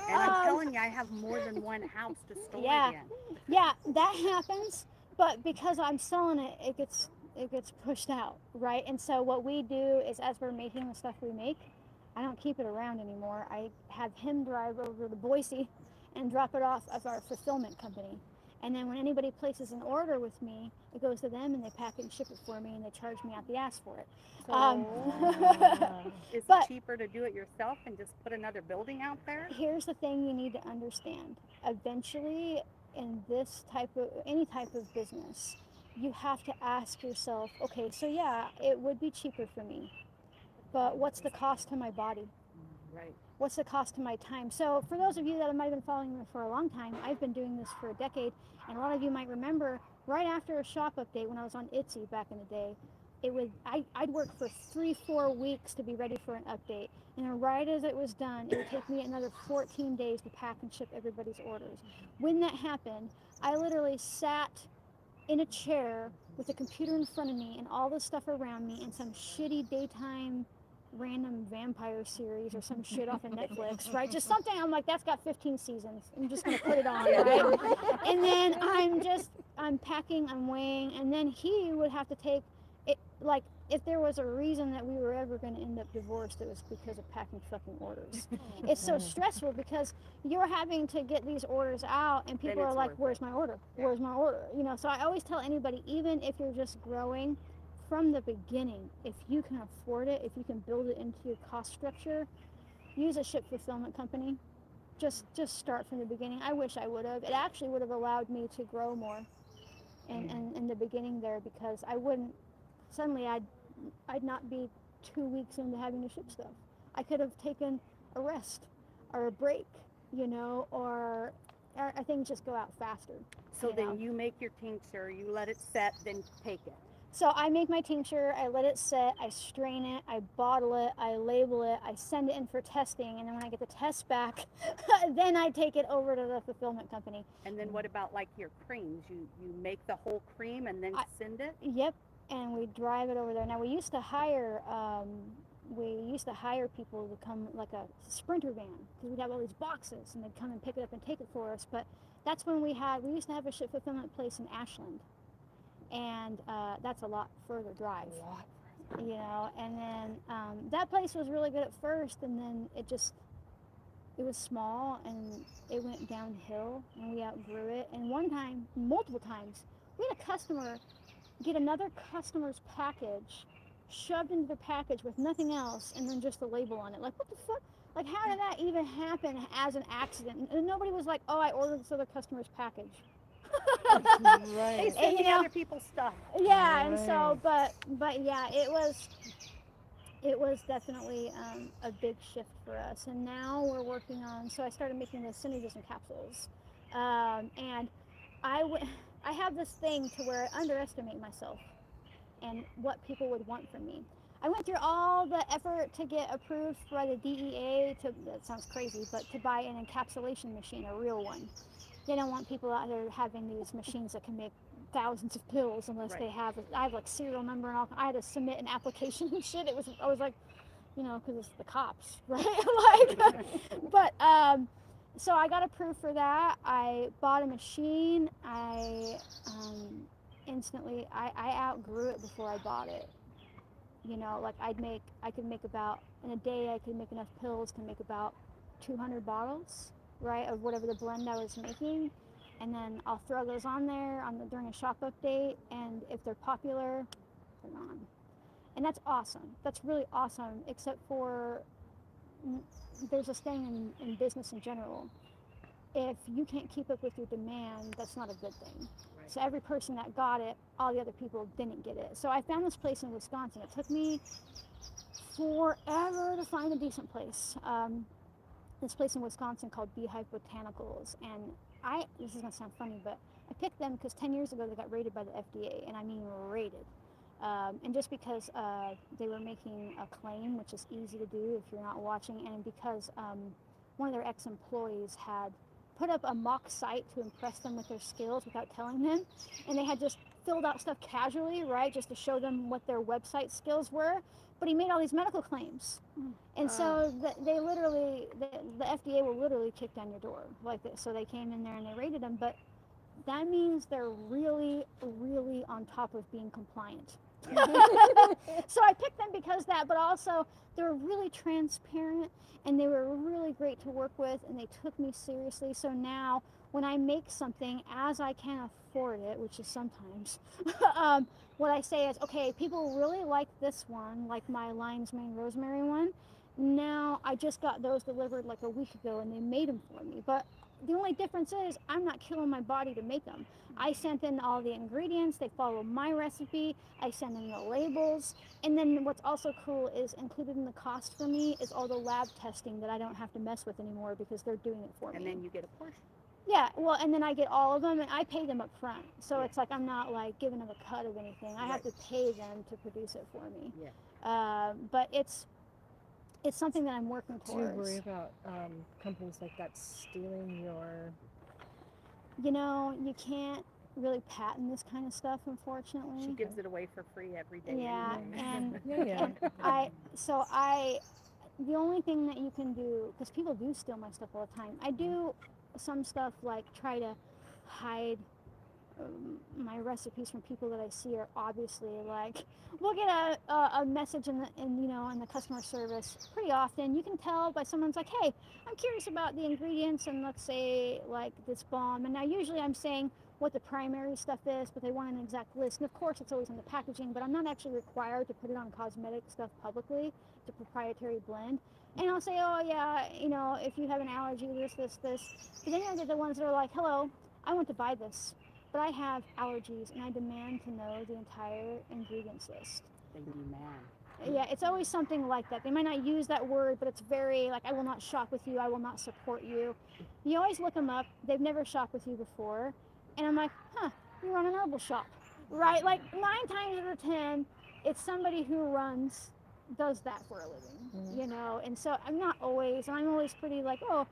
Speaker 6: I'm telling you, I have more than one house to store
Speaker 1: yeah,
Speaker 6: it in.
Speaker 1: yeah, that happens. But because I'm selling it, it gets pushed out, right? And so what we do is, as we're making the stuff we make, I don't keep it around anymore. I have him drive over to Boise and drop it off at our fulfillment company. And then when anybody places an order with me, it goes to them and they pack it and ship it for me and they charge me out the ass for it.
Speaker 6: Is
Speaker 1: But
Speaker 6: it cheaper to do it yourself and just put another building out there?
Speaker 1: here's the thing you need to understand. Eventually, in any type of business, you have to ask yourself, okay, so yeah, it would be cheaper for me, but what's the cost to my body?
Speaker 6: Right.
Speaker 1: What's the cost to my time? So for those of you that might have been following me for a long time, I've been doing this for a decade, and a lot of you might remember right after a shop update when I was on Etsy back in the day, I'd work for 3-4 weeks to be ready for an update, and then right as it was done, it would take me another 14 days to pack and ship everybody's orders. When that happened, I literally sat in a chair with a computer in front of me and all the stuff around me and some shitty daytime random vampire series or some shit off of Netflix, right? Just something I'm like, that's got 15 seasons. I'm just gonna put it on, right? And then I'm packing, I'm weighing, and then he would have to take it, like, if there was a reason that we were ever going to end up divorced, it was because of packing fucking orders. It's so stressful because you're having to get these orders out and people are like, where's my order? Where's my order? You know, so I always tell anybody, even if you're just growing, from the beginning, if you can afford it, if you can build it into your cost structure, use a ship fulfillment company. Just start from the beginning. I wish I would have. It actually would have allowed me to grow more in the beginning there, because I wouldn't, suddenly I'd not be 2 weeks into having to ship stuff. I could have taken a rest or a break, you know, or things just go out faster.
Speaker 6: So then you make your tincture, you let it set, then take it.
Speaker 1: So I make my tincture, I let it set, I strain it, I bottle it, I label it, I send it in for testing, and then when I get the test back, then I take it over to the fulfillment company.
Speaker 6: And then what about like your creams? You make the whole cream and then send it?
Speaker 1: Yep, and we drive it over there. Now we used to hire people to come, like a sprinter van, because we'd have all these boxes and they'd come and pick it up and take it for us. But that's when we used to have a ship fulfillment place in Ashland. And that's a lot further drive, you know, and then that place was really good at first, and then it was small and it went downhill and we outgrew it. And multiple times, we had a customer get another customer's package shoved into the package with nothing else and then just a label on it. Like, what the fuck? Like, how did that even happen as an accident? And nobody was like, oh, I ordered this other customer's package.
Speaker 6: Right. They send other people's stuff.
Speaker 1: Yeah, and so, but yeah, it was definitely a big shift for us. And now we're working on, so I started making the Synergism capsules, and I have this thing to where I underestimate myself and what people would want from me. I went through all the effort to get approved by the DEA that sounds crazy, but to buy an encapsulation machine, a real one. They don't want people out there having these machines that can make thousands of pills unless I have like serial number and all. I had to submit an application and shit. I was like, you know, because it's the cops, right? But so I got approved for that. I bought a machine. I instantly outgrew it before I bought it. You know, like I could make about, in a day I could make enough pills to make about 200 bottles, right, of whatever the blend I was making, and then I'll throw those on there during a shop update, and if they're popular, they're gone. And that's awesome. That's really awesome, except for there's this thing in business in general. If you can't keep up with your demand, that's not a good thing. Right. So every person that got it, all the other people didn't get it. So I found this place in Wisconsin. It took me forever to find a decent place. this place in Wisconsin called Beehive Botanicals, and this is gonna sound funny, but I picked them because 10 years ago they got raided by the FDA, and I mean raided. And just because they were making a claim, which is easy to do if you're not watching, and because one of their ex-employees had put up a mock site to impress them with their skills without telling them, and they had just filled out stuff casually, right, just to show them what their website skills were, but he made all these medical claims. And so they literally, the FDA will literally kick down your door like this. So they came in there and they raided them, but that means they're really, really on top of being compliant. So I picked them because that, but also they were really transparent and they were really great to work with, and they took me seriously. So now when I make something, as I can afford it, which is sometimes, what I say is, okay, people really like this one, like my Lion's Mane Rosemary one. Now I just got those delivered like a week ago and they made them for me. But the only difference is I'm not killing my body to make them. I sent in all the ingredients, they follow my recipe, I send in the labels, and then what's also cool is included in the cost for me is all the lab testing that I don't have to mess with anymore because they're doing it for me.
Speaker 6: And then you get a portion.
Speaker 1: Yeah, well, and then I get all of them, and I pay them up front. So it's like I'm not like giving them a cut of anything. I have to pay them to produce it for me.
Speaker 6: Yeah.
Speaker 1: But it's something that I'm working
Speaker 8: Do
Speaker 1: towards.
Speaker 8: you worry about companies like that stealing your?
Speaker 1: You know, you can't really patent this kind of stuff, unfortunately.
Speaker 6: She gives it away for free every day.
Speaker 1: Yeah,
Speaker 6: anyway.
Speaker 1: and the only thing that you can do, because people do steal my stuff all the time, I do some stuff like try to hide my recipes from people that I see are obviously like, we'll get a message in the customer service pretty often. You can tell by someone's like, hey, I'm curious about the ingredients and let's say like this balm, and now usually I'm saying what the primary stuff is, but they want an exact list, and of course it's always in the packaging, but I'm not actually required to put it on cosmetic stuff publicly. It's a proprietary blend. And I'll say, oh yeah, if you have an allergy, this, but then I get the ones that are like, hello, I want to buy this, but I have allergies and I demand to know the entire ingredients list.
Speaker 6: They demand.
Speaker 1: Yeah, it's always something like that. They might not use that word, but it's very like, I will not shop with you, I will not support you. You always look them up, they've never shopped with you before, and I'm like, you run an herbal shop, right? Like 9 times out of 10, it's somebody who does that for a living, and so I'm not always, and I'm always pretty like, but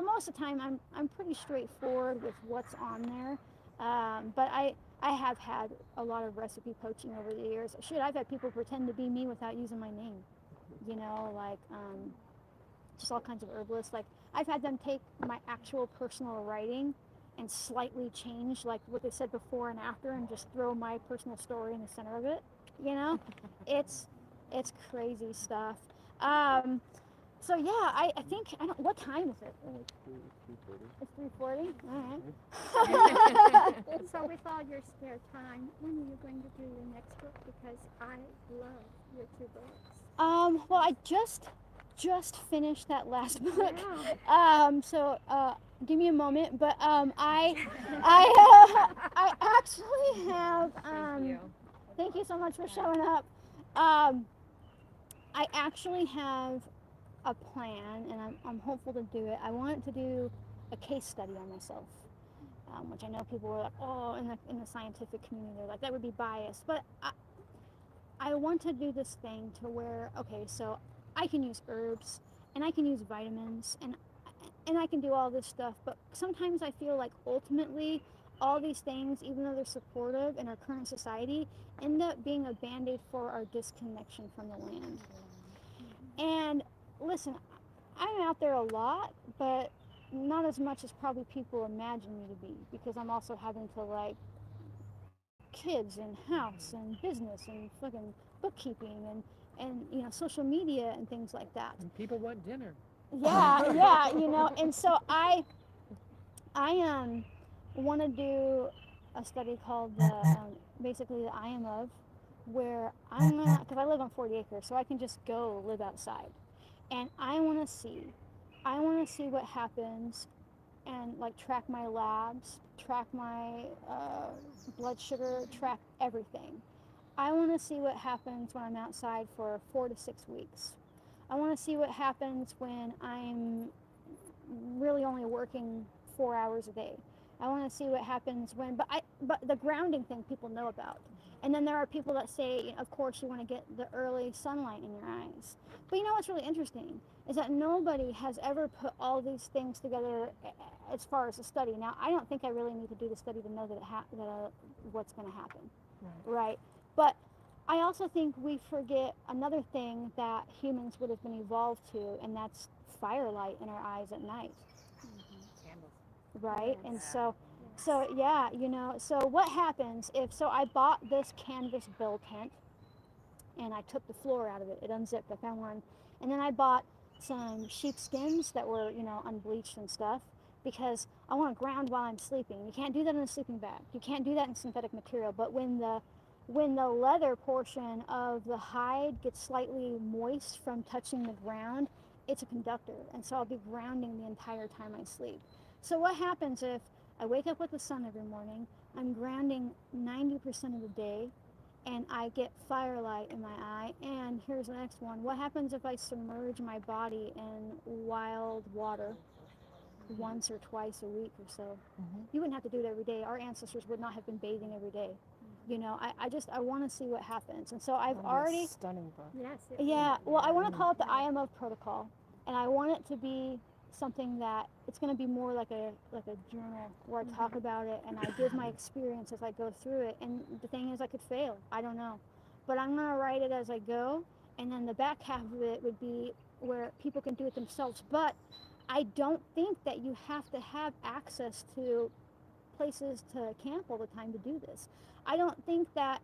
Speaker 1: most of the time I'm pretty straightforward with what's on there. But I have had a lot of recipe poaching over the years. I've had people pretend to be me without using my name, like just all kinds of herbalists. Like I've had them take my actual personal writing and slightly change like what they said before and after and just throw my personal story in the center of it, It's crazy stuff. So yeah, I think, what time is it? It's 3:40? All right.
Speaker 9: So with all your spare time, when are you going to do your next book? Because I love your 2 books.
Speaker 1: Well, I just finished that last book. So give me a moment, but I actually have, thank you so much for showing up. I actually have a plan, and I'm hopeful to do it. I want to do a case study on myself, which I know people were like, oh, in the scientific community, they're like, that would be biased. But I want to do this thing to where, okay, so I can use herbs, and I can use vitamins, and I can do all this stuff, but sometimes I feel like ultimately all these things, even though they're supportive in our current society, end up being a band-aid for our disconnection from the land. And listen, I'm out there a lot, but not as much as probably people imagine me to be, because I'm also having to like kids and house and business and fucking bookkeeping and social media and things like that.
Speaker 4: And people want dinner.
Speaker 1: Yeah, and so I want to do a study called basically the I Am Of, where I'm gonna, because I live on 40 acres, so I can just go live outside, and I want to see what happens, and like track my labs, track my blood sugar, track everything. I want to see what happens when I'm outside for 4 to 6 weeks. I want to see what happens when I'm really only working 4 hours a day. I want to see what happens when, but the grounding thing people know about. And then there are people that say, of course, you want to get the early sunlight in your eyes. But you know what's really interesting is that nobody has ever put all these things together as far as a study. Now, I don't think I really need to do the study to know that what's going to happen, right? But I also think we forget another thing that humans would have been evolved to, and that's firelight in our eyes at night, right? And so yeah, you know, so what happens if, so I bought this canvas bill tent, and I took the floor out of it. It unzipped. I found one. And then I bought some sheep skins that were, you know, unbleached and stuff, because I want to ground while I'm sleeping. You can't do that in a sleeping bag. You can't do that in synthetic material. But when the leather portion of the hide gets slightly moist from touching the ground, it's a conductor. And so I'll be grounding the entire time I sleep. So what happens if I wake up with the sun every morning, I'm grounding 90% of the day, and I get firelight in my eye? And here's the next one. What happens if I submerge my body in wild water once or twice a week or so? You wouldn't have to do it every day. Our ancestors would not have been bathing every day. You know, I want to see what happens. And so I've already...
Speaker 8: Stunning book.
Speaker 9: Yes.
Speaker 1: Yeah, well, I want to call it the I Am Of protocol. And I want it to be something that it's going to be more like a journal where I talk about it and I give my experience as I go through it. And the thing is, I could fail. I don't know. But I'm going to write it as I go. And then the back half of it would be where people can do it themselves. But I don't think that you have to have access to places to camp all the time to do this. I don't think that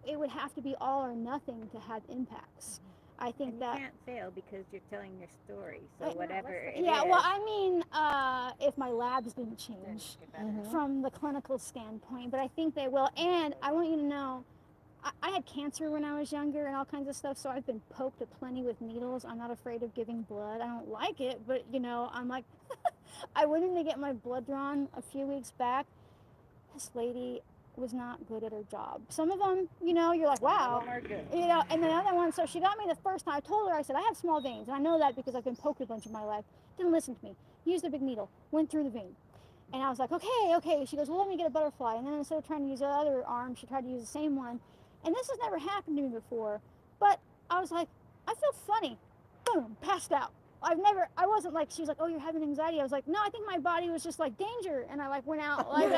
Speaker 1: it would have to be all or nothing to have impacts. I think
Speaker 10: and
Speaker 1: that
Speaker 10: you can't fail because you're telling your story. So whatever it
Speaker 1: yeah,
Speaker 10: is,
Speaker 1: well, I mean, if my labs didn't change from the clinical standpoint, but I think they will. And I want you to know, I had cancer when I was younger and all kinds of stuff, so I've been poked aplenty with needles. I'm not afraid of giving blood. I don't like it, but you know, I'm like, I went in to get my blood drawn a few weeks back. This lady was not good at her job. Some of them, you know, you're like, wow, you know, and the other one, so she got me the first time. I told her, I said, I have small veins, and I know that because I've been poked a bunch of my life. Didn't listen to me. Used a big needle, went through the vein. And I was like, okay. She goes, well, let me get a butterfly. And then instead of trying to use the other arm, she tried to use the same one. And this has never happened to me before. But I was like, I feel funny. Boom, passed out. I wasn't like, she was like, oh, you're having anxiety. I was like, no, I think my body was just like, danger. And I like went out like,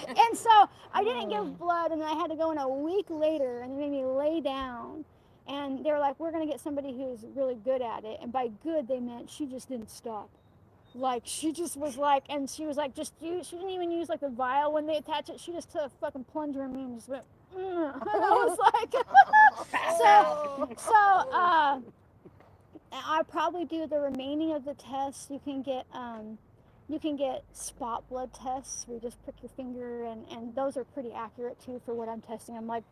Speaker 1: and so I didn't give blood, and I had to go in a week later, and they made me lay down. And they were like, we're going to get somebody who's really good at it. And by good, they meant she just didn't stop. Like, she just was like, and she was like, she didn't even use like the vial when they attach it. She just took a fucking plunger in me and just went, and I was like, so, I'll probably do the remaining of the tests. You can get spot blood tests where you just prick your finger, and those are pretty accurate too for what I'm testing. I'm like,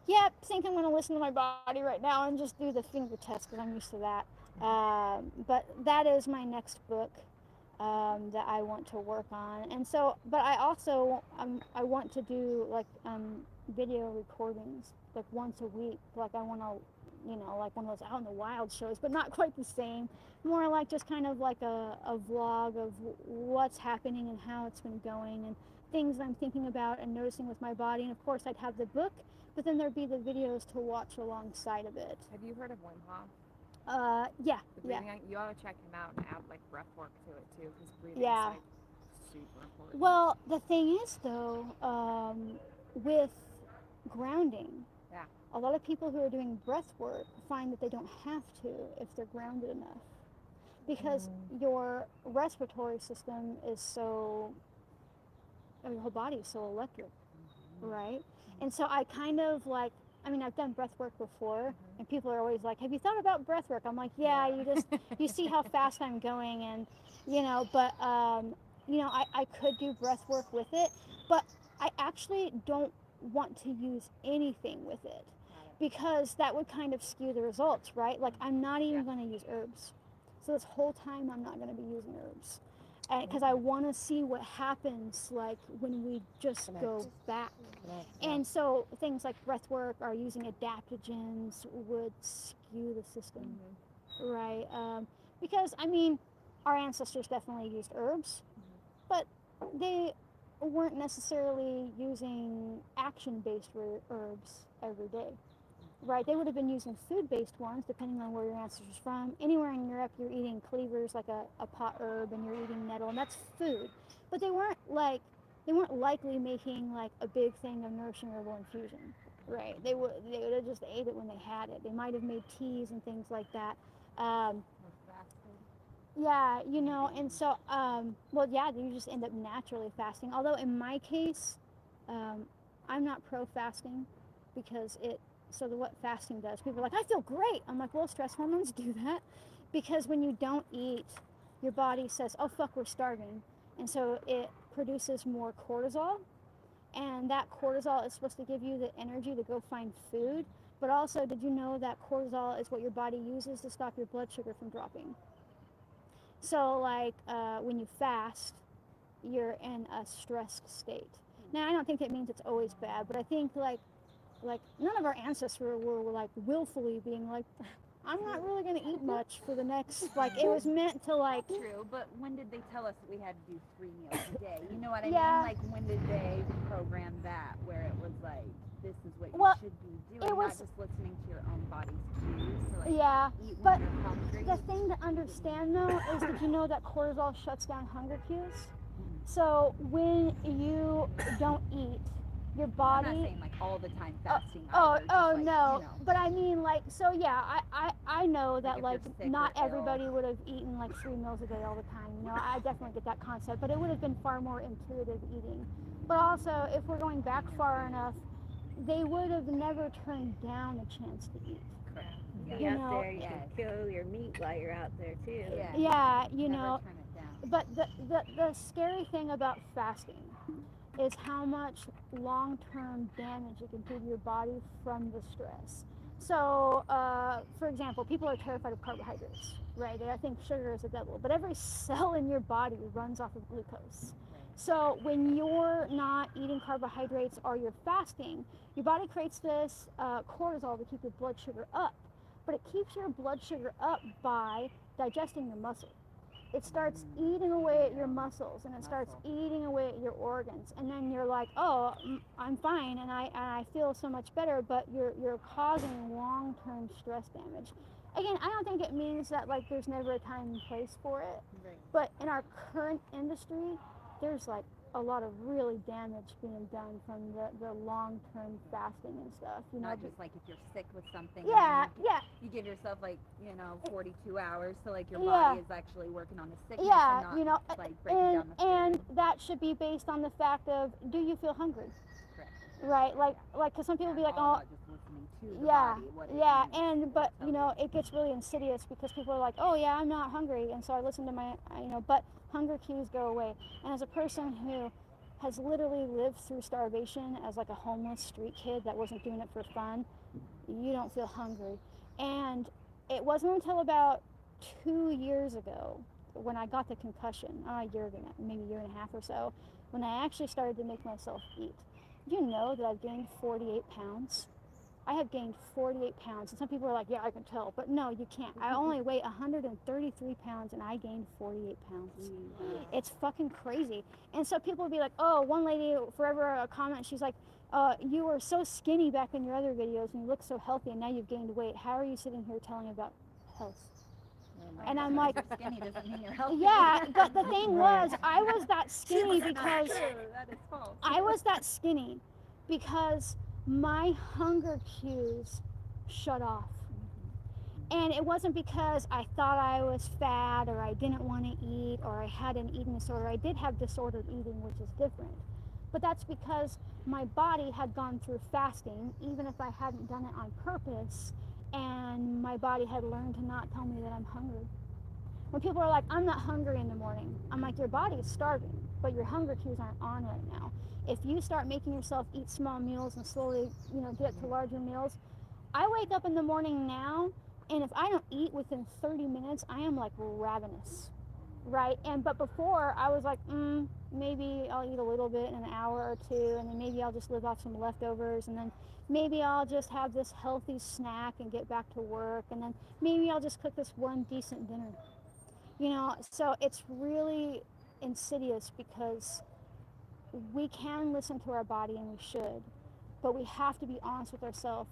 Speaker 1: yep, think I'm going to listen to my body right now and just do the finger test because I'm used to that. But that is my next book that I want to work on. And so, but I also, I want to do like video recordings like once a week. Like I want to, you know, like one of those out in the wild shows, but not quite the same. More like just kind of like a vlog of what's happening and how it's been going and things I'm thinking about and noticing with my body. And of course I'd have the book, but then there'd be the videos to watch alongside of it.
Speaker 3: Have you heard of Wim Hof?
Speaker 1: Yeah.
Speaker 3: You ought to check him out and add like breath work to it too, because breathing's like super important.
Speaker 1: Well, the thing is though, with grounding, a lot of people who are doing breath work find that they don't have to if they're grounded enough, because your respiratory system is so, your whole body is so electric, right? And so I kind of like, I mean, I've done breath work before, and people are always like, have you thought about breath work? I'm like, yeah, you see how fast I'm going, and, you know, but, you know, I could do breath work with it, but I actually don't want to use anything with it, because that would kind of skew the results, right? Like, I'm not even going to use herbs. So this whole time, I'm not going to be using herbs. Because I want to see what happens, like, when we just go back. And so things like breath work or using adaptogens would skew the system, right? Because, I mean, our ancestors definitely used herbs, but they weren't necessarily using action-based herbs every day, right? They would have been using food-based ones, depending on where your ancestors are from. Anywhere in Europe, you're eating cleavers, like a pot herb, and you're eating nettle, and that's food. But they weren't likely making like a big thing of nourishing herbal infusion, right? They would have just ate it when they had it. They might have made teas and things like that. Yeah, you know, and so, well, yeah, you just end up naturally fasting. Although in my case, I'm not pro-fasting because what fasting does, people are like, I feel great. I'm like, well, stress hormones do that because when you don't eat, your body says, oh, fuck, we're starving. And so it produces more cortisol. And that cortisol is supposed to give you the energy to go find food. But also, did you know that cortisol is what your body uses to stop your blood sugar from dropping? So, like, when you fast, you're in a stressed state. Now, I don't think that means it's always bad, but I think, like none of our ancestors were like, willfully being like, I'm not really going to eat much for the next, like, it was meant to, like...
Speaker 5: True, but when did they tell us that we had to do 3 meals a day? You know what I
Speaker 1: Yeah.
Speaker 5: mean? Like, when did they program that, where it was like, this is what you should be doing, not just listening to your own body's cues? So, like,
Speaker 1: Yeah,
Speaker 5: eat when
Speaker 1: but
Speaker 5: you're hungry.
Speaker 1: the thing to understand, though, is that you know that cortisol shuts down hunger cues? So when you don't eat, your body...
Speaker 5: I'm not saying, like, all the time fasting
Speaker 1: Oh,
Speaker 5: either. Just, like,
Speaker 1: no.
Speaker 5: You know.
Speaker 1: But I mean, like, so yeah, I know that,
Speaker 5: if
Speaker 1: like,
Speaker 5: you're sick
Speaker 1: not
Speaker 5: or
Speaker 1: everybody would have eaten, like, 3 meals a day all the time. You know, I definitely get that concept, but it would have been far more intuitive eating. But also, if we're going back far enough, they would have never turned down a chance to eat.
Speaker 5: Correct.
Speaker 10: You out there, you can kill your meat while you're out there too.
Speaker 1: Yeah, you
Speaker 5: Never
Speaker 1: know.
Speaker 5: turn it down.
Speaker 1: But the scary thing about fasting is how much long-term damage it can do to your body from the stress. So, for example, people are terrified of carbohydrates, right? They think sugar is the devil, but every cell in your body runs off of glucose. So when you're not eating carbohydrates or you're fasting, your body creates this cortisol to keep your blood sugar up. But it keeps your blood sugar up by digesting your muscle. It starts eating away at your muscles, and it starts eating away at your organs, and then you're like, oh, I'm fine, and I feel so much better, but you're causing long-term stress damage. Again, I don't think it means that, like, there's never a time and place for it, but in our current industry, there's, like, a lot of really damage being done from the long-term fasting and stuff. You know,
Speaker 5: not just like if you're sick with something. You give yourself, like, 42 hours, so like your body is actually working on the sickness and not like breaking down the food.
Speaker 1: And that should be based on the fact of, do you feel hungry?
Speaker 5: Correct.
Speaker 1: Right, like, because some people be like, oh,
Speaker 5: just listening to the body, what it needs.
Speaker 1: but it gets really insidious because people are like, oh yeah, I'm not hungry, and so I listen to my, but hunger cues go away. And as a person who has literally lived through starvation as like a homeless street kid that wasn't doing it for fun, you don't feel hungry. And it wasn't until about 2 years ago when I got the concussion, a year ago, maybe a year and a half or so, when I actually started to make myself eat. Do you know that I've gained 48 pounds? I have gained 48 pounds. And some people are like, yeah, I can tell. But no, you can't. I only weigh 133 pounds, and I gained 48 pounds. It's fucking crazy. And so people will be like, oh, one lady forever a comment, she's like, you were so skinny back in your other videos, and you look so healthy, and now you've gained weight. How are you sitting here telling about health? And I'm like,
Speaker 5: skinny doesn't mean you're healthy.
Speaker 1: Yeah, but the thing was, I was that skinny because
Speaker 5: that is false.
Speaker 1: I was that skinny because my hunger cues shut off. And it wasn't because I thought I was fat or I didn't want to eat or I had an eating disorder. I did have disordered eating, which is different. But that's because my body had gone through fasting, even if I hadn't done it on purpose, and my body had learned to not tell me that I'm hungry. When people are like, I'm not hungry in the morning, I'm like, your body is starving, but your hunger cues aren't on right now. If you start making yourself eat small meals and slowly, get to larger meals, I wake up in the morning now, and if I don't eat within 30 minutes, I am like ravenous, right? But before, I was like, maybe I'll eat a little bit in an hour or two, and then maybe I'll just live off some leftovers, and then maybe I'll just have this healthy snack and get back to work, and then maybe I'll just cook this one decent dinner. You know, so it's really insidious because we can listen to our body and we should, but we have to be honest with ourselves.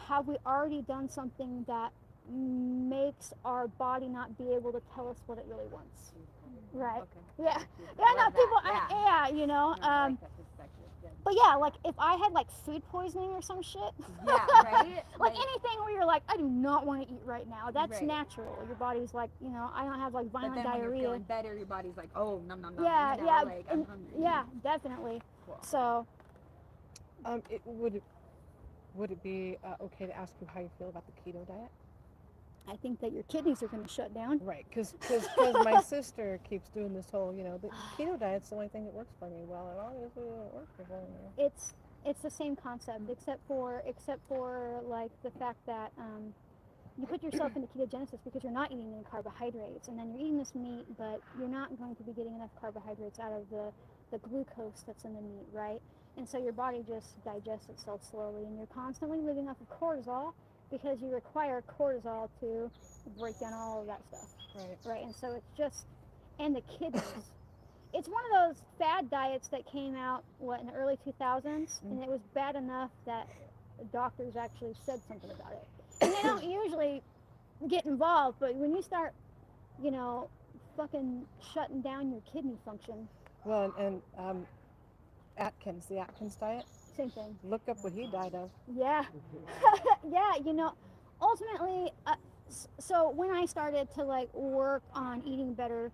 Speaker 1: Have we already done something that makes our body not be able to tell us what it really wants? Right?
Speaker 5: Okay.
Speaker 1: Yeah.
Speaker 5: Thank you.
Speaker 1: Yeah,
Speaker 5: I
Speaker 1: no,
Speaker 5: love
Speaker 1: people,
Speaker 5: that.
Speaker 1: yeah, you know.
Speaker 5: No, I like that perspective. Good.
Speaker 1: But yeah, like if I had like food poisoning or some shit,
Speaker 5: Yeah, right?
Speaker 1: like anything where you're like, I do not want to eat right now. That's
Speaker 5: Right.
Speaker 1: natural. Your body's like, you know, I don't have like
Speaker 5: But
Speaker 1: violent
Speaker 5: then when you're
Speaker 1: diarrhea.
Speaker 5: feeling better, your body's like, oh, nom nom nom.
Speaker 1: Yeah,
Speaker 5: you know,
Speaker 1: yeah,
Speaker 5: like, I'm
Speaker 1: and-
Speaker 5: hungry.
Speaker 1: yeah, definitely.
Speaker 5: Cool.
Speaker 1: So,
Speaker 8: Would it be okay to ask you how you feel about the keto diet?
Speaker 1: I think that your kidneys are going to shut down.
Speaker 8: Right, because my sister keeps doing this whole, the keto diet's the only thing that works for me. Well, it obviously doesn't work for me.
Speaker 1: It's the same concept, except for like the fact that you put yourself into ketogenesis because you're not eating any carbohydrates, and then you're eating this meat, but you're not going to be getting enough carbohydrates out of the glucose that's in the meat, right? And so your body just digests itself slowly, and you're constantly living off of cortisol because you require cortisol to break down all of that stuff, right? And so it's just, and the kidneys. It's one of those fad diets that came out, in the early 2000s, and it was bad enough that doctors actually said something about it. And they don't usually get involved, but when you start, fucking shutting down your kidney function.
Speaker 8: Well, and Atkins, the Atkins diet,
Speaker 1: same thing.
Speaker 8: Look up what he died of.
Speaker 1: Yeah. Yeah, ultimately, so when I started to like work on eating better,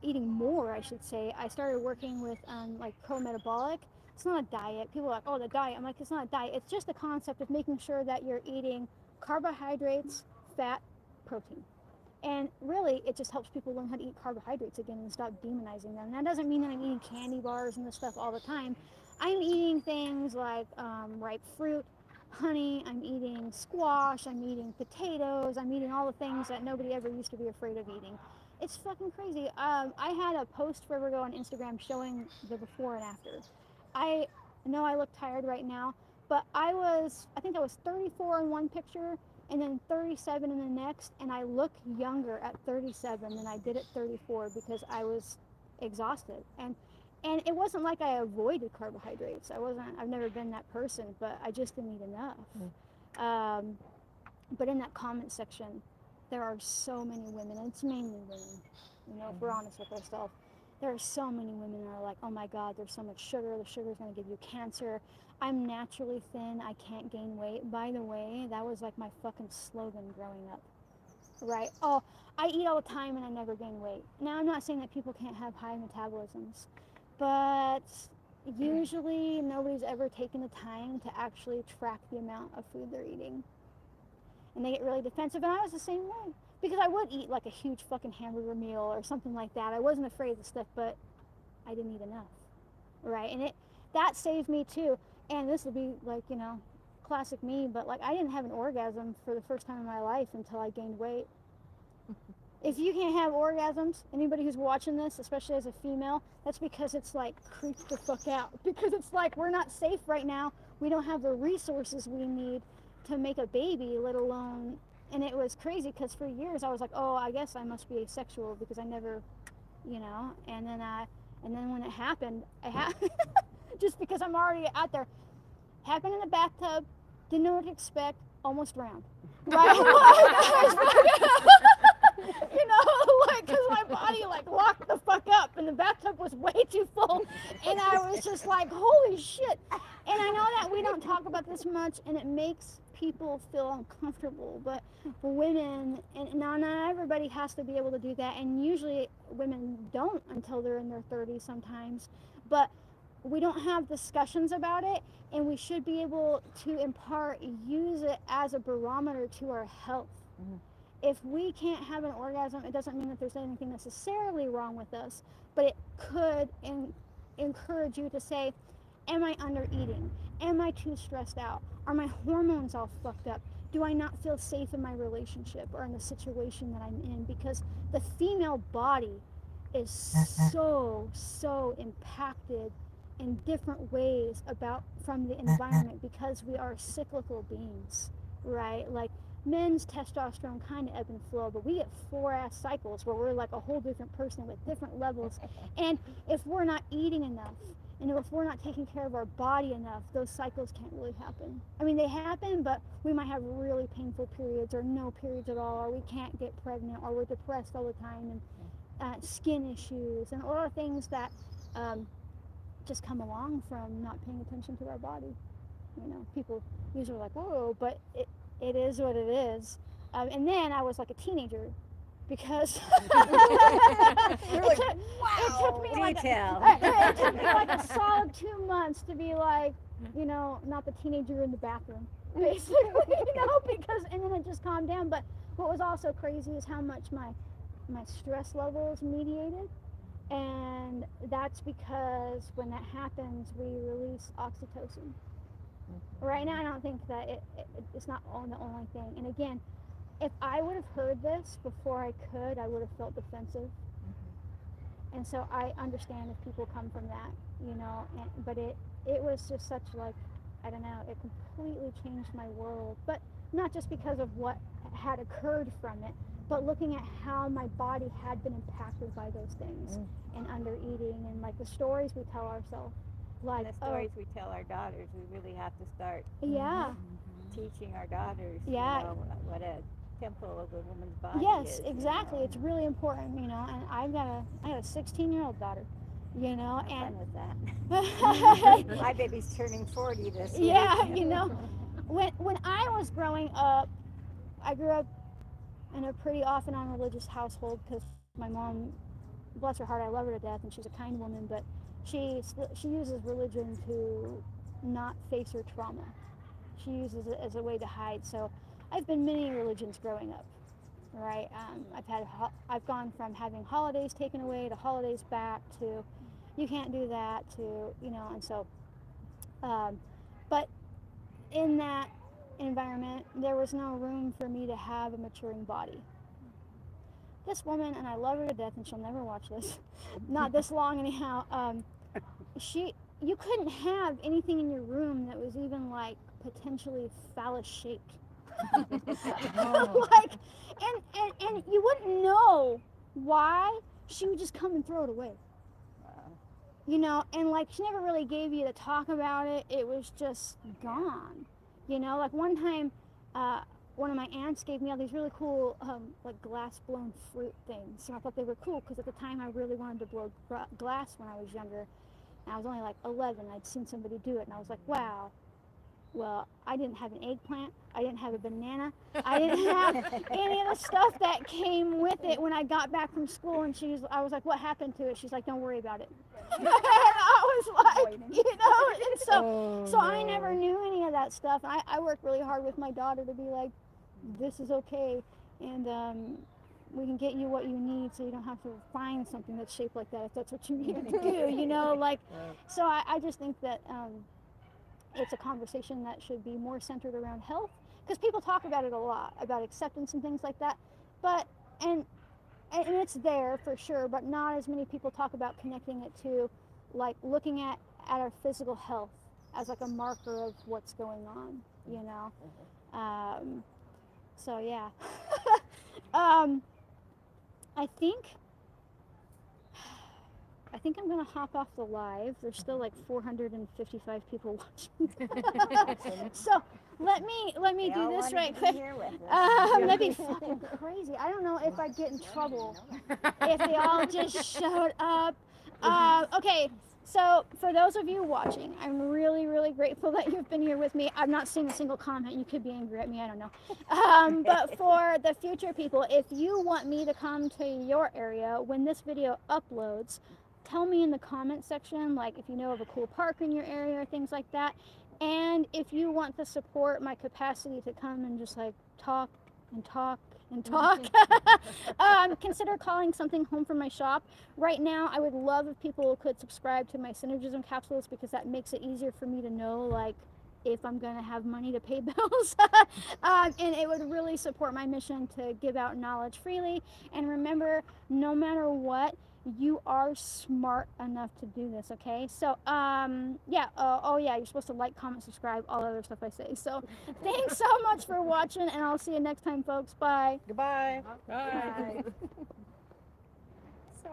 Speaker 1: eating more, I should say, I started working with like pro-metabolic. It's not a diet. People are like, oh, the diet. I'm like, it's not a diet. It's just the concept of making sure that you're eating carbohydrates, fat, protein. And really, it just helps people learn how to eat carbohydrates again and stop demonizing them. And that doesn't mean that I'm eating candy bars and this stuff all the time. I'm eating things like ripe fruit, honey, I'm eating squash, I'm eating potatoes, I'm eating all the things that nobody ever used to be afraid of eating. It's fucking crazy. I had a post forever ago on Instagram showing the before and after. I know I look tired right now, but I think I was 34 in one picture and then 37 in the next, and I look younger at 37 than I did at 34 because I was exhausted. And it wasn't like I avoided carbohydrates. I've never been that person, but I just didn't eat enough. But in that comment section, there are so many women, and it's mainly women, if we're honest with ourselves. There are so many women that are like, oh my God, there's so much sugar. The sugar's gonna give you cancer. I'm naturally thin. I can't gain weight. By the way, that was like my fucking slogan growing up, right? Oh, I eat all the time and I never gain weight. Now, I'm not saying that people can't have high metabolisms, but usually nobody's ever taken the time to actually track the amount of food they're eating. And they get really defensive, and I was the same way. Because I would eat like a huge fucking hamburger meal or something like that. I wasn't afraid of the stuff, but I didn't eat enough, right? And that saved me too. And this will be like, classic me, but like I didn't have an orgasm for the first time in my life until I gained weight. If you can't have orgasms, anybody who's watching this, especially as a female, that's because it's like creep the fuck out. Because it's like we're not safe right now. We don't have the resources we need to make a baby, let alone. And it was crazy because for years I was like, oh, I guess I must be asexual because I never, and then when it happened, just because I'm already out there, happened in the bathtub, didn't know what to expect, almost drowned. Right? Because my body locked the fuck up and the bathtub was way too full and I was just like, holy shit. And I know that we don't talk about this much and it makes people feel uncomfortable, but for women, and not everybody has to be able to do that, and usually women don't until they're in their 30s sometimes, but we don't have discussions about it, and we should be able to use it as a barometer to our health. If we can't have an orgasm, it doesn't mean that there's anything necessarily wrong with us, but it could encourage you to say, am I under eating? Am I too stressed out? Are my hormones all fucked up? Do I not feel safe in my relationship or in the situation that I'm in? Because the female body is so impacted in different ways from the environment because we are cyclical beings, right? Like men's testosterone kind of ebb and flow, but we get 4-ass cycles where we're like a whole different person with different levels. And if we're not eating enough, and if we're not taking care of our body enough, those cycles can't really happen. I mean, they happen, but we might have really painful periods or no periods at all, or we can't get pregnant, or we're depressed all the time, and skin issues, and a lot of things that just come along from not paying attention to our body. You know, people usually are like, whoa, but it is what it is. And then I was like a teenager because it took me like a solid 2 months to be like, you know, not the teenager in the bathroom, basically, you know, because, and then it just calmed down. But what was also crazy is how much my stress levels mediated. And that's because when that happens, we release oxytocin. Right now, I don't think that it's not the only thing. And again, if I would have heard this before I could, I would have felt defensive. And so I understand if people come from that, you know. But it was just such like, I don't know, it completely changed my world. But not just because of what had occurred from it, but looking at how my body had been impacted by those things and under eating and like the stories we tell ourselves. Like
Speaker 10: the stories we tell our daughters, we really have to start teaching our daughters you know, what a temple of a woman's body is.
Speaker 1: Yes, exactly.
Speaker 10: You know?
Speaker 1: It's really important, you know, and I got a 16-year-old daughter, you know,
Speaker 10: Have
Speaker 1: and
Speaker 10: fun with that. My baby's turning 40 this week.
Speaker 1: Yeah, you know, when I was growing up, I grew up in a pretty off and on religious household because my mom, bless her heart, I love her to death, and she's a kind woman, but she uses religion to not face her trauma. She uses it as a way to hide. So I've been many religions growing up, right? I've gone from having holidays taken away to holidays back to you can't do that to, you know, and so but in that environment there was no room for me to have a maturing body. This woman, and I love her to death, and she'll never watch this, not this long anyhow, you couldn't have anything in your room that was even like potentially phallus shaped. Like, and you wouldn't know why. She would just come and throw it away. You know, and like she never really gave you to talk about it. It was just gone. You know, like one time, one of my aunts gave me all these really cool, like glass-blown fruit things. And I thought they were cool because at the time I really wanted to blow glass when I was younger. And I was only like 11. I'd seen somebody do it, and I was like, wow. Well, I didn't have an eggplant. I didn't have a banana. I didn't have any of the stuff that came with it when I got back from school. And I was like, what happened to it? She's like, don't worry about it. And I was like, you know, and so I never knew any of that stuff. And I worked really hard with my daughter to be like, this is okay. And we can get you what you need so you don't have to find something that's shaped like that if that's what you need to do, you know, like, so I just think that it's a conversation that should be more centered around health, because people talk about it a lot, about acceptance and things like that, but, and it's there for sure, but not as many people talk about connecting it to, like, looking at our physical health as like a marker of what's going on, you know. So yeah. I think I'm gonna hop off the live. There's still like 455 people watching. So let me do this right quick. That'd be fucking crazy. I don't know if I'd get in trouble if they all just showed up. Okay, so for those of you watching, I'm really, really grateful that you've been here with me. I've not seen a single comment. You could be angry at me, I don't know. But for the future people, if you want me to come to your area when this video uploads, tell me in the comment section, like if you know of a cool park in your area or things like that. And if you want to support my capacity to come and just like talk and talk and talk, consider calling something home from my shop. Right now, I would love if people could subscribe to my Synergism capsules, because that makes it easier for me to know like if I'm gonna have money to pay bills. And it would really support my mission to give out knowledge freely. And remember, no matter what, you are smart enough to do this, okay? So, yeah, oh yeah, you're supposed to like, comment, subscribe, all other stuff I say. So, thanks so much for watching, and I'll see you next time, folks. Bye.
Speaker 8: Goodbye.
Speaker 6: Bye.